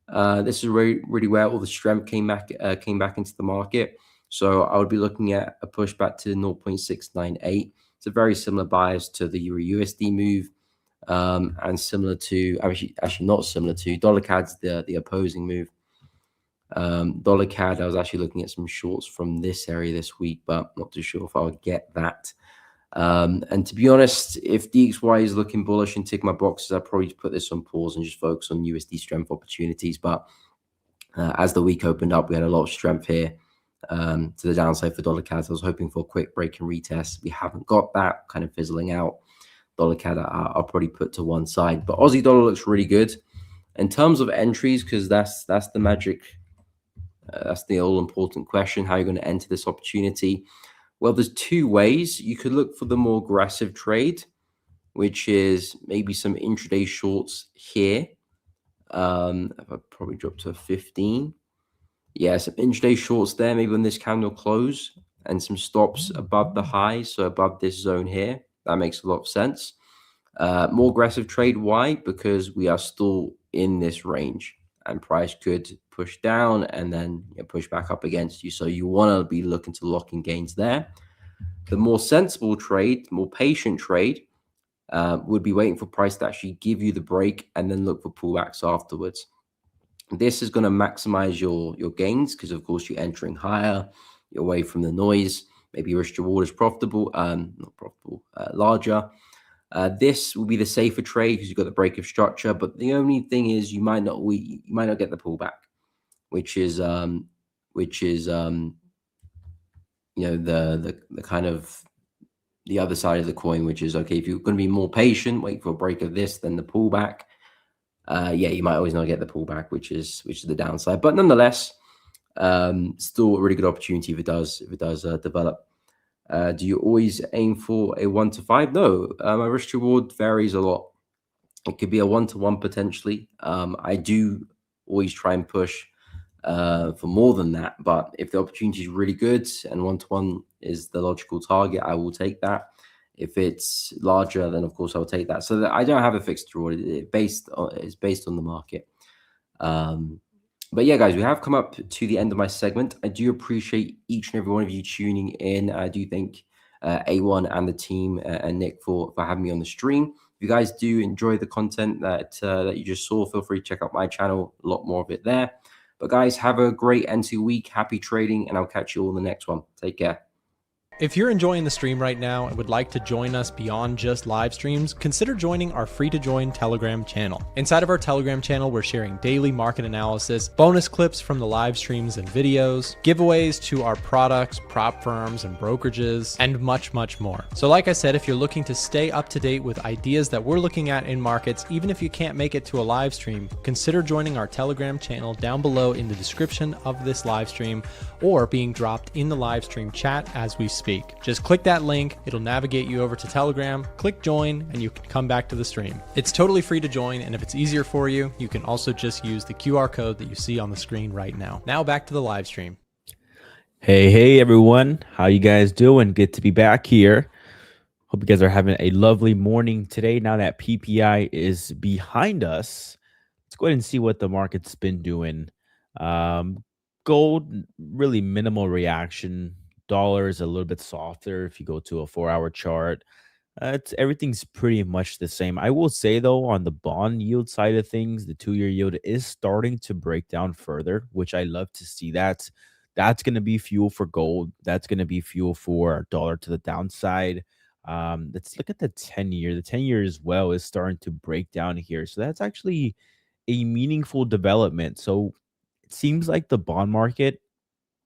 This is really where all the strength came back into the market. So I would be looking at a push back to 0.698. It's a very similar bias to the Euro USD move. And similar to, actually not similar to, dollar CAD's the opposing move. Dollar CAD, I was actually looking at some shorts from this area this week, but not too sure if I would get that. And to be honest, if DXY is looking bullish and tick my boxes, I'd probably put this on pause and just focus on USD strength opportunities. But as the week opened up, we had a lot of strength here to the downside for dollar CAD. I was hoping for a quick break and retest. We haven't got that, kind of fizzling out. Dollar CAD, I'll probably put to one side. But Aussie dollar looks really good in terms of entries, because that's the magic. That's the all-important question. How are you going to enter this opportunity? Well, there's 2 ways. You could look for the more aggressive trade, which is maybe some intraday shorts here. If I probably drop to 15. Yeah, some intraday shorts there, maybe on this candle close, and some stops above the high, so above this zone here. That makes a lot of sense. More aggressive trade. Why? Because we are still in this range, and price could push down and then push back up against you. So you want to be looking to lock in gains there. The more sensible trade, more patient trade, would be waiting for price to actually give you the break and then look for pullbacks afterwards. This is going to maximize your gains because, of course, you're entering higher, you're away from the noise. Maybe your risk reward is profitable, not profitable, larger. This will be the safer trade because you've got the break of structure. But the only thing is, you might not get the pullback, which is the kind of the other side of the coin, which is okay. If you're going to be more patient, wait for a break of this, then the pullback. You might always not get the pullback, which is the downside. But nonetheless, still a really good opportunity if it does develop. Do you always aim for a 1 to 5? No, my risk reward varies a lot. It could be a 1 to 1 potentially. I do always try and push for more than that, but if the opportunity is really good and 1 to 1 is the logical target, I will take that. If it's larger, then of course I'll take that. So that I don't have a fixed reward. It's based on the market. But yeah, guys, we have come up to the end of my segment. I do appreciate each and every one of you tuning in. I do thank A1 and the team and Nick for having me on the stream. If you guys do enjoy the content that you just saw, feel free to check out my channel. A lot more of it there. But guys, have a great end to week. Happy trading, and I'll catch you all in the next one. Take care. If you're enjoying the stream right now and would like to join us beyond just live streams, consider joining our free-to-join Telegram channel. Inside of our Telegram channel, we're sharing daily market analysis, bonus clips from the live streams and videos, giveaways to our products, prop firms, and brokerages, and much, much more. So like I said, if you're looking to stay up to date with ideas that we're looking at in markets, even if you can't make it to a live stream, consider joining our Telegram channel down below in the description of this live stream or being dropped in the live stream chat as we speak. Just click that link, it'll navigate you over to Telegram, click join, and you can come back to the stream. It's totally free to join, and if it's easier for you, you can also just use the QR code that you see on the screen right now. Now back to the live stream. Hey everyone, how you guys doing? Good to be back here. Hope you guys are having a lovely morning today. Now that PPI is behind us, let's go ahead and see what the market's been doing. Gold, really minimal reaction. Dollar is a little bit softer if you go to a 4-hour chart. Everything's pretty much the same. I will say, though, on the bond yield side of things, the 2-year yield is starting to break down further, which I love to see that. That's going to be fuel for gold. That's going to be fuel for dollar to the downside. Let's look at the 10-year. The 10-year as well is starting to break down here. So that's actually a meaningful development. So it seems like the bond market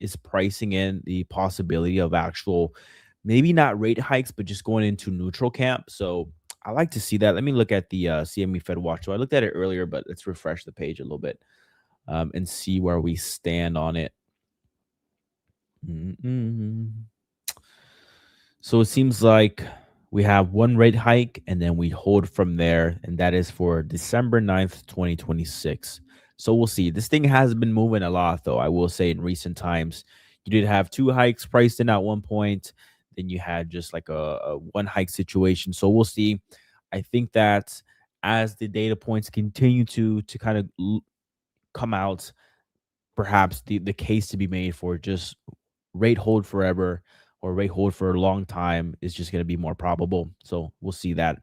is pricing in the possibility of actual, maybe not rate hikes, but just going into neutral camp. So I like to see that. Let me look at the CME Fed Watch. So I looked at it earlier, but let's refresh the page a little bit and see where we stand on it. So it seems like we have one rate hike and then we hold from there, and that is for December 9th, 2026. So we'll see. This thing has been moving a lot, though. I will say in recent times, you did have 2 hikes priced in at one point. Then you had just like a 1 hike situation. So we'll see. I think that as the data points continue to kind of come out, perhaps the case to be made for just rate hold forever or rate hold for a long time is just going to be more probable. So we'll see that.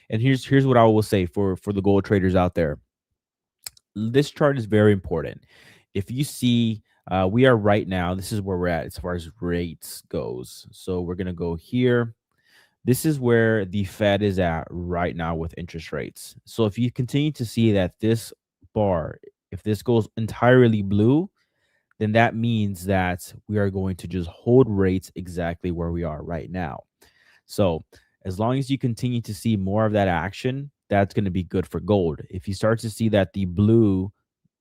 And here's what I will say for the gold traders out there. This chart is very important. If you see, we are right now, this is where we're at as far as rates goes. So we're going to go here. This is where the Fed is at right now with interest rates. So if you continue to see that this bar, if this goes entirely blue, then that means that we are going to just hold rates exactly where we are right now. So as long as you continue to see more of that action, that's going to be good for gold. If you start to see that the blue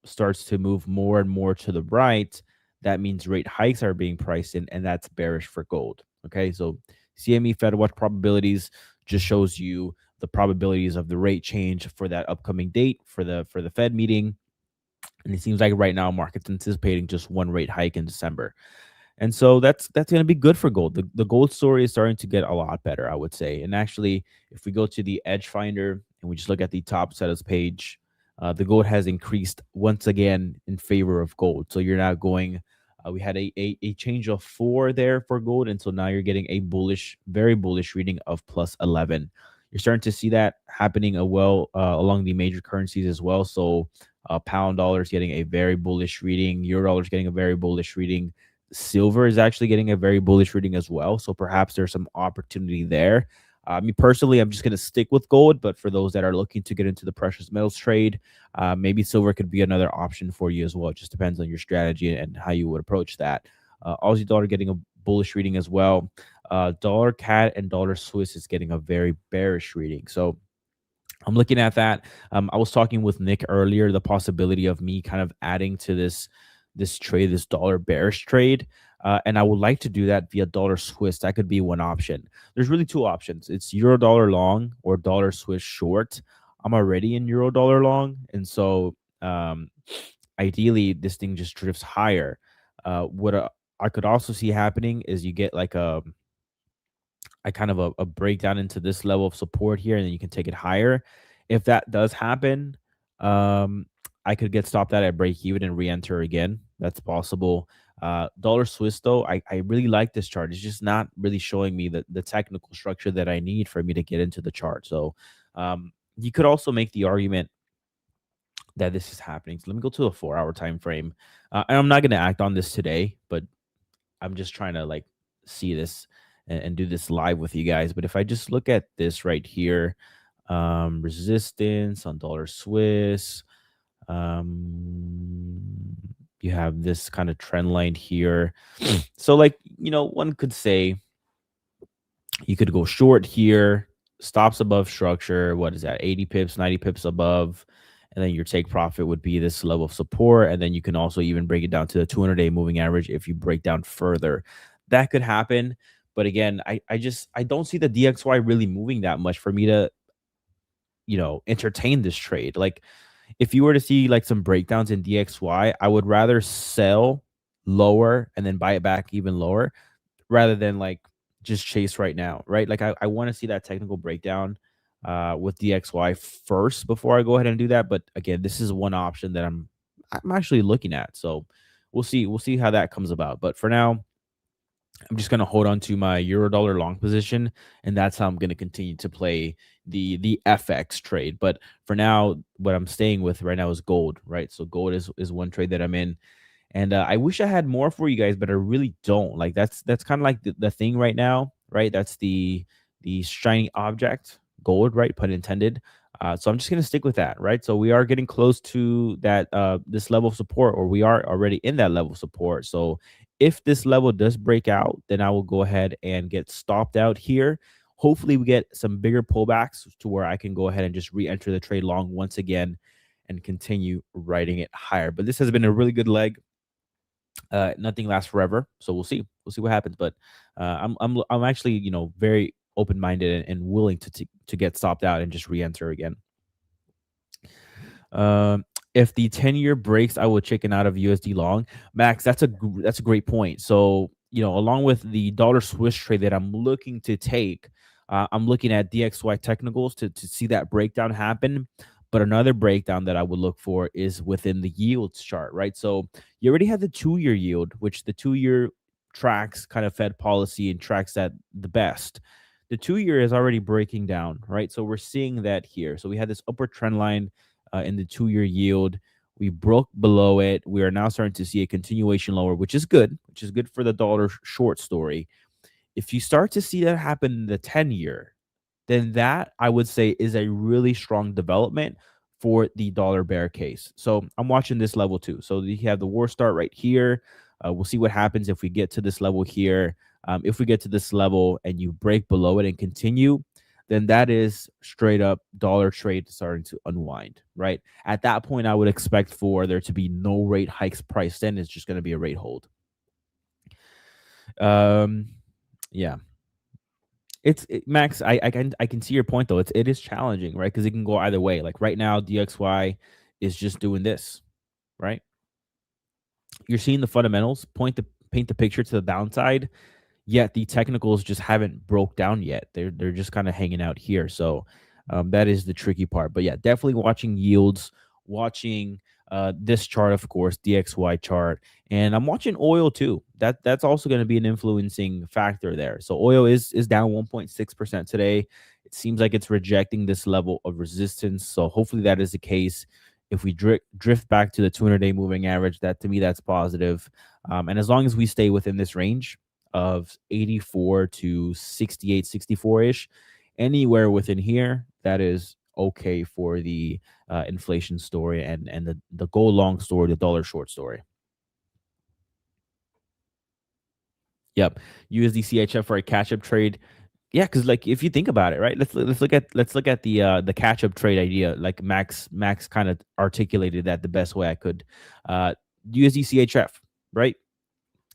starts to move more and more to the right, that means rate hikes are being priced in, and that's bearish for gold. Okay, so CME Fed Watch probabilities just shows you the probabilities of the rate change for that upcoming date for the Fed meeting. And it seems like right now market's anticipating just one rate hike in December. And so that's going to be good for gold. The gold story is starting to get a lot better, I would say. And actually, if we go to the Edge Finder and we just look at the top setups page, the gold has increased once again in favor of gold. So you're now going, we had a change of 4 there for gold. And so now you're getting a bullish, very bullish reading of plus 11. You're starting to see that happening along the major currencies as well. So pound dollar is getting a very bullish reading. Euro dollar is getting a very bullish reading. Silver is actually getting a very bullish reading as well. So perhaps there's some opportunity there. Me personally, I'm just going to stick with gold. But for those that are looking to get into the precious metals trade, maybe silver could be another option for you as well. It just depends on your strategy and how you would approach that. Aussie dollar getting a bullish reading as well. Dollar CAD and dollar Swiss is getting a very bearish reading. So I'm looking at that. I was talking with Nick earlier, the possibility of me kind of adding to this trade, this dollar bearish trade. And I would like to do that via dollar Swiss. That could be one option. There's really 2 options. It's euro dollar long or dollar Swiss short. I'm already in euro dollar long. And so ideally, this thing just drifts higher. What I could also see happening is you get like a breakdown into this level of support here, and then you can take it higher. If that does happen, I could get stopped at break even and re-enter again. That's possible. Dollar Swiss though, I really like this chart. It's just not really showing me the technical structure that I need for me to get into the chart. So you could also make the argument that this is happening. So let me go to a 4-hour time frame. And I'm not going to act on this today, but I'm just trying to like see this and do this live with you guys. But if I just look at this right here, resistance on dollar Swiss, you have this kind of trend line here. So like, one could say you could go short here, stops above structure. What is that? 80 pips, 90 pips above. And then your take profit would be this level of support. And then you can also even break it down to the 200-day moving average if you break down further. That could happen. But again, I don't see the DXY really moving that much for me to, entertain this trade. Like if you were to see like some breakdowns in DXY, I would rather sell lower and then buy it back even lower rather than like just chase right now, right? Like I want to see that technical breakdown with DXY first before I go ahead and do that. But again, this is one option that I'm actually looking at. So we'll see how that comes about. But for now, I'm just going to hold on to my euro dollar long position, and that's how I'm going to continue to play the FX trade. But for now, what I'm staying with right now is gold, right? So gold is one trade that I'm in. And I wish I had more for you guys, but I really don't. Like that's kind of like the thing right now, right? That's the shiny object, gold, right? Pun intended. So I'm just going to stick with that, right? So we are getting close to that this level of support, or we are already in that level of support. So if this level does break out, then I will go ahead and get stopped out here. Hopefully we get some bigger pullbacks to where I can go ahead and just re-enter the trade long once again and continue riding it higher. But this has been a really good leg. Nothing lasts forever, so we'll see what happens. But I'm actually very open-minded and willing to get stopped out and just re-enter again. If the 10-year breaks, I will chicken out of USD long. Max, that's a great point. So along with the dollar Swiss trade that I'm looking to take, I'm looking at DXY technicals to see that breakdown happen. But another breakdown that I would look for is within the yields chart, right? So you already have the 2-year yield, which the 2-year tracks kind of Fed policy and tracks that the best. The 2-year is already breaking down, right? So we're seeing that here. So we had this upward trend line in the 2-year yield. We broke below it. We are now starting to see a continuation lower, which is good for the dollar short story. If you start to see that happen in the 10-year, then that I would say is a really strong development for the dollar bear case. So I'm watching this level too. So you have the war start right here. We'll see what happens if we get to this level here. If we get to this level and you break below it and continue, then that is straight up dollar trade starting to unwind, right? At that point, I would expect for there to be no rate hikes priced in. It's just going to be a rate hold. Yeah. Max, I can see your point though. It is challenging, right? Because it can go either way. Like right now, DXY is just doing this, right? You're seeing the fundamentals paint the picture to the downside, yet the technicals just haven't broke down yet. They're just kind of hanging out here. So that is the tricky part. But yeah, definitely watching yields, watching this chart, of course, DXY chart, and I'm watching oil too. That's also going to be an influencing factor there. So oil is down 1.6% today. It seems like it's rejecting this level of resistance. So hopefully that is the case. If we drift back to the 200-day moving average, that to me that's positive. And as long as we stay within this range of 84 to 68, 64-ish, anywhere within here, that is okay for the inflation story and the gold long story, the dollar short story. Yep, USD CHF for a catch-up trade. Yeah, because like if you think about it, right? Let's look at the catch-up trade idea. Like Max kind of articulated that the best way I could. USD CHF, right?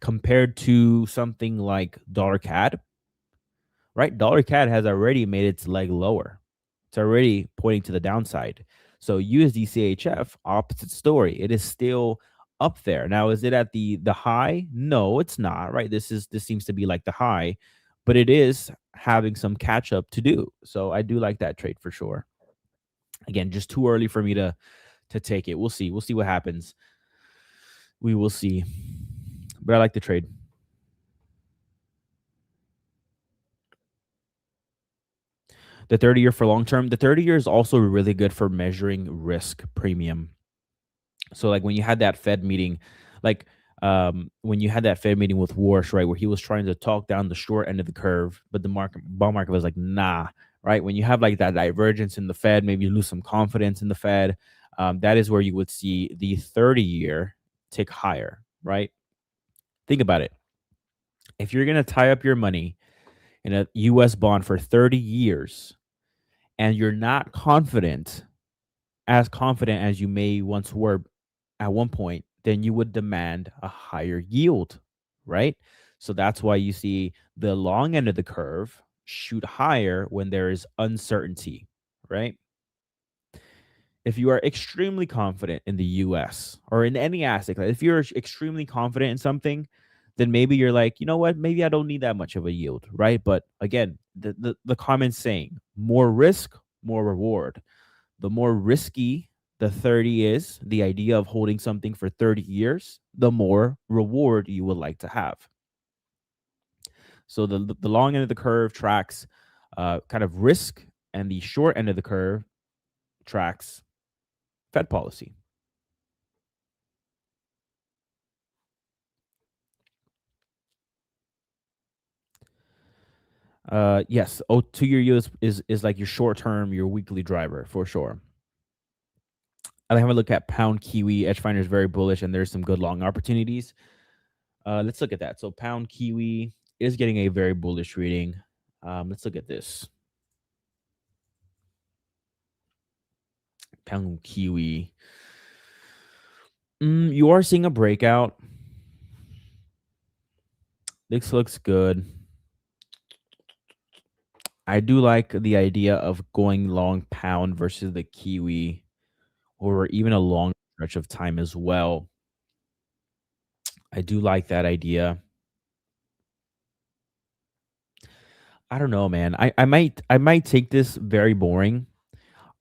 Compared to something like dollar CAD, right? Dollar CAD has already made its leg lower. It's already pointing to the downside. So USD CHF, opposite story. It is still up there. Now, is it at the high? No, it's not, right? This seems to be like the high, but it is having some catch up to do. So I do like that trade for sure. Again, just too early for me to take it. We'll see. We'll see what happens. We will see. But I like the trade. The 30-year for long term. The 30-year is also really good for measuring risk premium. So like when you had that Fed meeting, like when you had that Fed meeting with Warsh, right, where he was trying to talk down the short end of the curve, but the bond market was like, nah, right? When you have like that divergence in the Fed, maybe you lose some confidence in the Fed. That is where you would see the 30-year tick higher, right? Think about it. If you're going to tie up your money in a U.S. bond for 30 years and you're not confident as you may once were at one point, then you would demand a higher yield, right? So that's why you see the long end of the curve shoot higher when there is uncertainty, right? If you are extremely confident in the US or in any asset, like if you're extremely confident in something, then maybe you're like, you know what, maybe I don't need that much of a yield, right? But again, the common saying, more risk, more reward. The more risky the 30 is, the idea of holding something for 30 years, the more reward you would like to have. So the long end of the curve tracks kind of risk, and the short end of the curve tracks Fed policy. Yes. 2-year yield is like your short term, your weekly driver for sure. I have a look at pound Kiwi. Edgefinder is very bullish, and there's some good long opportunities. Let's look at that. So pound Kiwi is getting a very bullish reading. Let's look at this. Pound Kiwi. You are seeing a breakout. This looks good. I do like the idea of going long pound versus the Kiwi, or even a long stretch of time as well. I do like that idea. I don't know, man. I might take this very boring.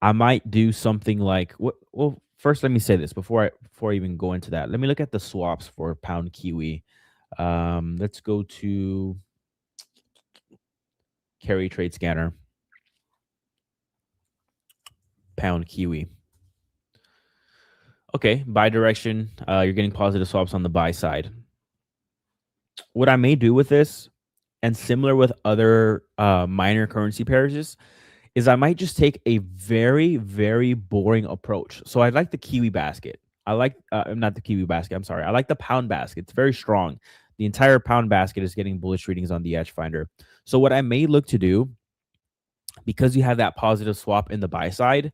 I might do something like what? Well, first let me say this before I even go into that. Let me look at the swaps for pound Kiwi. Let's go to carry trade scanner. Pound Kiwi. Okay, buy direction. You're getting positive swaps on the buy side. What I may do with this, and similar with other minor currency pairs, is I might just take a very, very boring approach. So I like the Kiwi basket. I like, not the Kiwi basket, I'm sorry. I like the pound basket. It's very strong. The entire pound basket is getting bullish readings on the Edge Finder. So what I may look to do, because you have that positive swap in the buy side,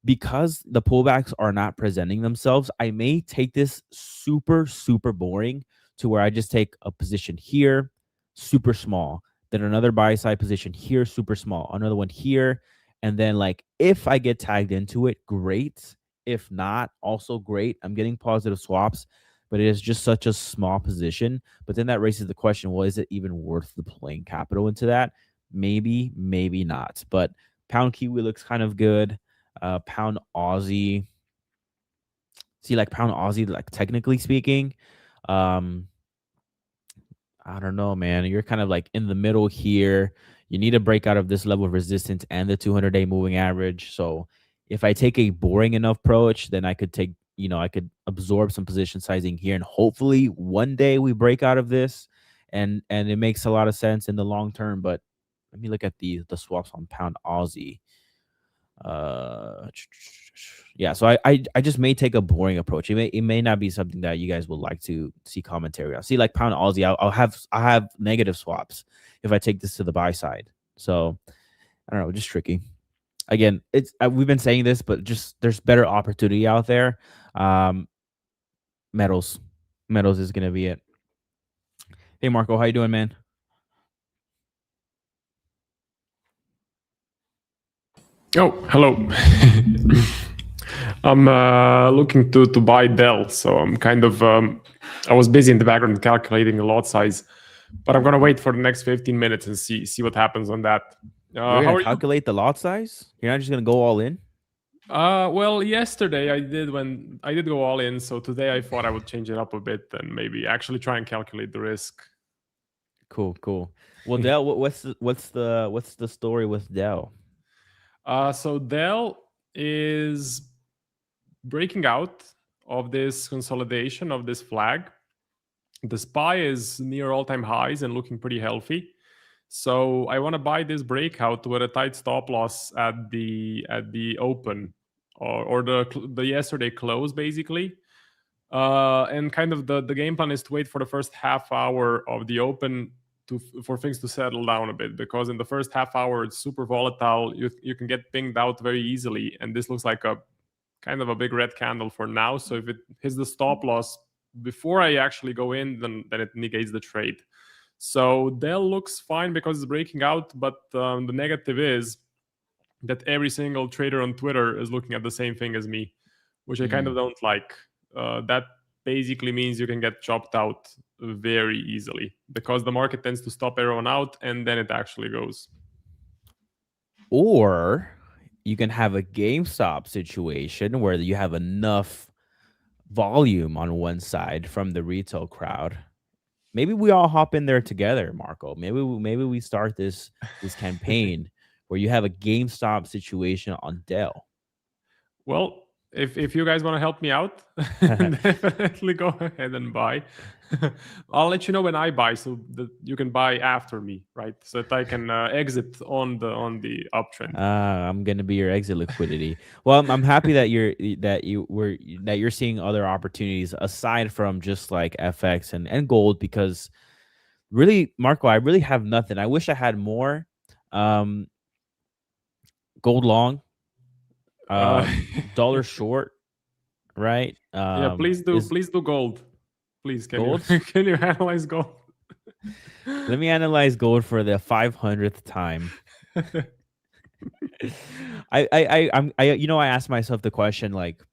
because the pullbacks are not presenting themselves, I may take this super, super boring to where I just take a position here, super small, then another buy side position here, super small, another one here. And then like, if I get tagged into it, great. If not, also great. I'm getting positive swaps, but it is just such a small position. But then that raises the question, well, is it even worth deploying capital into that? Maybe, maybe not. But pound Kiwi looks kind of good. Pound Aussie. See, like pound Aussie, like technically speaking, I don't know, man. You're kind of like in the middle here. You need to break out of this level of resistance and the 200-day moving average. So if I take a boring enough approach, then I could take, I could absorb some position sizing here, and hopefully one day we break out of this, and it makes a lot of sense in the long term. But let me look at the swaps on pound Aussie. Yeah, so I just may take a boring approach. It may not be something that you guys would like to see commentary on. See, like pound Aussie, I'll have negative swaps if I take this to the buy side. So I don't know, just tricky. Again, it's we've been saying this, but just there's better opportunity out there. Metals is gonna be it. Hey Marco, how you doing, man? Oh, hello. I'm looking to buy Dell, so I'm kind of I was busy in the background calculating the lot size, but I'm gonna wait for the next 15 minutes and see what happens on that. You're gonna calculate the lot size? You're not just gonna go all in? Well, yesterday I did go all in, so today I thought I would change it up a bit and maybe actually try and calculate the risk. Cool. Well, Dell, what's the story with Dell? So Dell is breaking out of this consolidation of this flag. The SPY is near all-time highs and looking pretty healthy. So I want to buy this breakout with a tight stop loss at the open or the yesterday close, basically. And kind of the game plan is to wait for the first half hour of the open for things to settle down a bit, because in the first half hour it's super volatile. You can get pinged out very easily, and this looks like a kind of a big red candle for now. So if it hits the stop loss before I actually go in, then it negates the trade. So Dell looks fine because it's breaking out, but the negative is that every single trader on Twitter is looking at the same thing as me, which I kind of don't like. That basically means you can get chopped out very easily because the market tends to stop everyone out and then it actually goes. Or you can have a GameStop situation where you have enough volume on one side from the retail crowd. Maybe we all hop in there together, Marco. Maybe we start this campaign where you have a GameStop situation on Dell. Well, if you guys want to help me out, definitely go ahead and buy. I'll let you know when I buy so that you can buy after me, right? So that I can exit on the uptrend. I'm gonna be your exit liquidity. Well, I'm happy that you're seeing other opportunities aside from just like FX and gold, because really, Marco, I really have nothing. I wish I had more. Gold long. Dollar short, right? Yeah, please do gold. Please, can gold? Can you analyze gold? Let me analyze gold for the 500th time. I asked myself the question, like,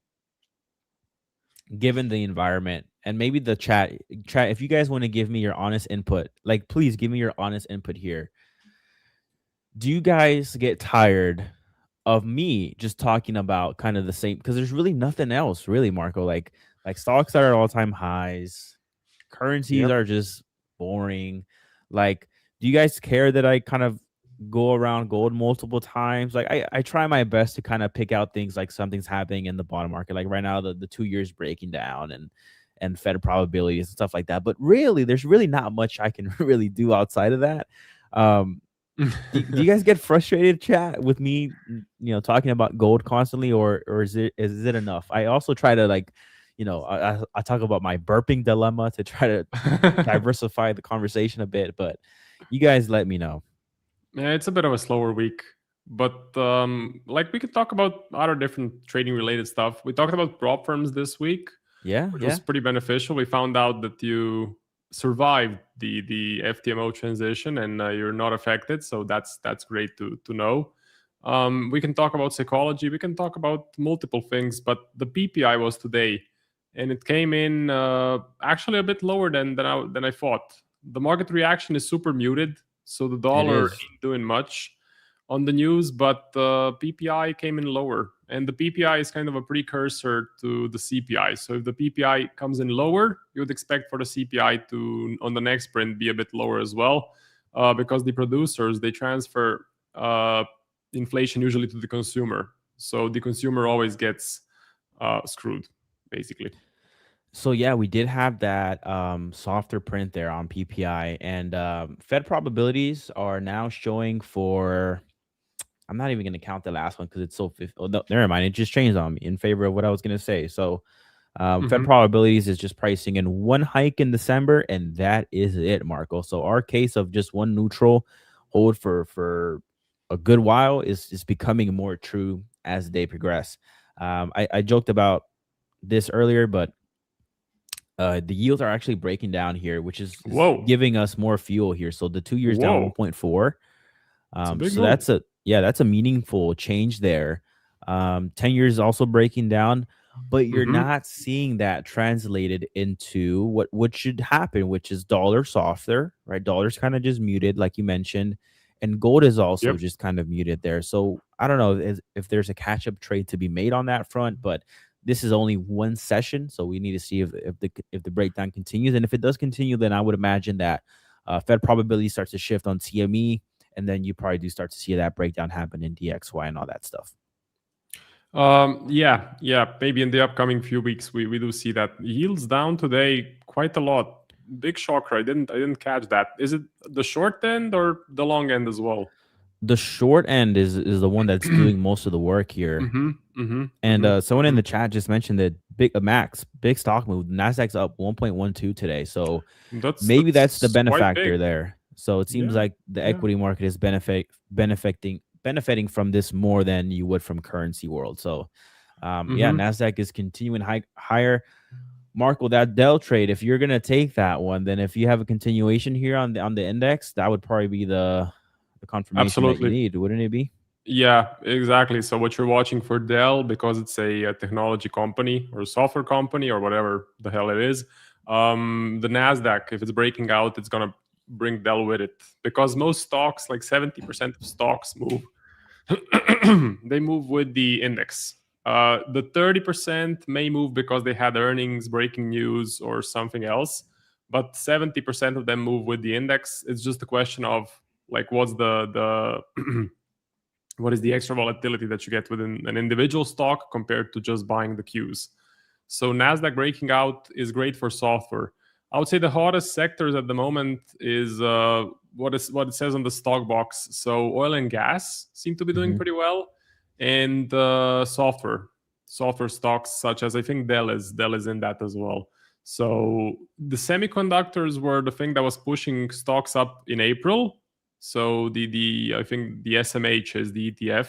given the environment and maybe the chat, if you guys want to give me your honest input, like, please give me your honest input here. Do you guys get tired of me just talking about kind of the same, because there's really nothing else really, Marco, like stocks are at all-time highs, currencies are just boring. Like, do you guys care that I kind of go around gold multiple times? Like, I try my best to kind of pick out things like something's happening in the bottom market, like right now the 2 years breaking down and Fed probabilities and stuff like that. But really, there's really not much I can really do outside of that. Do you guys get frustrated, chat, with me, talking about gold constantly, or is it enough? I also try to, like, I talk about my burping dilemma to try to diversify the conversation a bit, but you guys let me know. Yeah, it's a bit of a slower week, but like we could talk about other different trading related stuff. We talked about prop firms this week, which was pretty beneficial. We found out that you survived the FTMO transition and you're not affected, so that's great to know. We can talk about psychology. We can talk about multiple things, but the PPI was today, and it came in actually a bit lower than I thought. The market reaction is super muted, so the dollar ain't doing much on the news, but the PPI came in lower, and the PPI is kind of a precursor to the CPI. So if the PPI comes in lower, you would expect for the CPI to, on the next print, be a bit lower as well, because the producers, they transfer inflation usually to the consumer. So the consumer always gets screwed, basically. So yeah, we did have that softer print there on PPI, and Fed probabilities are now showing for. I'm not even going to count the last one because it's so. Oh, no, never mind. It just changed on me in favor of what I was going to say. So Fed probabilities is just pricing in one hike in December, and that is it, Marco. So our case of just one neutral hold for a good while is becoming more true as the day progress. I joked about this earlier, but the yields are actually breaking down here, which is giving us more fuel here. So the 2 years down 1.4. So that's a meaningful change there. 10 years also breaking down, but you're not seeing that translated into what should happen, which is dollar softer, right? Dollar's kind of just muted, like you mentioned, and gold is also just kind of muted there. So I don't know if there's a catch-up trade to be made on that front, but this is only one session, so we need to see if the breakdown continues, and if it does continue, then I would imagine that Fed probability starts to shift on CME, and then you probably do start to see that breakdown happen in DXY and all that stuff. Yeah. Maybe in the upcoming few weeks, we do see that yields down today quite a lot. Big shocker. I didn't catch that. Is it the short end or the long end as well? The short end is the one that's doing most of the work here. And someone in the chat just mentioned that big stock move. Nasdaq's up 1.12 today, so maybe that's the benefactor there. So it seems like the equity market is benefiting from this more than you would from currency world. So Nasdaq is continuing higher. Marco, that Dell trade, if you're gonna take that one, then if you have a continuation here on the index, that would probably be the confirmation that you need, wouldn't it be? Yeah, exactly. So what you're watching for Dell, because it's a technology company or a software company or whatever the hell it is, the Nasdaq, if it's breaking out, it's gonna bring Dell with it, because most stocks, like 70% of stocks, move they move with the index. The 30% may move because they had earnings, breaking news, or something else, but 70% of them move with the index. It's just a question of like what's the what is the extra volatility that you get within an individual stock compared to just buying the Qs. So Nasdaq breaking out is great for software. I would say the hottest sectors at the moment is what it says on the stock box. So oil and gas seem to be doing pretty well, and software stocks such as, I think Dell is in that as well. So the semiconductors were the thing that was pushing stocks up in April. So I think the SMH is the ETF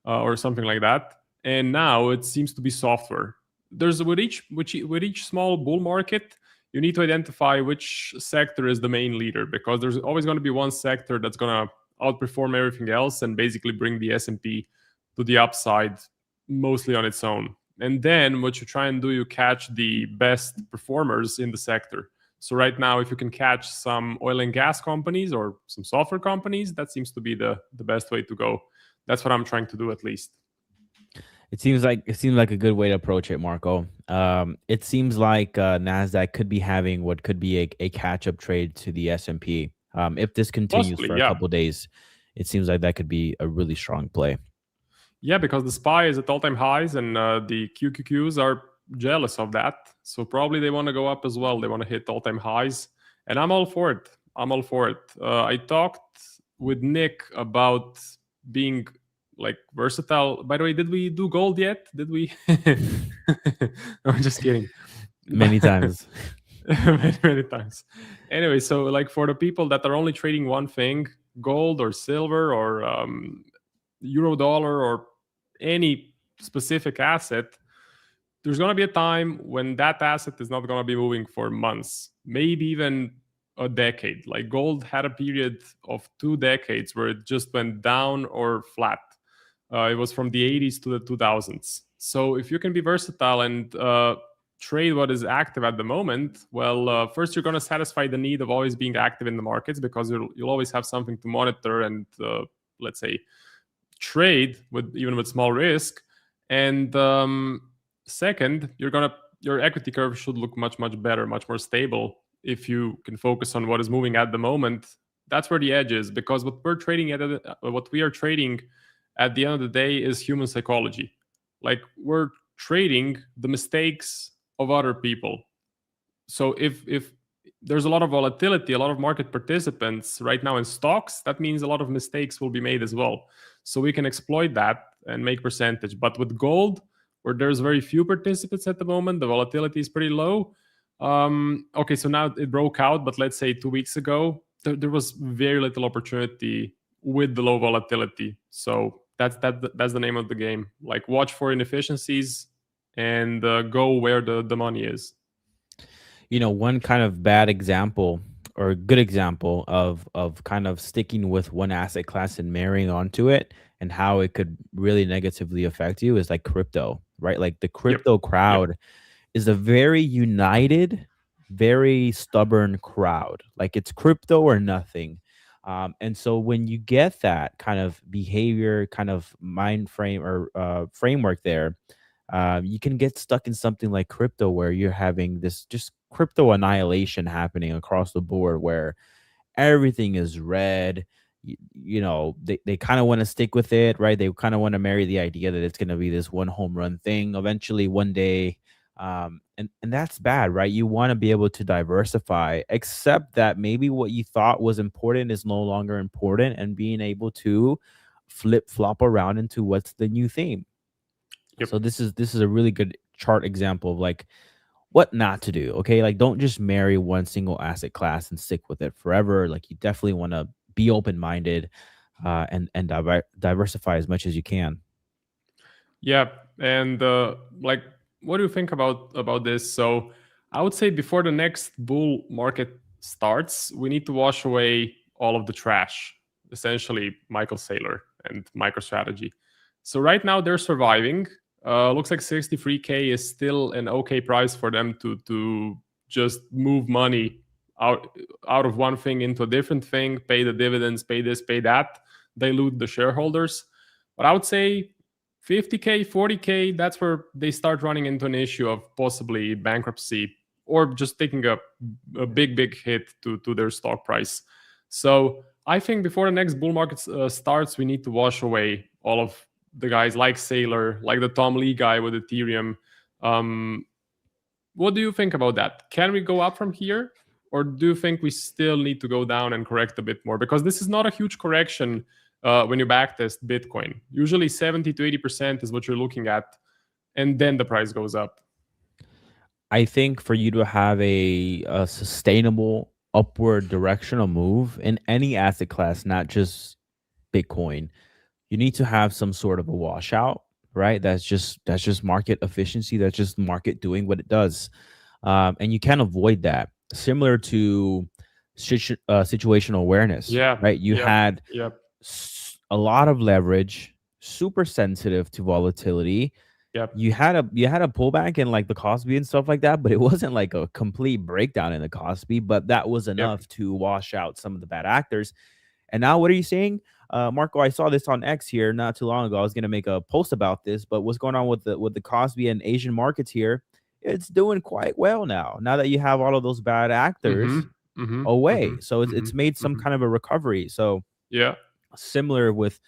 or something like that, and now it seems to be software. There's with each small bull market, you need to identify which sector is the main leader, because there's always going to be one sector that's going to outperform everything else and basically bring the S&P to the upside mostly on its own. And then what you try and do, you catch the best performers in the sector. So right now, if you can catch some oil and gas companies or some software companies, that seems to be the best way to go. That's what I'm trying to do, at least. It seems like a good way to approach it, Marco. It seems like Nasdaq could be having what could be a catch-up trade to the S&P. If this continues for a couple of days, it seems like that could be a really strong play. Yeah, because the SPY is at all-time highs, and the QQQs are jealous of that. So probably they want to go up as well. They want to hit all-time highs, and I'm all for it. I talked with Nick about being like versatile. By the way, did we do gold yet? Did we? I'm just kidding. Many times. many times. Anyway, so like for the people that are only trading one thing, gold or silver or euro dollar or any specific asset, there's going to be a time when that asset is not going to be moving for months, maybe even a decade. Like gold had a period of 2 decades where it just went down or flat. It was from the 80s to the 2000s. So if you can be versatile and trade what is active at the moment, well, first you're going to satisfy the need of always being active in the markets, because you'll always have something to monitor and let's say trade with, even with small risk. And second, your equity curve should look much better, much more stable if you can focus on what is moving at the moment. That's where the edge is, because what we are trading at the end of the day is human psychology. Like, we're trading the mistakes of other people. So if there's a lot of volatility, a lot of market participants right now in stocks, that means a lot of mistakes will be made as well. So we can exploit that and make percentage. But with gold, where there's very few participants at the moment, the volatility is pretty low. Okay, so now it broke out, but let's say 2 weeks ago, there was very little opportunity with the low volatility. So that's the name of the game. Like, watch for inefficiencies and go where the money is. You know, one kind of bad example or a good example of kind of sticking with one asset class and marrying onto it and how it could really negatively affect you is like crypto, right? Like the crypto crowd is a very united, very stubborn crowd. Like, it's crypto or nothing. And so when you get that kind of behavior, kind of mind frame or framework there, you can get stuck in something like crypto, where you're having this just crypto annihilation happening across the board, where everything is red. You know, they kind of want to stick with it, right? They kind of want to marry the idea that it's going to be this one home run thing eventually one day. And that's bad, right? You want to be able to diversify, except that maybe what you thought was important is no longer important, and being able to flip flop around into what's the new theme. So this is a really good chart example of like what not to do. Okay, like, don't just marry one single asset class and stick with it forever. Like, you definitely want to be open-minded and diversify as much as you can. Yeah, and like, what do you think about this? So I would say before the next bull market starts, we need to wash away all of the trash, essentially Michael Saylor and MicroStrategy. So right now they're surviving. Looks like 63K is still an okay price for them to just move money out of one thing into a different thing, pay the dividends, pay this, pay that, dilute the shareholders. But I would say 50K, 40K, that's where they start running into an issue of possibly bankruptcy or just taking a big hit to their stock price. So I think before the next bull market starts, we need to wash away all of the guys like Saylor, like the Tom Lee guy with Ethereum. What do you think about that? Can we go up from here? Or do you think we still need to go down and correct a bit more? Because this is not a huge correction when you backtest Bitcoin. Usually 70 to 80% is what you're looking at, and then the price goes up. I think for you to have a sustainable upward directional move in any asset class, not just Bitcoin, you need to have some sort of a washout, right? That's just market efficiency. That's just market doing what it does. And you can't avoid that. Similar to situational awareness, right? You had a lot of leverage, super sensitive to volatility. You had a pullback in like the Cosby and stuff like that, but it wasn't like a complete breakdown in the Cosby, but that was enough to wash out some of the bad actors. And now what are you saying? Marco, I saw this on X here not too long ago. I was going to make a post about this, but what's going on with the Cosby and Asian markets here? It's doing quite well now that you have all of those bad actors away. So it's made some kind of a recovery. So similar with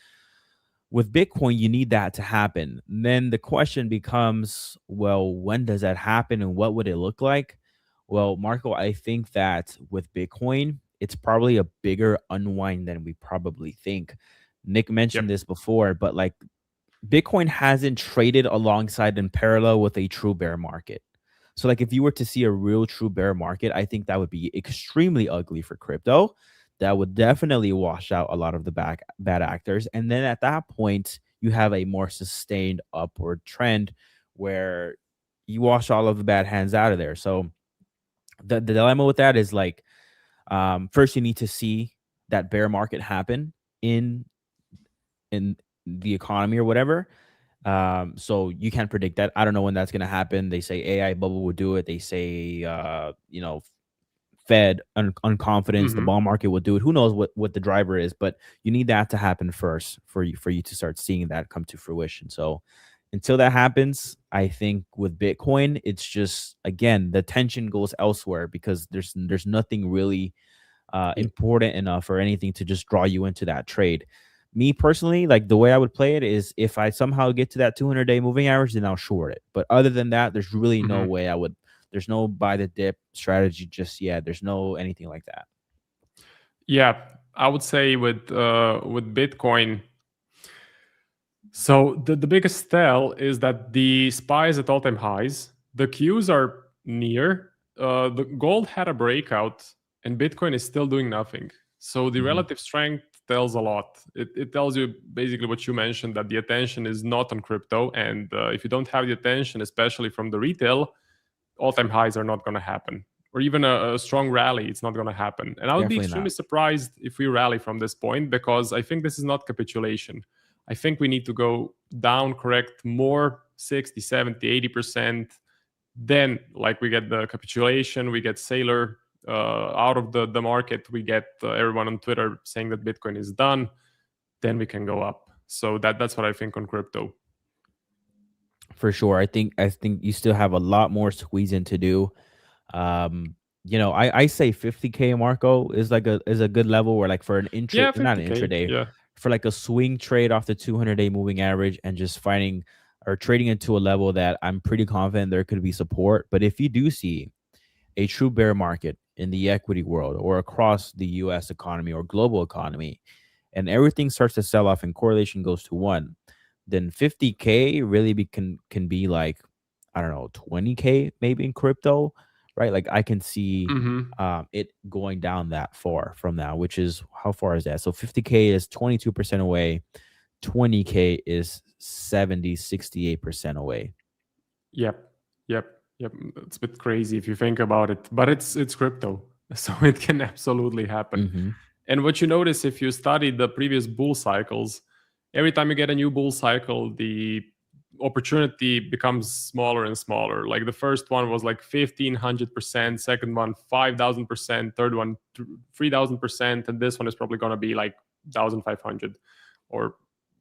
Bitcoin, you need that to happen. And then the question becomes, well, when does that happen and what would it look like? Well, Marco, I think that with Bitcoin, it's probably a bigger unwind than we probably think. Nick mentioned this before, but like Bitcoin hasn't traded alongside in parallel with a true bear market. So like if you were to see a real true bear market, I think that would be extremely ugly for crypto. That would definitely wash out a lot of the bad actors. And then at that point, you have a more sustained upward trend where you wash all of the bad hands out of there. So the dilemma with that is like, first you need to see that bear market happen in the economy or whatever. So you can't predict that. I don't know when that's going to happen. They say AI bubble will do it. They say, you know, Fed unconfidence, the bond market will do it. Who knows what the driver is, but you need that to happen first for you to start seeing that come to fruition. So until that happens, I think with Bitcoin, it's just, again, the attention goes elsewhere because there's nothing really important enough or anything to just draw you into that trade. Me personally, like the way I would play it is if I somehow get to that 200-day moving average, then I'll short it. But other than that, there's really no way I would. There's no buy the dip strategy just yet. There's no anything like that. Yeah, I would say with Bitcoin. So the biggest tell is that the SPY is at all-time highs. The Qs are near. The gold had a breakout, and Bitcoin is still doing nothing. So the relative strength tells a lot. It tells you basically what you mentioned, that the attention is not on crypto, and if you don't have the attention, especially from the retail, all-time highs are not going to happen, or even a strong rally, it's not going to happen. And I would be extremely surprised if we rally from this point, because I think this is not capitulation. I think we need to go down, correct more, 60, 70, 80%. Then, like, we get the capitulation, we get Sailor out of the market, we get everyone on Twitter saying that Bitcoin is done, then we can go up. So that's what I think on crypto. For sure. I think you still have a lot more squeezing to do. You know, I say 50K, Marco, is like a good level where, like, for an not an intraday, for like a swing trade off the 200-day moving average and just finding or trading into a level that I'm pretty confident there could be support. But if you do see a true bear market in the equity world or across the US economy or global economy, and everything starts to sell off and correlation goes to 1, then 50K really can be like, I don't know, 20K maybe in crypto, right? Like I can see it going down that far from now, which is, how far is that? So 50K is 22% away. 20K is 68% away. Yep. It's a bit crazy if you think about it, but it's crypto, so it can absolutely happen. And what you notice if you study the previous bull cycles, every time you get a new bull cycle, the opportunity becomes smaller and smaller. Like the first one was like 1,500%, second one 5,000%, third one 3,000%, and this one is probably going to be like 1,500, or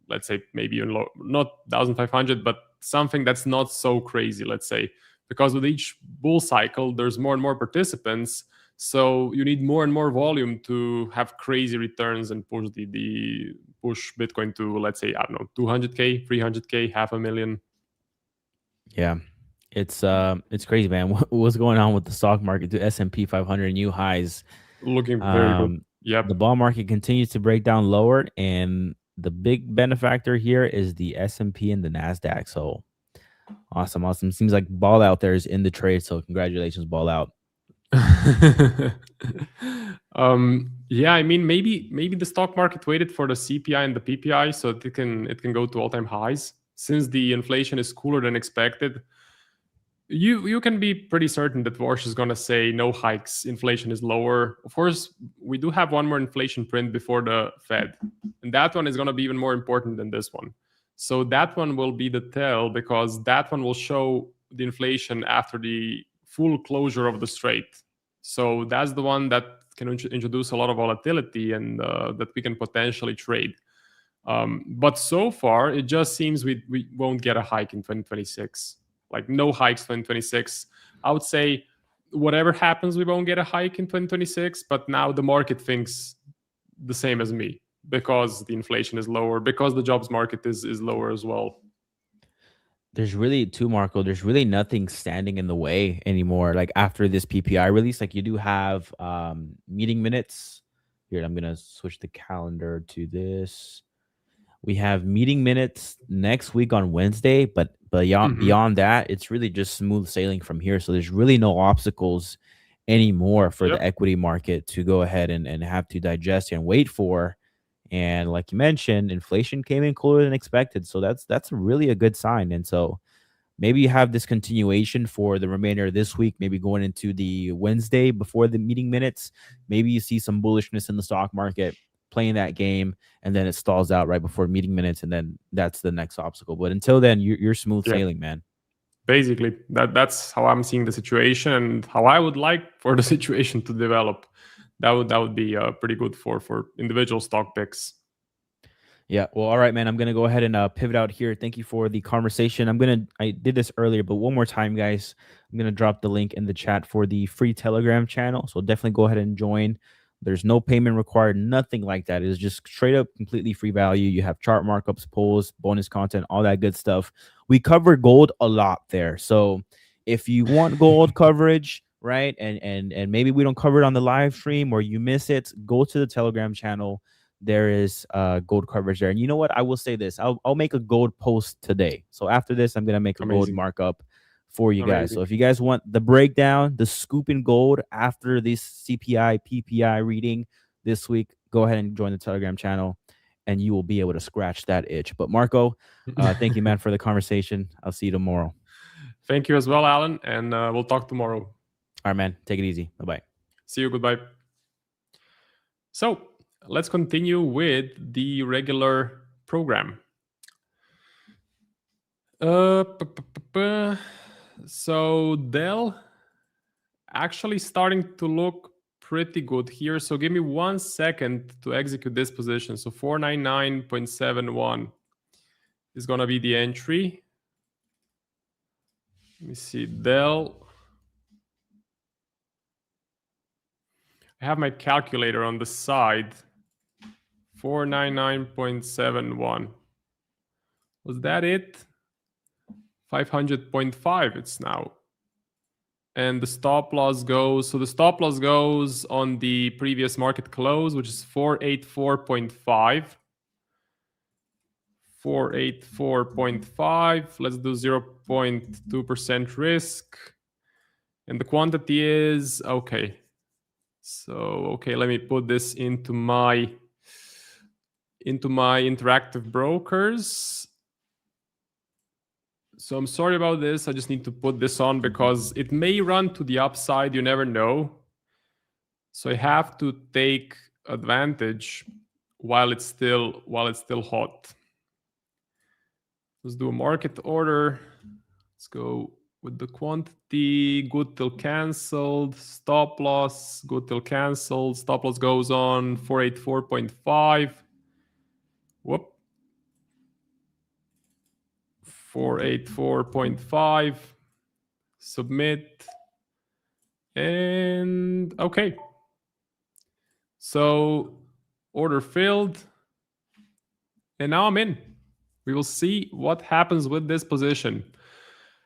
let's say maybe even not 1,500, but something that's not so crazy, let's say, because with each bull cycle, there's more and more participants. So you need more and more volume to have crazy returns and push push Bitcoin to, let's say, I don't know, 200K, 300K, 500,000. Yeah, it's crazy, man. What's going on with the stock market? The S&P 500 new highs, looking very good. Yeah, the bond market continues to break down lower, and the big benefactor here is the S&P and the Nasdaq. So awesome. Seems like Ball Out there is in the trade. So congratulations, Ball Out. Yeah, I mean, maybe the stock market waited for the CPI and the PPI so it can go to all-time highs. Since the inflation is cooler than expected, you can be pretty certain that Warsh is going to say no hikes, inflation is lower. Of course, we do have one more inflation print before the Fed, and that one is going to be even more important than this one. So that one will be the tell, because that one will show the inflation after the full closure of the strait. So that's the one that can introduce a lot of volatility and that we can potentially trade. But so far, it just seems we won't get a hike in 2026. Like no hikes 2026. I would say whatever happens, we won't get a hike in 2026. But now the market thinks the same as me, because the inflation is lower, because the jobs market is lower as well. There's really Marco, there's really nothing standing in the way anymore. Like after this PPI release, like you do have meeting minutes. Here, I'm gonna switch the calendar to this. We have meeting minutes next week on Wednesday, but beyond that, it's really just smooth sailing from here. So there's really no obstacles anymore for the equity market to go ahead and have to digest and wait for. And like you mentioned, inflation came in cooler than expected. So that's really a good sign. And so maybe you have this continuation for the remainder of this week, maybe going into the Wednesday before the meeting minutes. Maybe you see some bullishness in the stock market. playing that game, and then it stalls out right before meeting minutes, and then that's the next obstacle. But until then, you're smooth sailing, man. Basically, that's how I'm seeing the situation and how I would like for the situation to develop. That would be pretty good for individual stock picks. Yeah. Well, all right, man. I'm gonna go ahead and pivot out here. Thank you for the conversation. I did this earlier, but one more time, guys. I'm gonna drop the link in the chat for the free Telegram channel. So definitely go ahead and join. There's no payment required, nothing like that. It's just straight up completely free value. You have chart markups, polls, bonus content, all that good stuff. We cover gold a lot there. So if you want gold coverage, right, and maybe we don't cover it on the live stream or you miss it, go to the Telegram channel. There is gold coverage there. And you know what? I will say this. I'll make a gold post today. So after this, I'm going to make a gold markup for you guys. So if you guys want the breakdown, the scoop in gold after this CPI, PPI reading this week, go ahead and join the Telegram channel and you will be able to scratch that itch. But Marco, thank you, man, for the conversation. I'll see you tomorrow. Thank you as well, Alan. And we'll talk tomorrow. All right, man. Take it easy. Bye-bye. See you. Goodbye. So let's continue with the regular program. So Dell actually starting to look pretty good here. So give me 1 second to execute this position. So 499.71 is going to be the entry. Let me see, Dell. I have my calculator on the side. 499.71. Was that it? 500.5 it's now. And the stop loss goes, so the stop loss goes on the previous market close, which is 484.5. 484.5. Let's do 0.2% risk. And the quantity is, okay. So, okay, let me put this into my interactive brokers. So I'm sorry about this. I just need to put this on because it may run to the upside. You never know. So I have to take advantage while it's still hot. Let's do a market order. Let's go with the quantity. Good till canceled. Stop loss. Good till canceled. Stop loss goes on 484.5. Whoop. 484.5. Submit. And okay. So order filled. And now I'm in. We will see what happens with this position.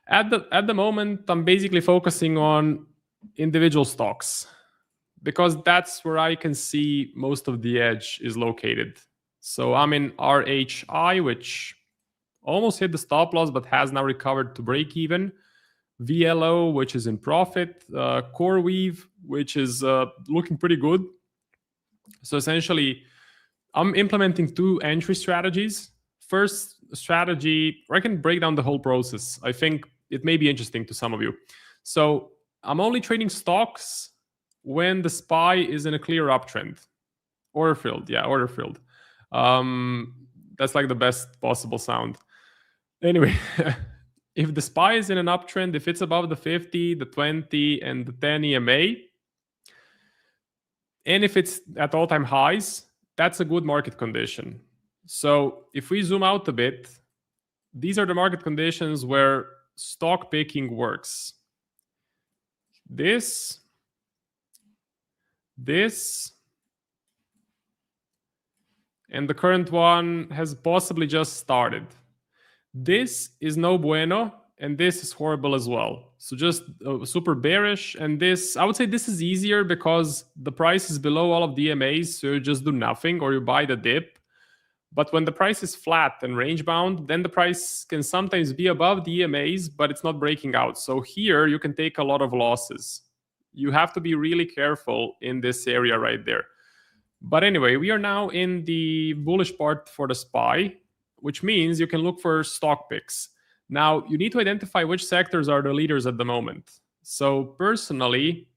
At the moment, I'm basically focusing on individual stocks because that's where I can see most of the edge is located. So I'm in RHI, which almost hit the stop loss, but has now recovered to break even. VLO, which is in profit. CoreWeave, which is looking pretty good. So essentially, I'm implementing two entry strategies. First strategy, I can break down the whole process. I think it may be interesting to some of you. So I'm only trading stocks when the SPY is in a clear uptrend. Order filled, yeah, order filled. That's like the best possible sound. Anyway, if the SPY is in an uptrend, if it's above the 50, the 20, and the 10 EMA, and if it's at all-time highs, that's a good market condition. So if we zoom out a bit, these are the market conditions where stock picking works. This, and the current one has possibly just started. This is no bueno, and this is horrible as well. So just super bearish, and this, I would say this is easier because the price is below all of the EMAs, so you just do nothing or you buy the dip. But when the price is flat and range bound, then the price can sometimes be above the EMAs, but it's not breaking out. So here you can take a lot of losses. You have to be really careful in this area right there. But anyway, we are now in the bullish part for the SPY, which means you can look for stock picks. Now, you need to identify which sectors are the leaders at the moment. So personally,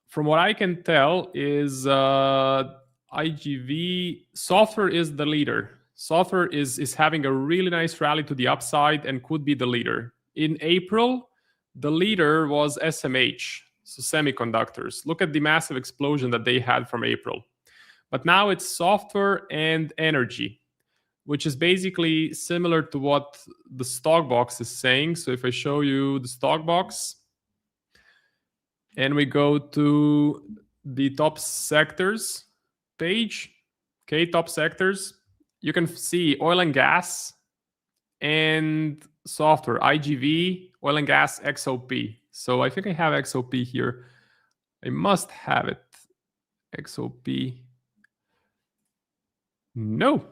from what I can tell is IGV, software is the leader. Software is having a really nice rally to the upside and could be the leader. In April, the leader was SMH, so semiconductors. Look at the massive explosion that they had from April. But now it's software and energy, which is basically similar to what the stock box is saying. So if I show you the stock box and we go to the top sectors page, okay, top sectors, you can see oil and gas and software, IGV, oil and gas, XOP. So I think I have XOP here. I must have it. XOP. No.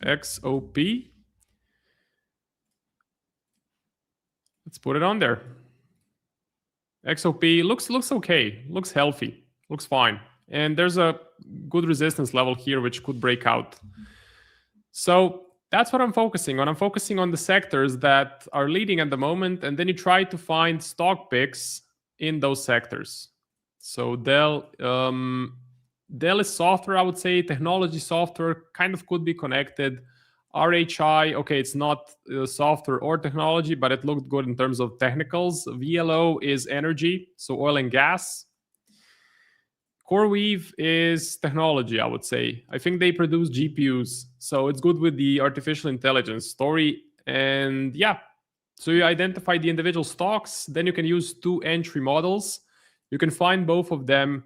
XOP. Let's put it on there. XOP looks okay, looks healthy, looks fine. And there's a good resistance level here which could break out. So that's what I'm focusing on. I'm focusing on the sectors that are leading at the moment, and then you try to find stock picks in those sectors. So Dell is software, I would say. Technology software kind of could be connected. RHI, okay, it's not software or technology, but it looked good in terms of technicals. VLO is energy, so oil and gas. CoreWeave is technology, I would say. I think they produce GPUs, so it's good with the artificial intelligence story. And yeah, so you identify the individual stocks, then you can use 2 entry models. You can find both of them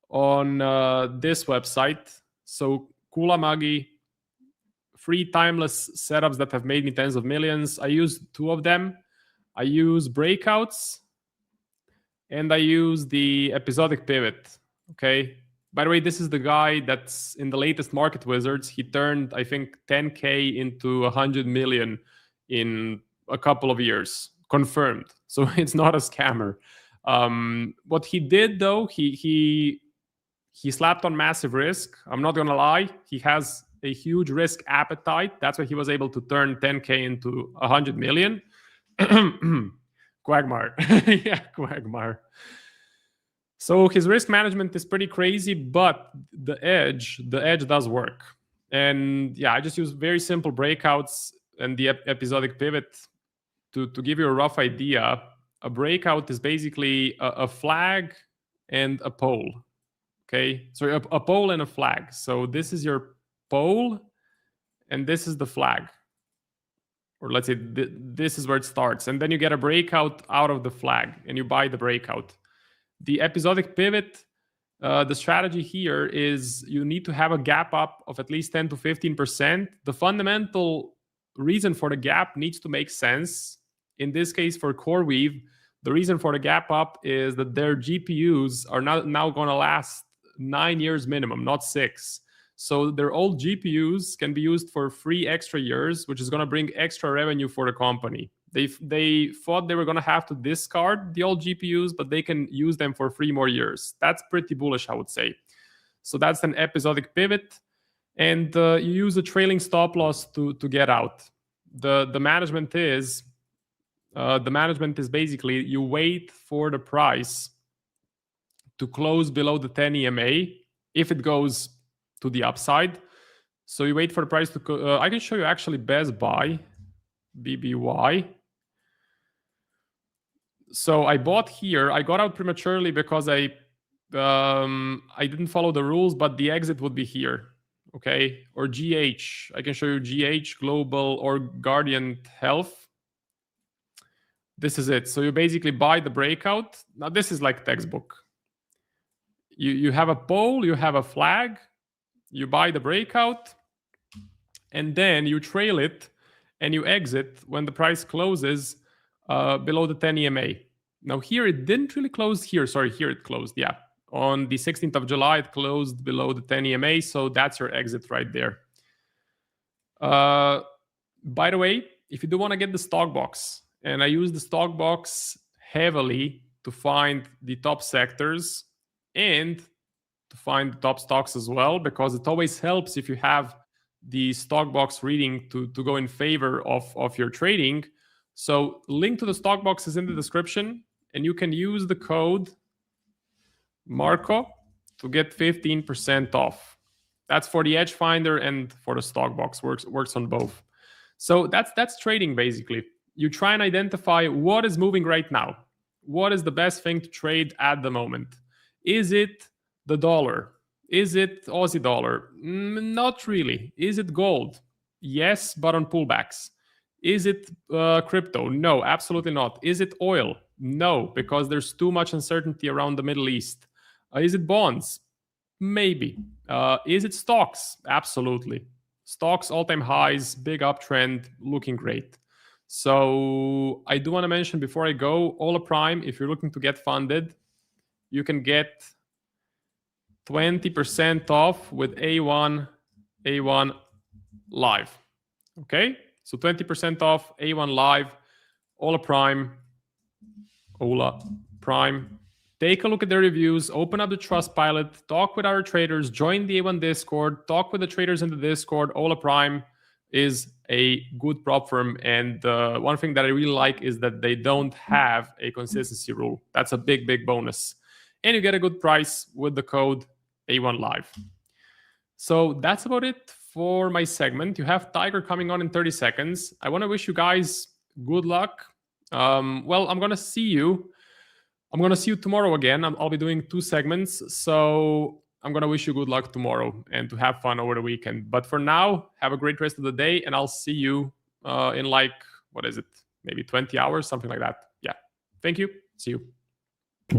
on this website. So Kulamagi, free timeless setups that have made me tens of millions. I use 2 of them. I use breakouts and I use the episodic pivot. Okay. By the way, this is the guy that's in the latest Market Wizards. He turned, I think, 10K into 100 million in a couple of years, confirmed. So it's not a scammer. What he did though, he slapped on massive risk. I'm not gonna lie. He has a huge risk appetite. That's why he was able to turn 10K into 100 million. Quagmire. Yeah, Quagmire. So his risk management is pretty crazy, but the edge does work. And yeah, I just use very simple breakouts and the episodic pivot to give you a rough idea. A breakout is basically a flag and a pole. Okay, so a pole and a flag. So this is your pole and this is the flag. Or let's say this is where it starts. And then you get a breakout out of the flag and you buy the breakout. The episodic pivot, the strategy here is you need to have a gap up of at least 10 to 15%. The fundamental reason for the gap needs to make sense. In this case, for CoreWeave, the reason for the gap up is that their GPUs are now going to last 9 years minimum, not 6. So their old GPUs can be used for 3 extra years, which is going to bring extra revenue for the company. They thought they were going to have to discard the old GPUs, but they can use them for 3 more years. That's pretty bullish, I would say. So that's an episodic pivot. And you use a trailing stop loss to get out. The management is basically you wait for the price to close below the 10 EMA if it goes to the upside. So you wait for the price to I can show you actually Best Buy, BBY. So I bought here. I got out prematurely because I didn't follow the rules, but the exit would be here. Okay, or GH. I can show you GH Global or Guardian Health. This is it. So you basically buy the breakout. Now this is like textbook. You have a pole, you have a flag, you buy the breakout, and then you trail it and you exit when the price closes below the 10 EMA. Now here it didn't really close here. Sorry, here it closed. Yeah. On the 16th of July, it closed below the 10 EMA. So that's your exit right there. By the way, if you do want to get the stock box, and I use the stock box heavily to find the top sectors and to find the top stocks as well, because it always helps if you have the stock box reading to go in favor of your trading. So link to the stock box is in the description, and you can use the code Marco to get 15% off. That's for the Edge Finder and for the stock box. Works on both. So that's trading basically. You try and identify what is moving right now. What is the best thing to trade at the moment? Is it the dollar? Is it Aussie dollar? Not really. Is it gold? Yes, but on pullbacks. Is it crypto? No, absolutely not. Is it oil? No, because there's too much uncertainty around the Middle East. Is it bonds? Maybe. Is it stocks? Absolutely. Stocks, all-time highs, big uptrend, looking great. So I do want to mention before I go, Ola Prime, if you're looking to get funded, you can get 20% off with A1 Live. Okay? So 20% off A1 Live, Ola Prime. Take a look at the reviews, open up the Trustpilot, talk with our traders, join the A1 Discord, talk with the traders in the Discord. Ola Prime is a good prop firm. And one thing that I really like is that they don't have a consistency rule. That's a big, big bonus. And you get a good price with the code A1 Live. So that's about it for my segment. You have Tiger coming on in 30 seconds. I want to wish you guys good luck. Well, I'm going to see you tomorrow again. I'll be doing 2 segments. So I'm going to wish you good luck tomorrow and to have fun over the weekend. But for now, have a great rest of the day. And I'll see you in like, what is it? Maybe 20 hours, something like that. Yeah. Thank you. See you.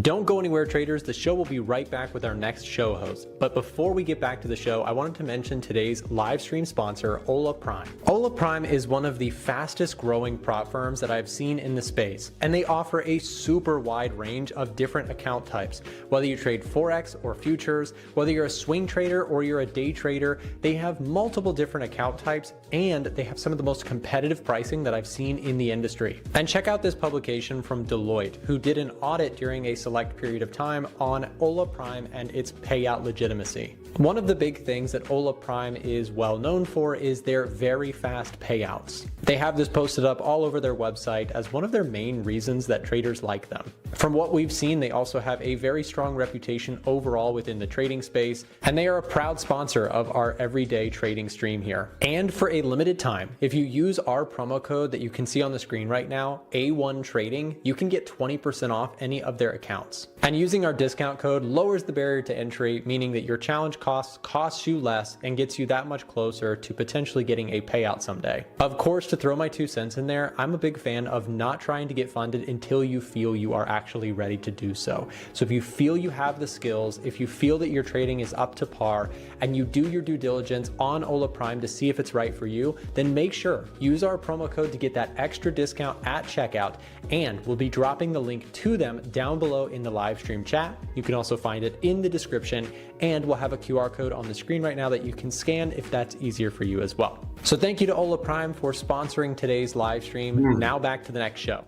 Don't go anywhere, traders. The show will be right back with our next show host. But before we get back to the show, I wanted to mention today's live stream sponsor, Ola Prime. Ola Prime is one of the fastest growing prop firms that I've seen in the space, and they offer a super wide range of different account types. Whether you trade Forex or futures, whether you're a swing trader or you're a day trader, they have multiple different account types, and they have some of the most competitive pricing that I've seen in the industry. And check out this publication from Deloitte, who did an audit during a select period of time on Ola Prime and its payout legitimacy. One of the big things that Ola Prime is well known for is their very fast payouts. They have this posted up all over their website as one of their main reasons that traders like them. From what we've seen, they also have a very strong reputation overall within the trading space, and they are a proud sponsor of our everyday trading stream here. And for a limited time, if you use our promo code that you can see on the screen right now, A1 Trading, you can get 20% off any of their accounts. And using our discount code lowers the barrier to entry, meaning that your challenge costs you less and gets you that much closer to potentially getting a payout someday. Of course, to throw my 2 cents in there, I'm a big fan of not trying to get funded until you feel you are actually ready to do so. So if you feel you have the skills, if you feel that your trading is up to par, and you do your due diligence on Ola Prime to see if it's right for you, then make sure use our promo code to get that extra discount at checkout, and we'll be dropping the link to them down below in the live stream chat. You can also find it in the description, and we'll have a QR code on the screen right now that you can scan if that's easier for you as well. So thank you to Ola Prime for sponsoring today's live stream. Now back to the next show.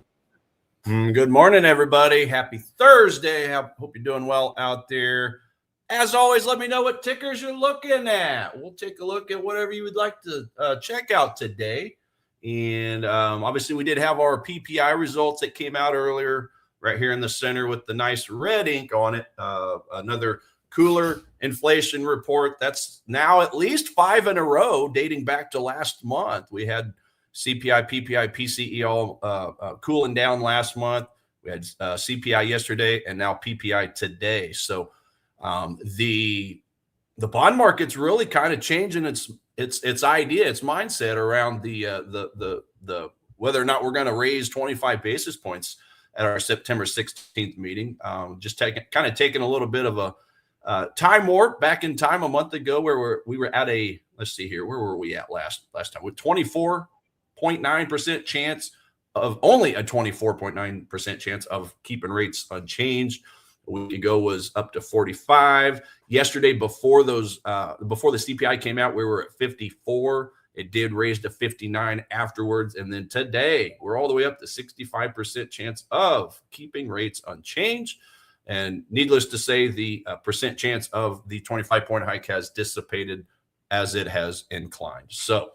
Good morning, everybody. Happy Thursday. Hope you're doing well out there. As always, let me know what tickers you're looking at. We'll take a look at whatever you would like to check out today. And obviously, we did have our PPI results that came out earlier right here in the center with the nice red ink on it. Another cooler inflation report. That's now at least 5 in a row dating back to last month. We had CPI, PPI, PCE all cooling down last month. We had CPI yesterday and now PPI today. So the bond market's really kind of changing its idea, its mindset around the whether or not we're going to raise 25 basis points at our September 16th meeting. Just kind of taking a little bit of a time warp back in time a month ago where we were at a, let's see here, where were we at last time? With 24.9% chance of only a 24.9% chance of keeping rates unchanged. A week ago was up to 45. Yesterday, before the CPI came out, we were at 54. It did raise to 59 afterwards. And then today, we're all the way up to 65% chance of keeping rates unchanged. And needless to say, the percent chance of the 25-point hike has dissipated as it has inclined. So,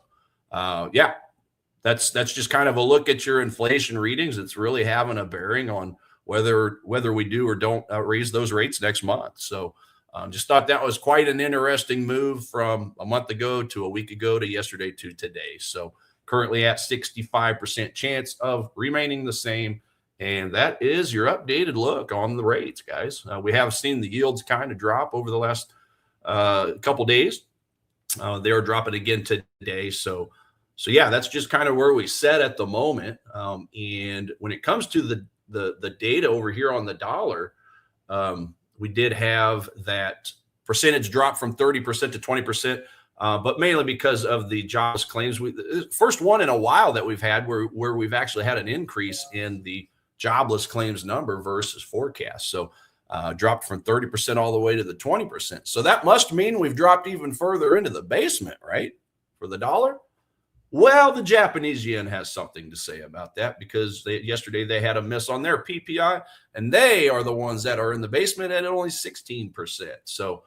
yeah, that's just kind of a look at your inflation readings. It's really having a bearing on whether we do or don't raise those rates next month. So Just thought that was quite an interesting move from a month ago to a week ago to yesterday to today. So currently at 65% chance of remaining the same. And that is your updated look on the rates, guys. We have seen the yields kind of drop over the last couple days. They are dropping again today. So yeah, that's just kind of where we set at the moment. And when it comes to the data over here on the dollar, we did have that percentage drop from 30% to 20%, but mainly because of the jobless claims. First one in a while that we've had where we've actually had an increase in the jobless claims number versus forecast. So dropped from 30% all the way to the 20%. So that must mean we've dropped even further into the basement, right, for the dollar? Well, the Japanese yen has something to say about that because yesterday they had a miss on their PPI, and they are the ones that are in the basement at only 16%. So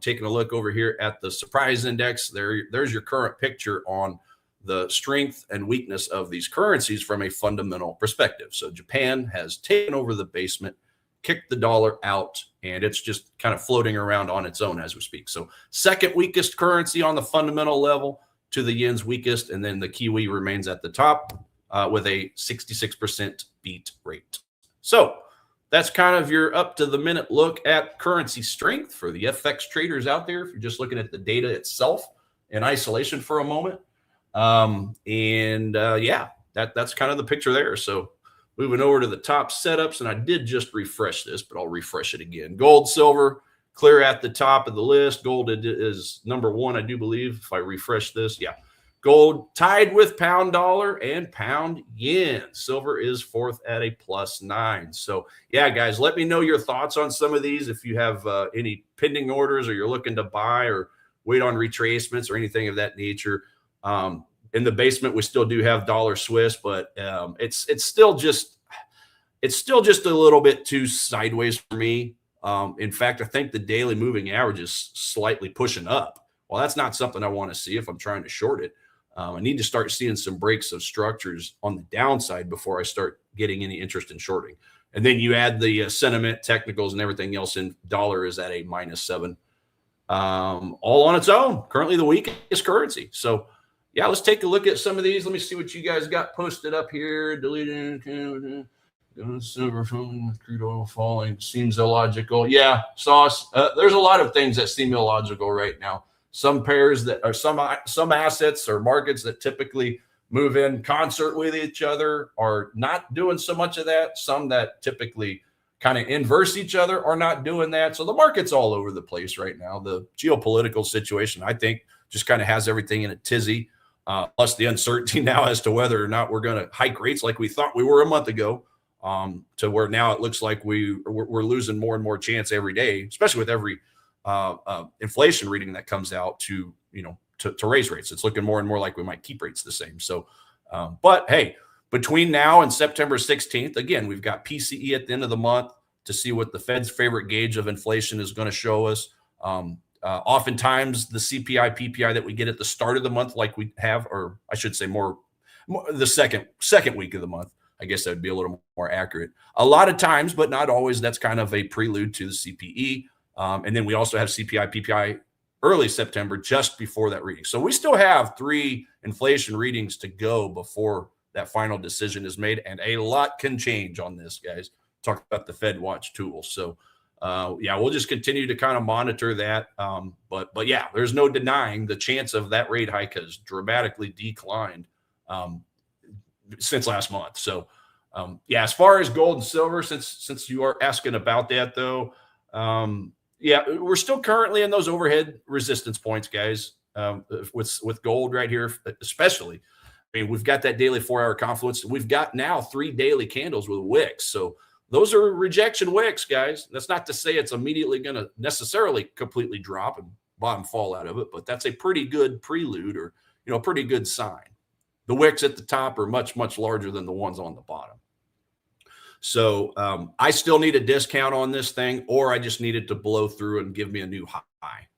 taking a look over here at the surprise index, there's your current picture on the strength and weakness of these currencies from a fundamental perspective. So Japan has taken over the basement, kicked the dollar out, and it's just kind of floating around on its own as we speak. So second weakest currency on the fundamental level to the yen's weakest, and then the Kiwi remains at the top with a 66% beat rate. So that's kind of your up-to-the-minute look at currency strength for the FX traders out there. If you're just looking at the data itself in isolation for a moment. Yeah, that's kind of the picture there. So moving over to the top setups, and I did just refresh this, but I'll refresh it again. Gold, silver, clear at the top of the list. Gold is number one, I do believe, if I refresh this. Yeah. Gold tied with pound dollar and pound yen. Silver is fourth at a +9. So, yeah, guys, let me know your thoughts on some of these. If you have any pending orders or you're looking to buy or wait on retracements or anything of that nature. In the basement, we still do have dollar Swiss, but it's still just a little bit too sideways for me. In fact, I think the daily moving average is slightly pushing up. Well, that's not something I want to see if I'm trying to short it. I need to start seeing some breaks of structures on the downside before I start getting any interest in shorting. And then you add the sentiment, technicals, and everything else in. Dollar is at a -7, all on its own. Currently the weakest currency. So, yeah, let's take a look at some of these. Let me see what you guys got posted up here. Deleted. Silver from crude oil falling seems illogical. Yeah, Sauce. There's a lot of things that seem illogical right now. Some pairs that are some assets or markets that typically move in concert with each other are not doing so much of that. Some that typically kind of inverse each other are not doing that. So the market's all over the place right now. The geopolitical situation, I think, just kind of has everything in a tizzy. Plus the uncertainty now as to whether or not we're going to hike rates like we thought we were a month ago. To where now it looks like we're losing more and more chance every day, especially with every inflation reading that comes out to raise rates. It's looking more and more like we might keep rates the same. So, but hey, between now and September 16th, again, we've got PCE at the end of the month to see what the Fed's favorite gauge of inflation is going to show us. Oftentimes the CPI, PPI that we get at the start of the month, like we have, or I should say more the second week of the month, I guess that would be a little more accurate. A lot of times, but not always, that's kind of a prelude to the CPE. And then we also have CPI, PPI early September, just before that reading. So we still have 3 inflation readings to go before that final decision is made. And a lot can change on this, guys. Talk about the Fed Watch tool. So, yeah, we'll just continue to kind of monitor that. But yeah, there's no denying the chance of that rate hike has dramatically declined since last month. So, yeah, as far as gold and silver, since you are asking about that, though, yeah, we're still currently in those overhead resistance points, guys, with gold right here, especially. I mean, we've got that daily 4-hour confluence. We've got now 3 daily candles with wicks. So those are rejection wicks, guys. That's not to say it's immediately going to necessarily completely drop and bottom fall out of it, but that's a pretty good prelude or, pretty good sign. The wicks at the top are much, much larger than the ones on the bottom. So I still need a discount on this thing, or I just need it to blow through and give me a new high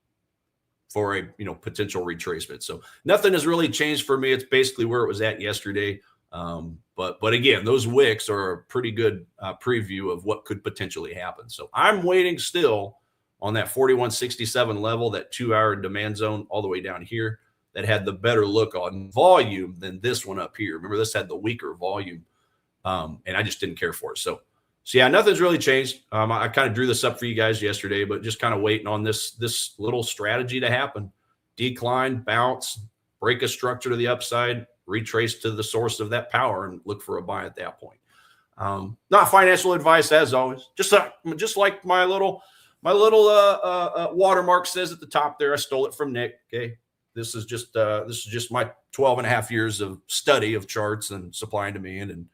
for a potential retracement. So nothing has really changed for me. It's basically where it was at yesterday. But again, those wicks are a pretty good preview of what could potentially happen. So I'm waiting still on that 41.67 level, that 2-hour demand zone all the way down here, that had the better look on volume than this one up here. Remember, this had the weaker volume, and I just didn't care for it. So yeah, nothing's really changed. I kind of drew this up for you guys yesterday, but just kind of waiting on this little strategy to happen. Decline, bounce, break a structure to the upside, retrace to the source of that power, and look for a buy at that point. Not financial advice, as always. Just like my little watermark says at the top there. I stole it from Nick. Okay, this is just my 12.5 years of study of charts and supply and demand, and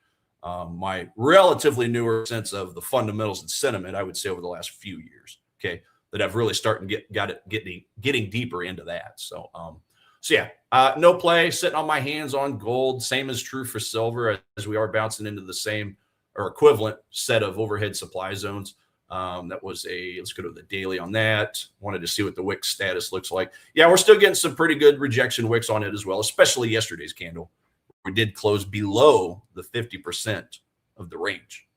my relatively newer sense of the fundamentals and sentiment, I would say, over the last few years, okay, that I've really started getting deeper into that. So yeah, no play, sitting on my hands on gold. Same is true for silver, as we are bouncing into the same or equivalent set of overhead supply zones. That was let's go to the daily on that. Wanted to see what the wick status looks like. Yeah, we're still getting some pretty good rejection wicks on it as well, especially yesterday's candle. We did close below the 50% of the range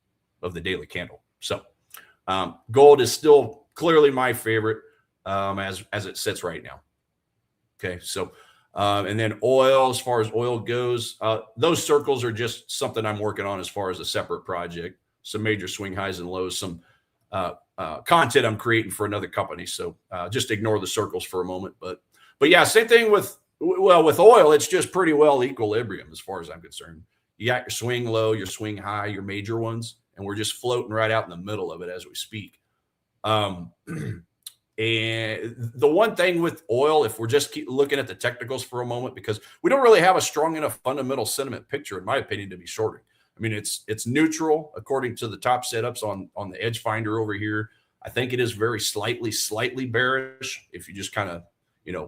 of the daily candle. So gold is still clearly my favorite as it sits right now. Okay, so and then oil, as far as oil goes, those circles are just something I'm working on as far as a separate project. Some major swing highs and lows, some content I'm creating for another company. So just ignore the circles for a moment. But yeah, same thing with oil. It's just pretty well equilibrium as far as I'm concerned. You got your swing low, your swing high, your major ones, and we're just floating right out in the middle of it as we speak. And the one thing with oil, if we're just keep looking at the technicals for a moment, because we don't really have a strong enough fundamental sentiment picture, in my opinion, to be shorting. I mean, it's neutral according to the top setups on the edge finder over here. I think it is very slightly bearish if you just kind of,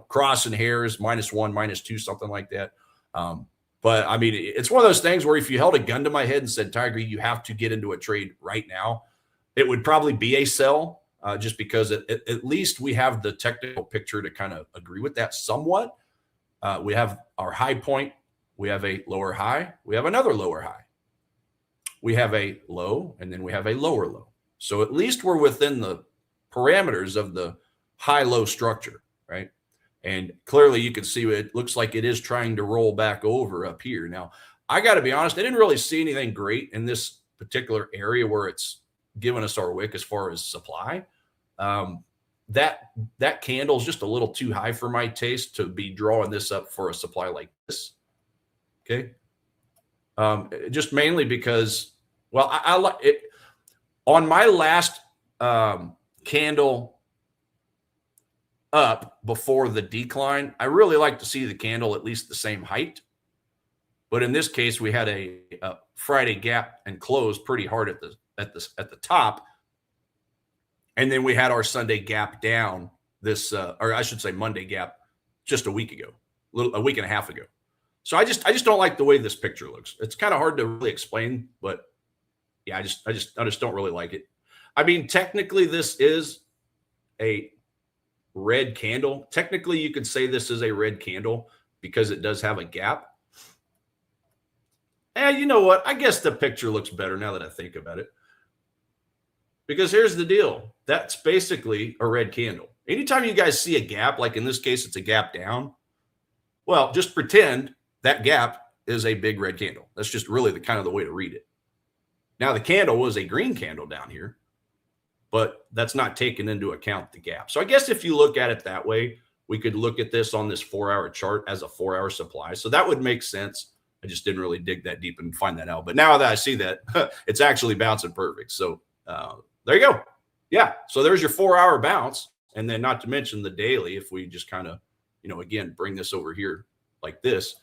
crossing hairs, -1, -2, something like that. But I mean, it's one of those things where if you held a gun to my head and said, Tiger, you have to get into a trade right now, it would probably be a sell, just because at least we have the technical picture to kind of agree with that somewhat. We have our high point. We have a lower high. We have another lower high. We have a low, and then we have a lower low. So at least we're within the parameters of the high-low structure, right? And clearly you can see it looks like it is trying to roll back over up here. Now, I got to be honest, I didn't really see anything great in this particular area where it's given us our wick as far as supply. That candle is just a little too high for my taste to be drawing this up for a supply like this. Okay. Just mainly because, well, I like it on my last candle up before the decline. I really like to see the candle at least the same height, but in this case, we had a Friday gap and closed pretty hard at the top, and then we had our Sunday gap down. This, or I should say, Monday gap just a week ago, a week and a half ago. So I just don't like the way this picture looks. It's kind of hard to really explain, but yeah, I just don't really like it. I mean, technically, this is a red candle. Technically, you could say this is a red candle because it does have a gap. And you know what? I guess the picture looks better now that I think about it. Because here's the deal. That's basically a red candle. Anytime you guys see a gap, like in this case, it's a gap down. Well, just pretend that gap is a big red candle. That's just really the kind of the way to read it. Now, the candle was a green candle down here, but that's not taken into account the gap. So I guess if you look at it that way, we could look at this on this 4-hour chart as a 4-hour supply. So that would make sense. I just didn't really dig that deep and find that out. But now that I see that, it's actually bouncing perfect. So there you go. Yeah. So there's your 4-hour bounce. And then not to mention the daily, if we just kind of, again, bring this over here like this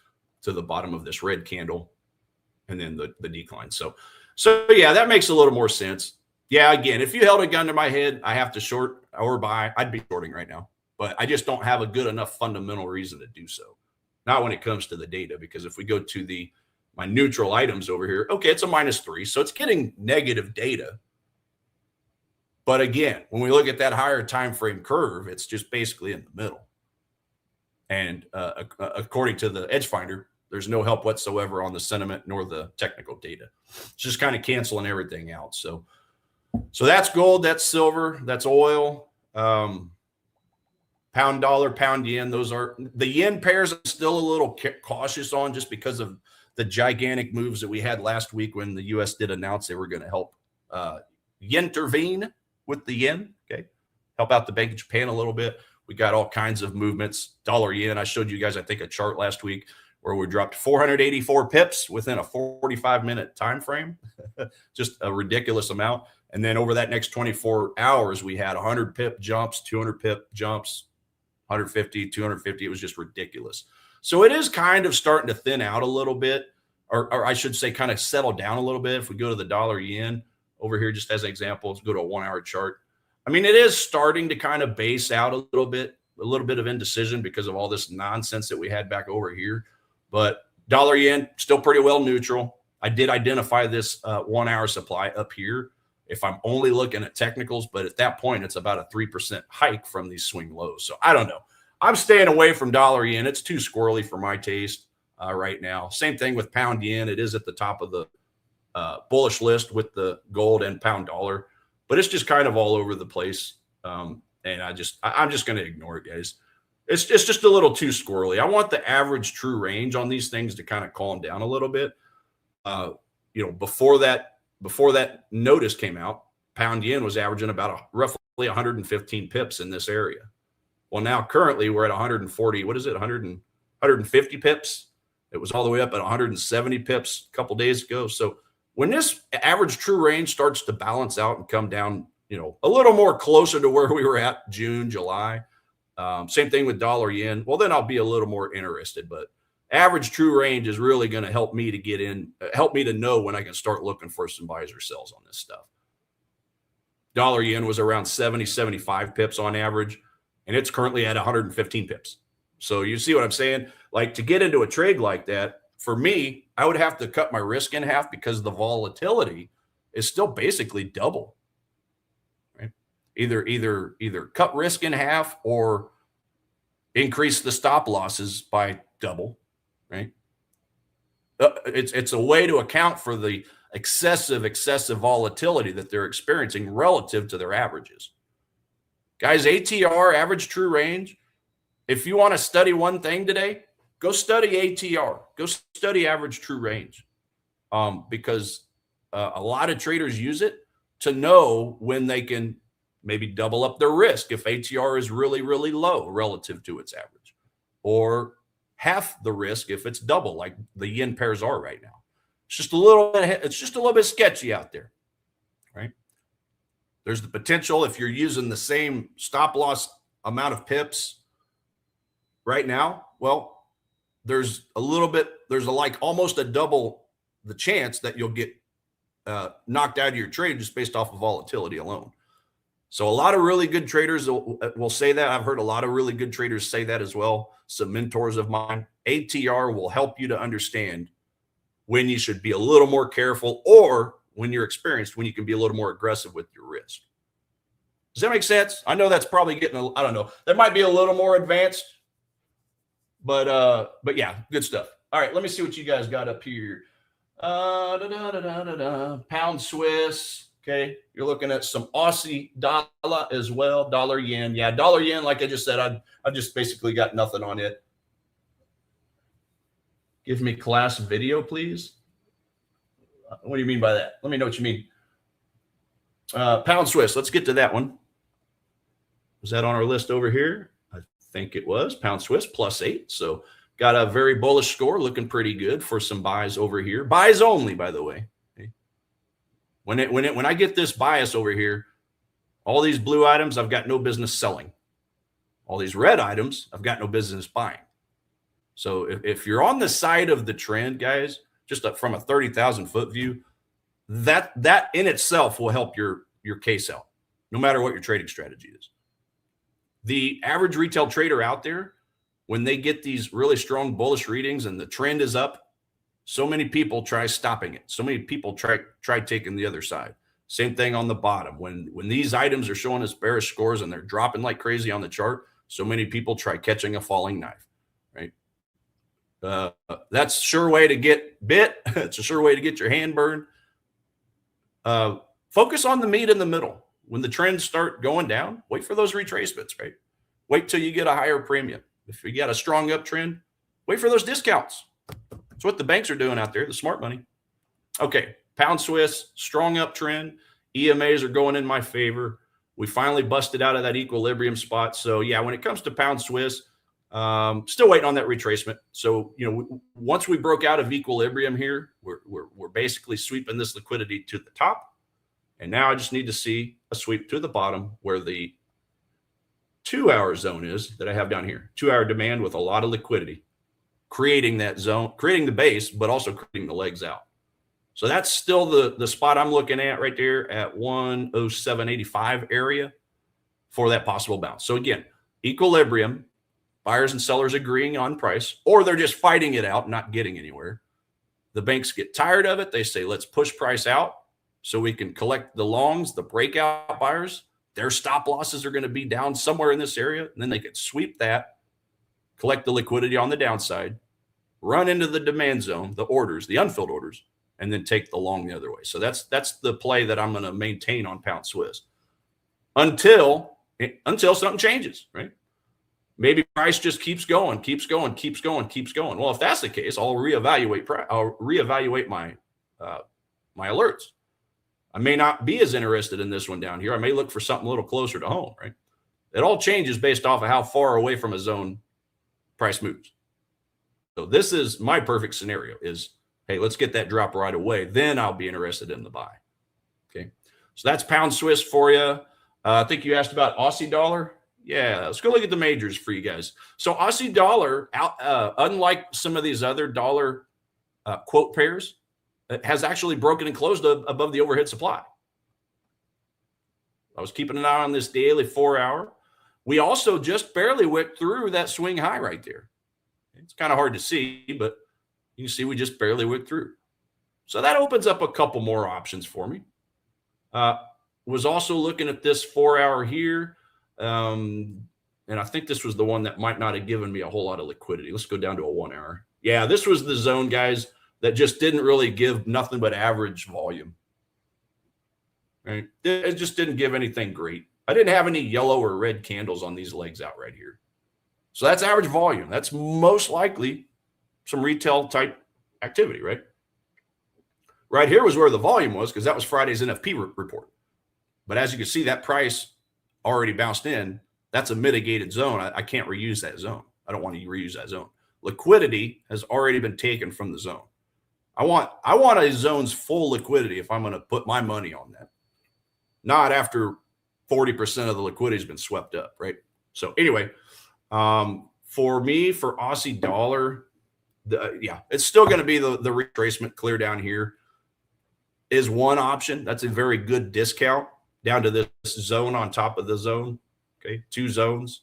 to the bottom of this red candle and then the decline. So yeah, that makes a little more sense. Yeah, again, if you held a gun to my head, I have to short or buy, I'd be shorting right now. But I just don't have a good enough fundamental reason to do so. Not when it comes to the data, because if we go to my neutral items over here, okay, it's a -3. So it's getting negative data. But again, when we look at that higher time frame curve, it's just basically in the middle. And according to the edge finder, there's no help whatsoever on the sentiment nor the technical data. It's just kind of canceling everything out. So that's gold, that's silver, that's oil. Pound dollar, pound yen. Those are the yen pairs I'm still a little cautious on just because of the gigantic moves that we had last week when the U.S. did announce they were going to help intervene with the yen. Okay. Help out the Bank of Japan a little bit. We got all kinds of movements. Dollar yen. I showed you guys, I think, a chart last week where we dropped 484 pips within a 45-minute time frame. Just a ridiculous amount. And then over that next 24 hours, we had 100 pip jumps, 200 pip jumps, 150, 250. It was just ridiculous. So it is kind of starting to thin out a little bit, or I should say kind of settle down a little bit. If we go to the dollar yen over here, just as an example, let's go to a 1-hour chart. I mean, it is starting to kind of base out a little bit of indecision because of all this nonsense that we had back over here. But dollar yen still pretty well neutral. I did identify this 1-hour supply up here if I'm only looking at technicals, but at that point, it's about a 3% hike from these swing lows. So I don't know. I'm staying away from dollar yen. It's too squirrely for my taste right now. Same thing with pound yen. It is at the top of the bullish list with the gold and pound dollar, but it's just kind of all over the place. And I'm just going to ignore it, guys. It's just a little too squirrely. I want the average true range on these things to kind of calm down a little bit. Before that notice came out, pound yen was averaging about roughly 115 pips in this area. Well, now currently we're at 140. What is it? 150 pips. It was all the way up at 170 pips a couple days ago. So when this average true range starts to balance out and come down, a little more closer to where we were at June, July, same thing with dollar yen. Well, then I'll be a little more interested, but average true range is really going to help me to get in, help me to know when I can start looking for some buys or sells on this stuff. Dollar yen was around 70, 75 pips on average, and it's currently at 115 pips. So you see what I'm saying? Like, to get into a trade like that, for me, I would have to cut my risk in half because the volatility is still basically double. Right? Either cut risk in half or increase the stop losses by double. Right? It's a way to account for the excessive volatility that they're experiencing relative to their averages. Guys, ATR, average true range, if you want to study one thing today, go study ATR. Go study average true range, because a lot of traders use it to know when they can maybe double up their risk if ATR is really, really low relative to its average, or half the risk if it's double, like the yen pairs are right now. It's just a little bit sketchy out there, right? There's the potential, if you're using the same stop loss amount of pips right now, well, there's almost a double the chance that you'll get knocked out of your trade just based off of volatility alone. So a lot of really good traders will say that. I've heard a lot of really good traders say that as well. Some mentors of mine. ATR will help you to understand when you should be a little more careful, or when you're experienced, when you can be a little more aggressive with your risk. Does that make sense? I know that's probably getting, I don't know. That might be a little more advanced, but yeah, good stuff. All right, let me see what you guys got up here. Pound Swiss. Okay, you're looking at some Aussie dollar as well. Dollar yen. Yeah, dollar yen, like I just said, I've just basically got nothing on it. Give me class video, please. What do you mean by that? Let me know what you mean. Pound Swiss. Let's get to that one. Was that on our list over here? I think it was. Pound Swiss +8. So got a very bullish score, looking pretty good for some buys over here. Buys only, by the way. Okay. When I get this bias over here, all these blue items, I've got no business selling. All these red items, I've got no business buying. So if you're on the side of the trend, guys, just from a 30,000 foot view, that in itself will help your case out, no matter what your trading strategy is. The average retail trader out there, when they get these really strong bullish readings and the trend is up, so many people try stopping it. So many people try taking the other side. Same thing on the bottom. When these items are showing us bearish scores and they're dropping like crazy on the chart, so many people try catching a falling knife, right? That's a sure way to get bit. It's a sure way to get your hand burned. Focus on the meat in the middle. when the trends start going down, wait for those retracements, right? Wait till you get a higher premium. If you got a strong uptrend, wait for those discounts. That's what the banks are doing out there, the smart money. Okay, pound Swiss, strong uptrend. EMAs are going in my favor. We finally busted out of that equilibrium spot. So yeah, when it comes to pound Swiss, still waiting on that retracement. So, you know, once we broke out of equilibrium here, we're basically sweeping this liquidity to the top. And now I just need to see a sweep to the bottom where the 2-hour zone is that I have down here. 2-hour demand with a lot of liquidity, creating that zone, creating the base, but also creating the legs out. So that's still the spot I'm looking at right there at 107.85 area for that possible bounce. So again, equilibrium, buyers and sellers agreeing on price, or they're just fighting it out, not getting anywhere. The banks get tired of it. They say, let's push price out so we can collect the longs, the breakout buyers. Their stop losses are going to be down somewhere in this area. And then they can sweep that, collect the liquidity on the downside, run into the demand zone, the orders, the unfilled orders, and then take the long the other way. So that's the play that I'm going to maintain on pound Swiss until something changes, right? Maybe price just keeps going. Well, if that's the case, I'll reevaluate my my alerts. I may not be as interested in this one down here. I may look for something a little closer to home, right? It all changes based off of how far away from a zone price moves. So this is my perfect scenario is, hey, let's get that drop right away. Then I'll be interested in the buy. Okay. So that's pound Swiss for you. I think you asked about Aussie dollar. Yeah, let's go look at the majors for you guys. So Aussie dollar, unlike some of these other dollar quote pairs, has actually broken and closed above the overhead supply. I was keeping an eye on this daily 4-hour. We also just barely went through that swing high right there. It's kind of hard to see, but you can see we just barely went through. So that opens up a couple more options for me. Was also looking at this 4-hour here. And I think this was the one that might not have given me a whole lot of liquidity. Let's go down to a 1-hour. Yeah, this was the zone, guys, that just didn't really give nothing but average volume. Right? It just didn't give anything great. I didn't have any yellow or red candles on these legs out right here. So that's average volume. That's most likely some retail type activity, right? Right here was where the volume was because that was Friday's NFP report. But as you can see, that price already bounced in. That's a mitigated zone. I can't reuse that zone. I don't want to reuse that zone. Liquidity has already been taken from the zone. I want a zone's full liquidity if I'm going to put my money on that. Not after 40% of the liquidity has been swept up, right? So anyway, for me, for Aussie dollar, yeah, it's still going to be the retracement clear down here is one option. That's a very good discount down to this zone on top of the zone. Okay, 2 zones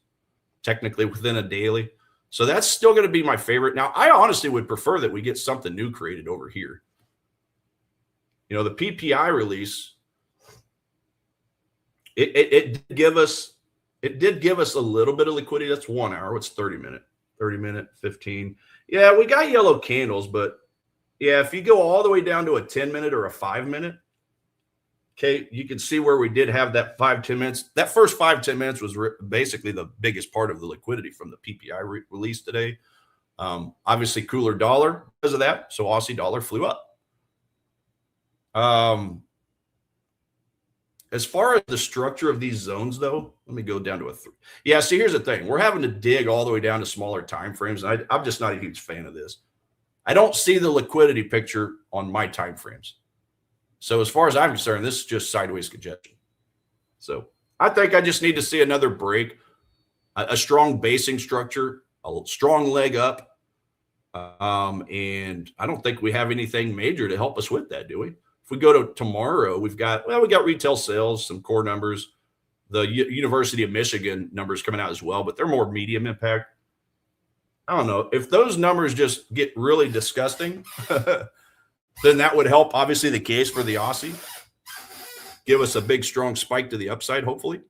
technically within a daily. So that's still going to be my favorite. Now, I honestly would prefer that we get something new created over here. You know, the PPI release, it did give us a little bit of liquidity. That's 1 hour. What's 30 minute, 15. Yeah, we got yellow candles, but yeah, if you go all the way down to a 10-minute or a 5-minute, okay, you can see where we did have that 5-10 minutes. That first 5-10 minutes was basically the biggest part of the liquidity from the PPI release today. Obviously, cooler dollar because of that. So Aussie dollar flew up. As far as the structure of these zones, though, let me go down to a 3. Yeah, see, here's the thing. We're having to dig all the way down to smaller time frames. And I'm just not a huge fan of this. I don't see the liquidity picture on my time frames. So as far as I'm concerned, this is just sideways congestion. So I think I just need to see another break, a strong basing structure, a strong leg up. And I don't think we have anything major to help us with that, do we? If we go to tomorrow, we got retail sales, some core numbers, the University of Michigan numbers coming out as well, but they're more medium impact. I don't know. If those numbers just get really disgusting, then that would help, obviously, the case for the Aussie. Give us a big, strong spike to the upside, hopefully.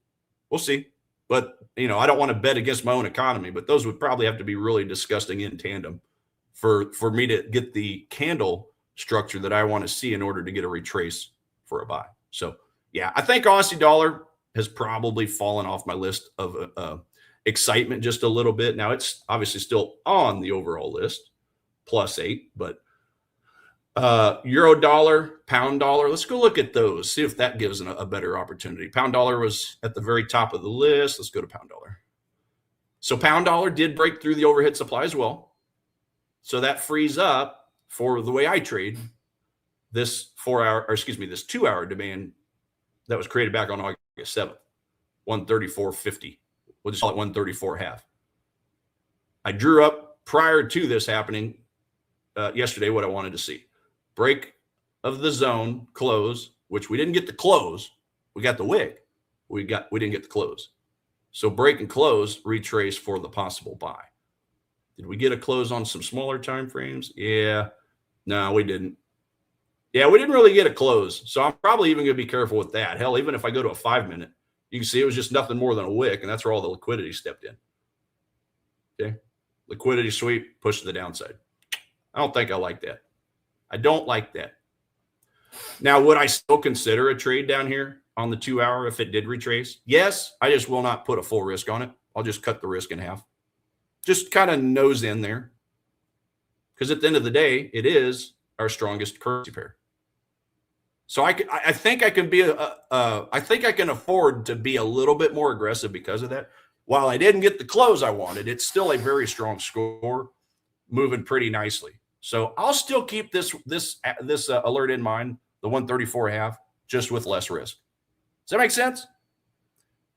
We'll see. But, you know, I don't want to bet against my own economy, but those would probably have to be really disgusting in tandem for me to get the candle structure that I want to see in order to get a retrace for a buy. So, Yeah, I think Aussie dollar has probably fallen off my list of excitement just a little bit. Now it's obviously still on the overall list, +8, but euro dollar, pound dollar, let's go look at those, see if that gives a better opportunity. Pound dollar was at the very top of the list. Let's go to pound dollar. So pound dollar did break through the overhead supply as well. So that frees up, for the way I trade, this 2-hour demand that was created back on August 7th, 134.50. We'll just call it 134.5. I drew up prior to this happening yesterday what I wanted to see. Break of the zone, close, which we didn't get the close. We got the wick. We didn't get the close. So break and close, retrace for the possible buy. Did we get a close on some smaller time frames? Yeah. No, we didn't. Yeah, we didn't really get a close. So I'm probably even going to be careful with that. Hell, even if I go to a 5-minute, you can see it was just nothing more than a wick, and that's where all the liquidity stepped in. Okay. Liquidity sweep, push to the downside. I don't think I like that. I don't like that. Now, would I still consider a trade down here on the 2-hour if it did retrace? Yes, I just will not put a full risk on it. I'll just cut the risk in half. Just kind of nose in there. Because at the end of the day, it is our strongest currency pair. So I think I can be I think I can afford to be a little bit more aggressive because of that. While I didn't get the close I wanted, it's still a very strong score, moving pretty nicely. So I'll still keep this alert in mind, the 134.5, just with less risk. Does that make sense?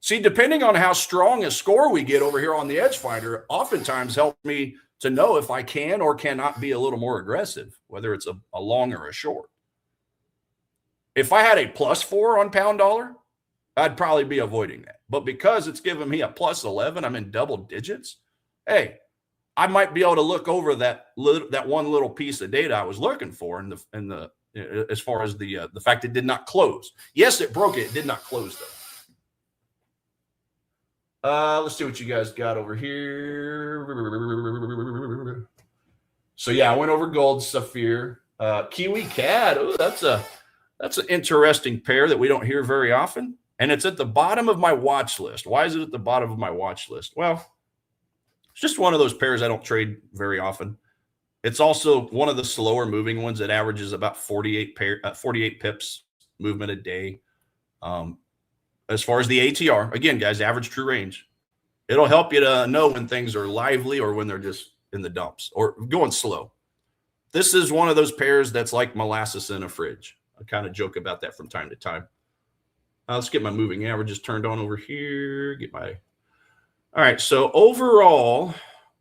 See, depending on how strong a score we get over here on the Edge Finder, oftentimes helps me to know if I can or cannot be a little more aggressive, whether it's a long or a short. If I had a +4 on pound dollar, I'd probably be avoiding that. But because it's giving me a +11, I'm in double digits. Hey, I might be able to look over that one little piece of data I was looking for in the as far as the fact it did not close. Yes, it broke it. It did not close though. Let's see what you guys got over here. So yeah, I went over gold, sapphire, Kiwi CAD. Oh, that's an interesting pair that we don't hear very often, and it's at the bottom of my watch list. Why is it at the bottom of my watch list? Well, it's just one of those pairs I don't trade very often. It's also one of the slower moving ones that averages about 48 pips movement a day. As far as the ATR, again, guys, average true range, it'll help you to know when things are lively or when they're just in the dumps or going slow. This is one of those pairs that's like molasses in a fridge. I kind of joke about that from time to time. Let's get my moving averages turned on over here. All right, so overall,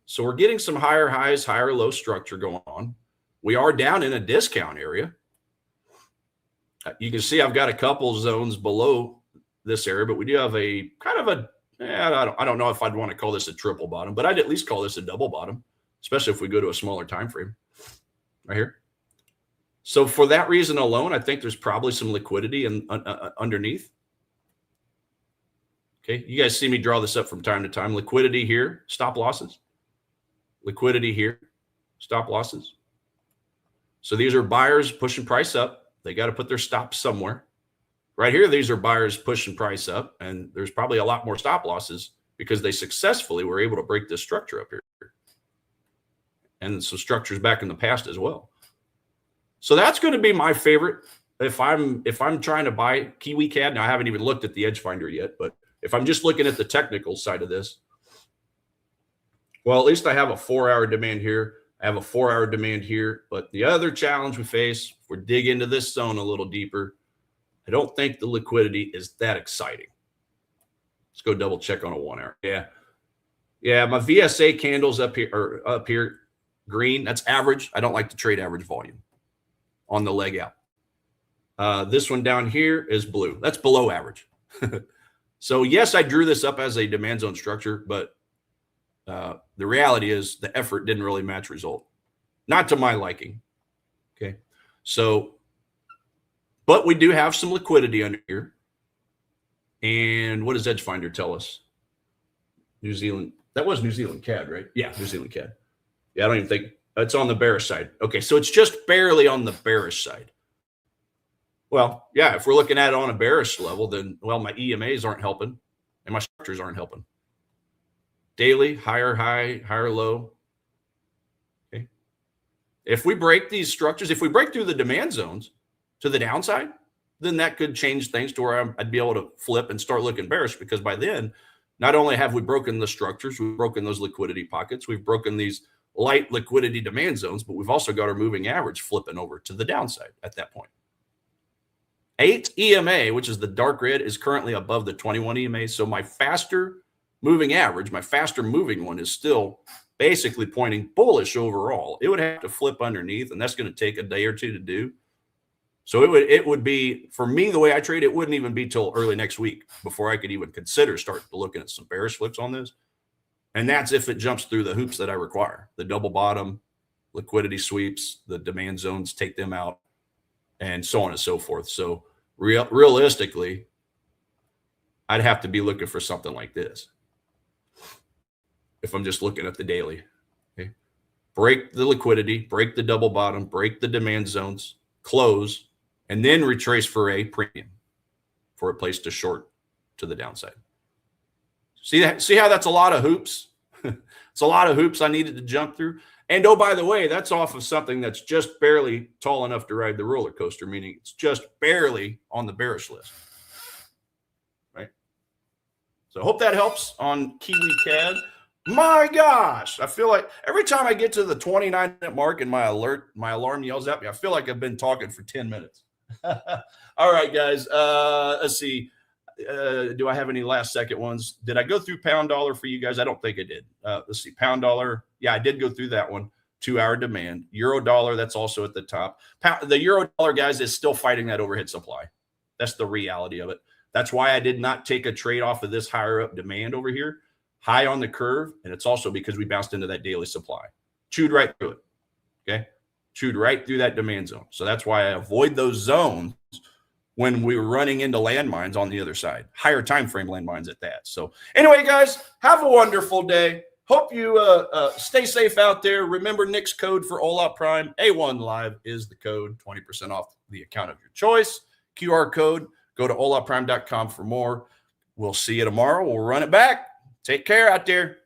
so we're getting some higher highs, higher low structure going on. We are down in a discount area. You can see I've got a couple zones below this area, but we do have a kind of a, I don't know if I'd want to call this a triple bottom, but I'd at least call this a double bottom, especially if we go to a smaller time frame right here. So for that reason alone, I think there's probably some liquidity underneath. Okay, you guys see me draw this up from time to time. Liquidity here, stop losses. Liquidity here, stop losses. So these are buyers pushing price up. They got to put their stops somewhere. Right here, these are buyers pushing price up, and there's probably a lot more stop losses because they successfully were able to break this structure up here. And some structures back in the past as well. So that's going to be my favorite. If I'm trying to buy Kiwi CAD, now I haven't even looked at the Edge Finder yet, but if I'm just looking at the technical side of this, well, at least I have a 4-hour demand here. I have a 4-hour demand here. But the other challenge we face, if we dig into this zone a little deeper, I don't think the liquidity is that exciting. Let's go double check on a 1-hour. Yeah, my VSA candles up here, green. That's average. I don't like to trade average volume on the leg out. This one down here is blue. That's below average. So yes, I drew this up as a demand zone structure, but the reality is the effort didn't really match result. Not to my liking. Okay. So, but we do have some liquidity under here. And what does Edge Finder tell us? New Zealand. That was New Zealand CAD, right? Yeah, New Zealand CAD. Yeah, I don't even think it's on the bearish side. Okay, so it's just barely on the bearish side. Well, yeah, if we're looking at it on a bearish level, then, well, my EMAs aren't helping and my structures aren't helping. Daily, higher high, higher low. Okay. If we break these structures, if we break through the demand zones to the downside, then that could change things to where I'd be able to flip and start looking bearish, because by then, not only have we broken the structures, we've broken those liquidity pockets, we've broken these light liquidity demand zones, but we've also got our moving average flipping over to the downside at that point. 8 EMA, which is the dark red, is currently above the 21 EMA. So my faster moving average, my faster moving one, is still basically pointing bullish overall. It would have to flip underneath, and that's going to take a day or two to do. So it would be, for me, the way I trade, it wouldn't even be till early next week before I could even consider starting to looking at some bearish flips on this. And that's if it jumps through the hoops that I require. The double bottom, liquidity sweeps, the demand zones, take them out, and so on and so forth. So realistically, I'd have to be looking for something like this if I'm just looking at the daily. Okay. Break the liquidity, break the double bottom, break the demand zones, close, and then retrace for a premium for a place to short to the downside. See how that's a lot of hoops? It's a lot of hoops I needed to jump through. And oh, by the way, that's off of something that's just barely tall enough to ride the roller coaster, meaning it's just barely on the bearish list. Right? So I hope that helps on Kiwi CAD. My gosh, I feel like every time I get to the 29-minute mark and my alarm yells at me, I feel like I've been talking for 10 minutes. All right, guys. Let's see. Do I have any last second ones? Did I go through pound dollar for you guys? I don't think I did. Let's see. Pound dollar. Yeah, I did go through that one. 2-hour demand. Euro dollar, that's also at the top. The euro dollar, guys, is still fighting that overhead supply. That's the reality of it. That's why I did not take a trade off of this higher up demand over here, high on the curve. And it's also because we bounced into that daily supply. Chewed right through it. Okay. Chewed right through that demand zone. So that's why I avoid those zones when we were running into landmines on the other side, higher time frame landmines at that. So anyway, guys, have a wonderful day. Hope you stay safe out there. Remember Nick's code for Ola Prime. A1 Live is the code, 20% off the account of your choice. QR code. Go to olaprime.com for more. We'll see you tomorrow. We'll run it back. Take care out there.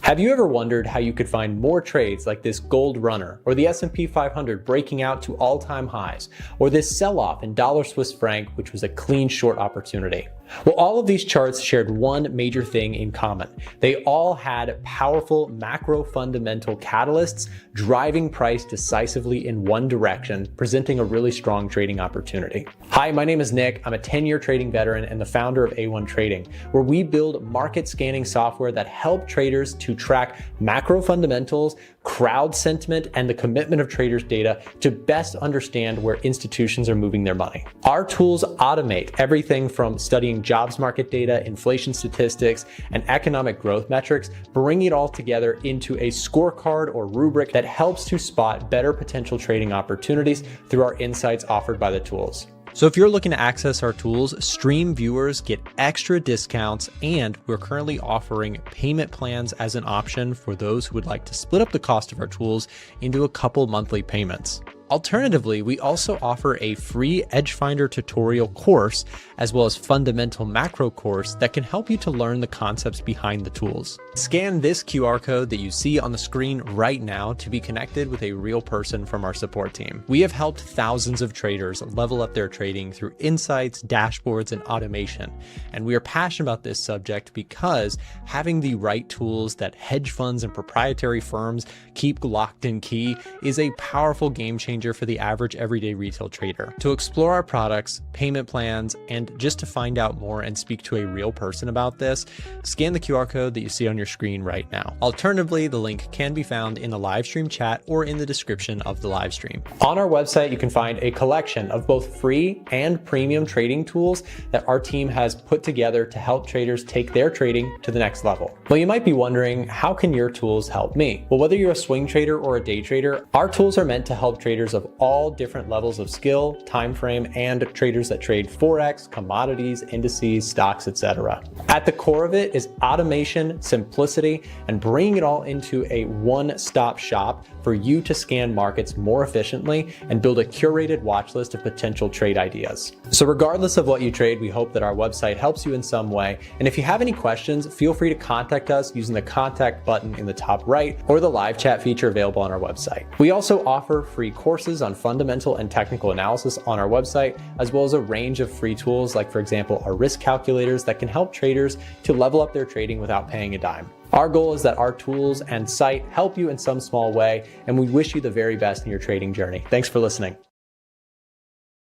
Have you ever wondered how you could find more trades like this gold runner, or the S&P 500 breaking out to all-time highs, or this sell-off in dollar Swiss franc, which was a clean short opportunity? Well, all of these charts shared one major thing in common. They all had powerful macro fundamental catalysts driving price decisively in one direction, presenting a really strong trading opportunity. Hi, my name is Nick. I'm a 10-year trading veteran and the founder of A1 Trading, where we build market scanning software that help traders to track macro fundamentals, crowd sentiment, and the commitment of traders' data to best understand where institutions are moving their money. Our tools automate everything from studying jobs market data, inflation statistics, and economic growth metrics, bringing it all together into a scorecard or rubric that helps to spot better potential trading opportunities through our insights offered by the tools. So if you're looking to access our tools, stream viewers get extra discounts, and we're currently offering payment plans as an option for those who would like to split up the cost of our tools into a couple monthly payments. Alternatively, we also offer a free Edge Finder tutorial course, as well as fundamental macro course that can help you to learn the concepts behind the tools. Scan this QR code that you see on the screen right now to be connected with a real person from our support team. We have helped thousands of traders level up their trading through insights, dashboards, and automation. And we are passionate about this subject because having the right tools that hedge funds and proprietary firms keep locked in key is a powerful game changer for the average everyday retail trader. To explore our products, payment plans, and just to find out more and speak to a real person about this, scan the QR code that you see on your screen right now. Alternatively, the link can be found in the live stream chat or in the description of the live stream. On our website, you can find a collection of both free and premium trading tools that our team has put together to help traders take their trading to the next level. Well, you might be wondering, how can your tools help me? Well, whether you're a swing trader or a day trader, our tools are meant to help traders traders of all different levels of skill, time frame, and traders that trade Forex, commodities, indices, stocks, etc. At the core of it is automation, simplicity, and bringing it all into a one-stop shop for you to scan markets more efficiently and build a curated watch list of potential trade ideas. So regardless of what you trade, we hope that our website helps you in some way. And if you have any questions, feel free to contact us using the contact button in the top right or the live chat feature available on our website. We also offer free courses on fundamental and technical analysis on our website, as well as a range of free tools like, for example, our risk calculators that can help traders to level up their trading without paying a dime. Our goal is that our tools and site help you in some small way, and we wish you the very best in your trading journey. Thanks for listening.